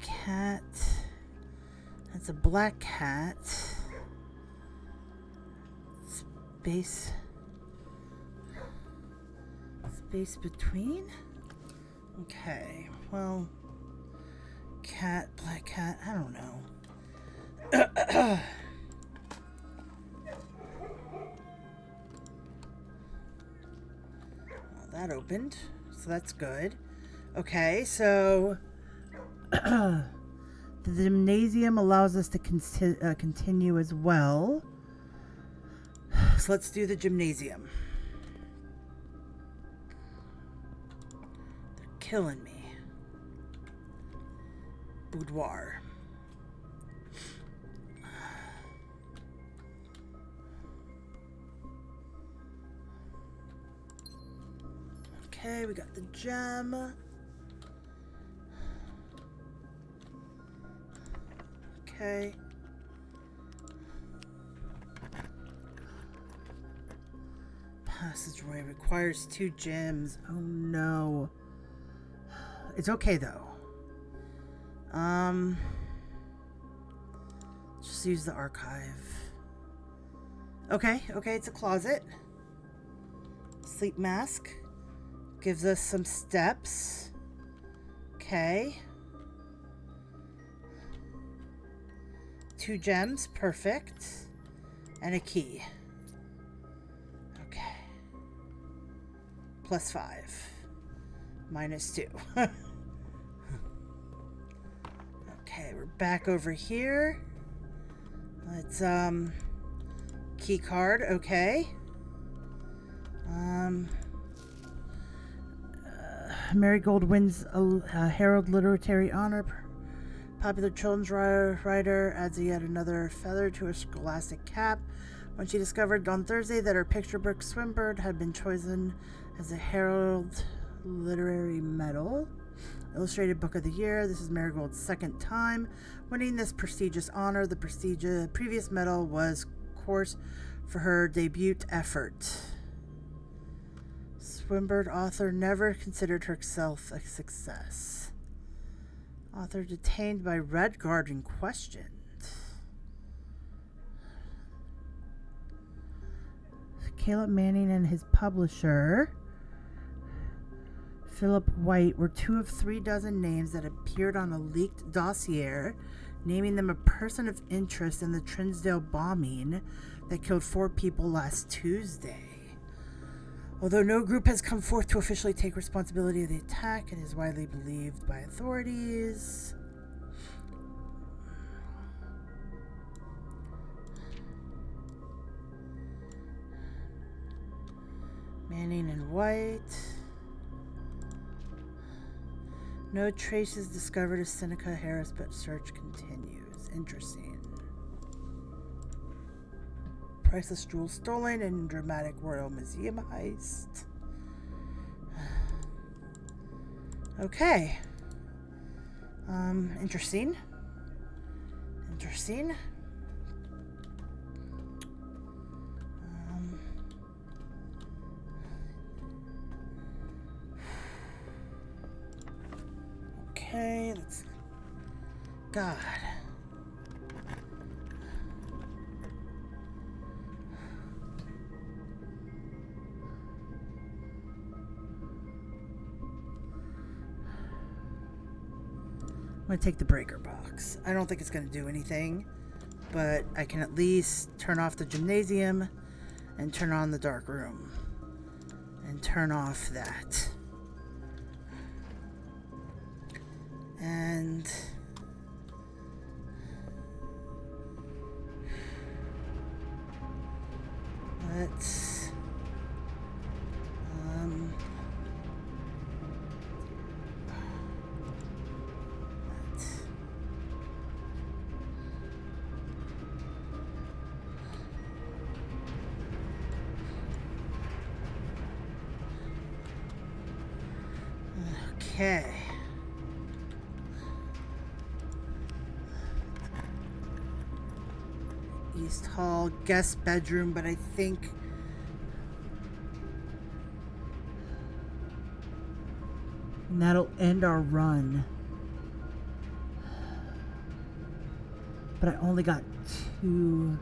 Cat. That's a black cat. Space between? Okay, well, cat, black cat, I don't know. Well, that opened, so that's good. Okay, so the gymnasium allows us to continue as well. So let's do the gymnasium. They're killing me. Boudoir. Okay, we got the gem. Okay. Passageway requires 2 gems. Oh no. It's okay though. Just use the archive. Okay, it's a closet. Sleep mask. Gives us some steps. Okay. 2 gems, perfect. And a key. Okay. +5. -2. Okay, we're back over here. Let's, key card, okay. Marigold wins a Herald Literary Honor. popular children's writer, adds yet another feather to her scholastic cap when she discovered on Thursday that her picture book Swinburne had been chosen as a Herald Literary Medal Illustrated Book of the Year. This is Marigold's second time winning this prestigious honor. The previous medal was, of course, for her debut effort. Swinburne author never considered herself a success. Author detained by Red Guard and questioned. Caleb Manning and his publisher, Philip White, were 2 of 3 dozen names that appeared on a leaked dossier naming them a person of interest in the Trinsdale bombing that killed 4 people last Tuesday. Although no group has come forth to officially take responsibility of the attack, it is widely believed by authorities. Manning and White. No traces discovered of Seneca Harris, but search continues. Interesting. Priceless jewels stolen in dramatic Royal Museum heist. Okay. Interesting. Interesting. Okay, let's... God. I'm going to take the breaker box. I don't think it's going to do anything, but I can at least turn off the gymnasium and turn on the dark room and turn off that. And let's okay. East Hall guest bedroom, but I think that'll end our run. But I only got 2.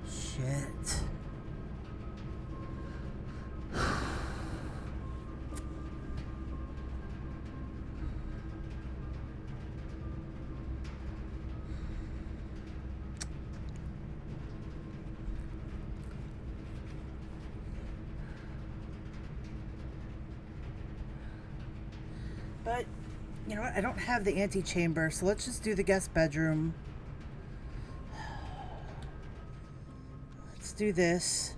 Shit. But, you know what? I don't have the antechamber, so let's just do the guest bedroom. Let's do this.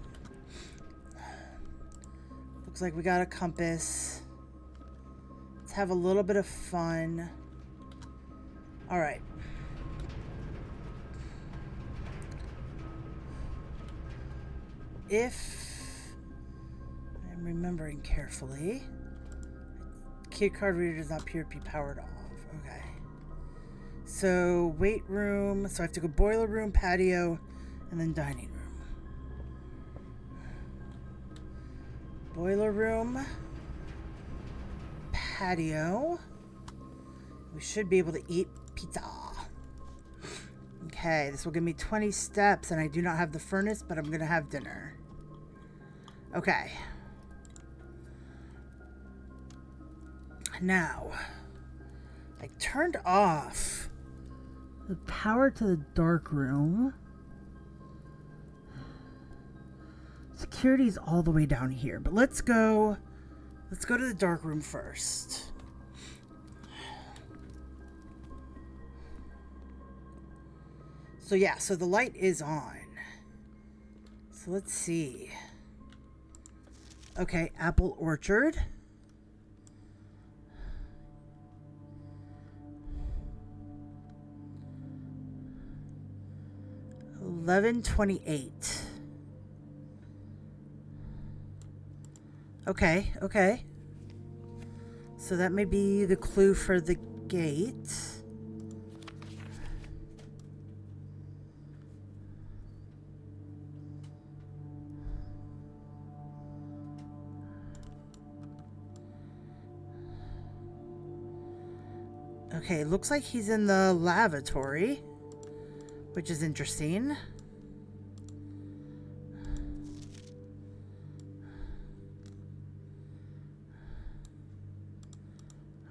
Looks like we got a compass. Let's have a little bit of fun. All right. If I'm remembering carefully, key card reader does not appear to be powered off. Okay. So, weight room. So I have to go boiler room, patio, and then dining room. Boiler room. Patio. We should be able to eat pizza. Okay, this will give me 20 steps, and I do not have the furnace, but I'm going to have dinner. Okay. Now, I turned off the power to the dark room. Security's all the way down here, but let's go to the dark room first. So yeah, so the light is on. So let's see. Okay, apple orchard. $11.28. Okay, okay. So that may be the clue for the gate. Okay, looks like he's in the lavatory, which is interesting.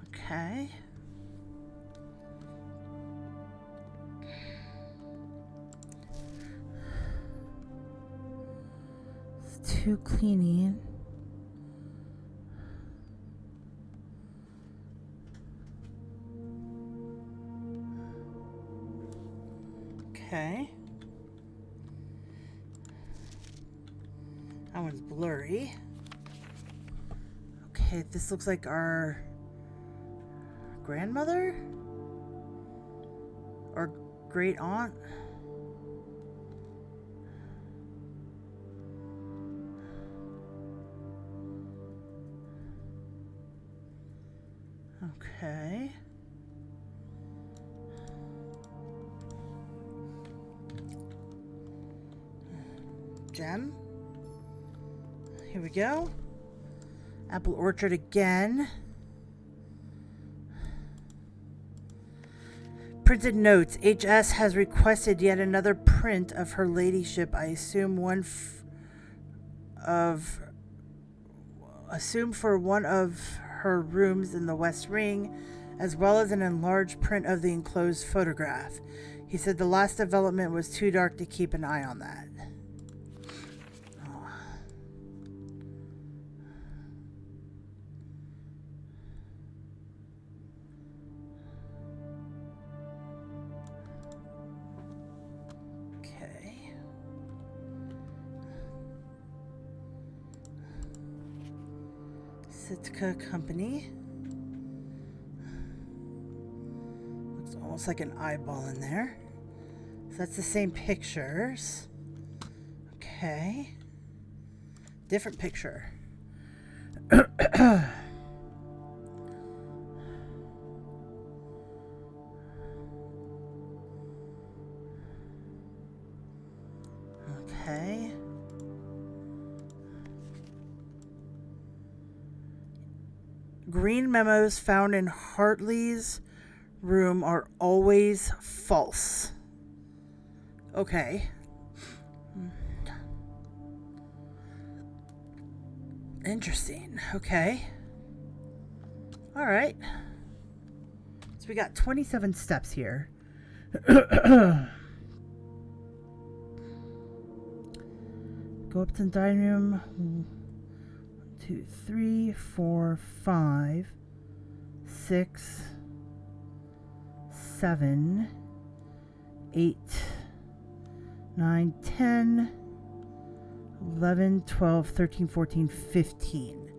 Okay. It's 2 cleaning. Okay. That one's blurry. Okay, this looks like our grandmother? Or great aunt? Okay. Gem. Here we go. Apple orchard again. Printed notes. HS has requested yet another print of her ladyship. I assume for one of her rooms in the West Wing, as well as an enlarged print of the enclosed photograph. He said the last development was too dark to keep an eye on that. Sitka Company. Looks almost like an eyeball in there. So that's the same pictures. Okay. Different picture. Okay. Green memos found in Hartley's room are always false. Okay. Interesting. Okay. All right. So we got 27 steps here. Go up to the dining room. 1, 2, 3, 4, 5, 6, 7, 8, 9, 10, 11, 12, 13, 14, 15.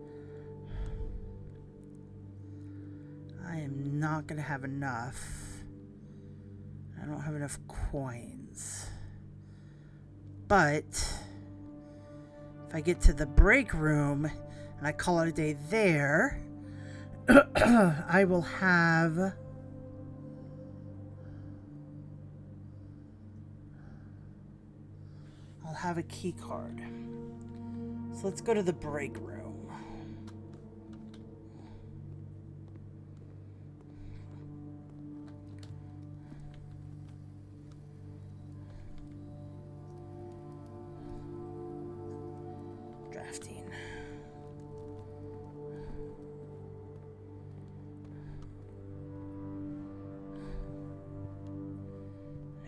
I am not going to have enough. I don't have enough coins. But if I get to the break room and I call it a day there, I will have a key card. So let's go to the break room. Drafting.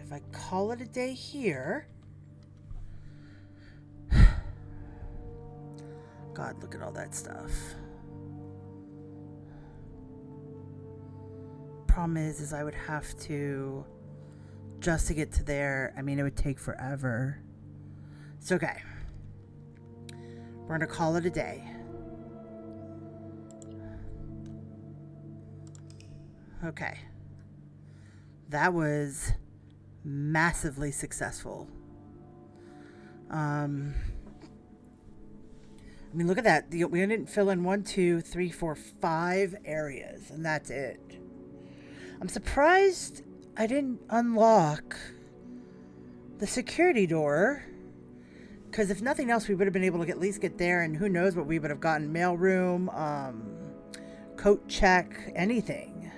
If I call it a day here, God, look at all that stuff. Problem is I would have to, just to get to there, I mean, it would take forever. It's okay. We're going to call it a day. Okay. That was massively successful. I mean, look at that. We didn't fill in 1, 2, 3, 4, 5 areas, and that's it. I'm surprised I didn't unlock the security door, because if nothing else, we would have been able to at least get there, and who knows what we would have gotten. Mailroom, coat check, anything.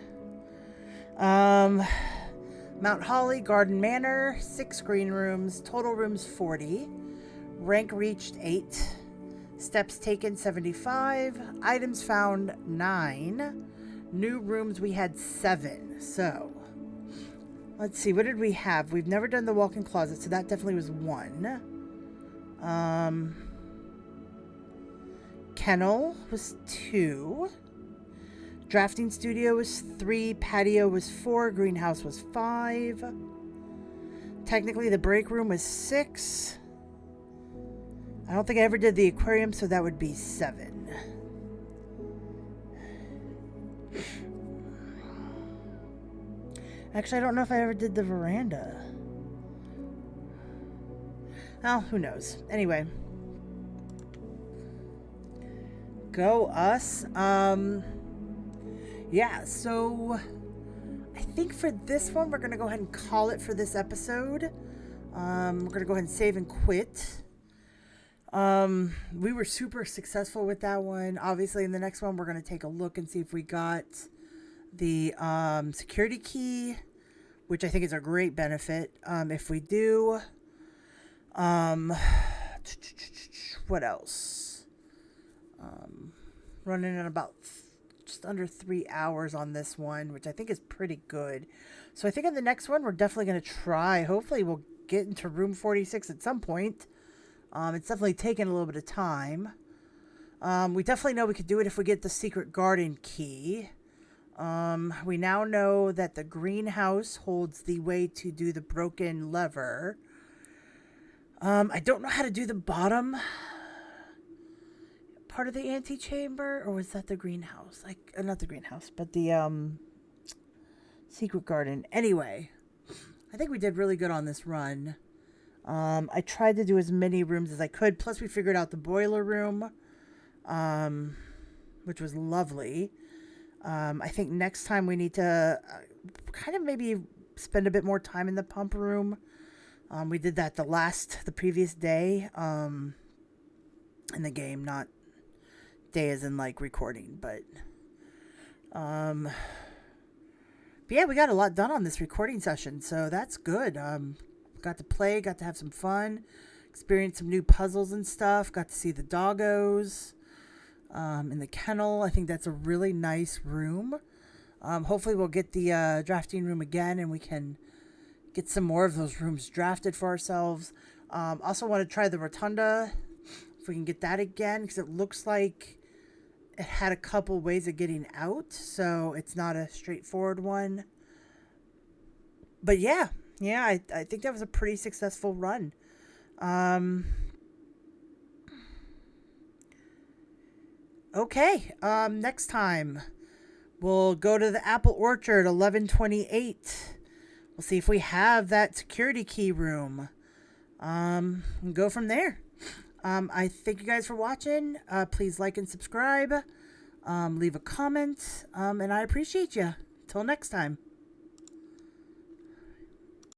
Mount Holly, Garden Manor, 6 green rooms, total rooms 40, rank reached 8, steps taken 75, items found 9, new rooms we had 7. So let's see, what did we have? We've never done the walk-in closet, so that definitely was 1. Kennel was 2. Drafting studio was 3, patio was 4, greenhouse was 5. Technically, the break room was 6. I don't think I ever did the aquarium, so that would be 7. Actually, I don't know if I ever did the veranda. Well, who knows? Anyway. Go us. Yeah, so I think for this one, we're going to go ahead and call it for this episode. We're going to go ahead and save and quit. We were super successful with that one. Obviously, in the next one, we're going to take a look and see if we got the security key, which I think is a great benefit. If we do, what else? Running at about just under 3 hours on this one, which I think is pretty good. So I think in the next one, we're definitely going to try. Hopefully we'll get into room 46 at some point. It's definitely taken a little bit of time. We definitely know we could do it if we get the secret garden key. We now know that the greenhouse holds the way to do the broken lever. I don't know how to do the bottom part of the antechamber, or was that the greenhouse? Not the greenhouse, but the secret garden. Anyway, I think we did really good on this run. I tried to do as many rooms as I could. Plus, we figured out the boiler room, which was lovely. I think next time we need to kind of maybe spend a bit more time in the pump room. We did that the previous day in the game, not day as in like recording, but yeah, we got a lot done on this recording session, so that's good. Got to play, got to have some fun, experience some new puzzles and stuff, got to see the doggos in the kennel. I think that's a really nice room. Hopefully we'll get the drafting room again and we can get some more of those rooms drafted for ourselves. Also want to try the rotunda, if we can get that again, because it looks like it had a couple ways of getting out, so it's not a straightforward one. But yeah, I think that was a pretty successful run. Okay, next time we'll go to the Apple Orchard, 1128. We'll see if we have that security key room. And go from there. I thank you guys for watching. Please like and subscribe. Leave a comment. And I appreciate you. Till next time.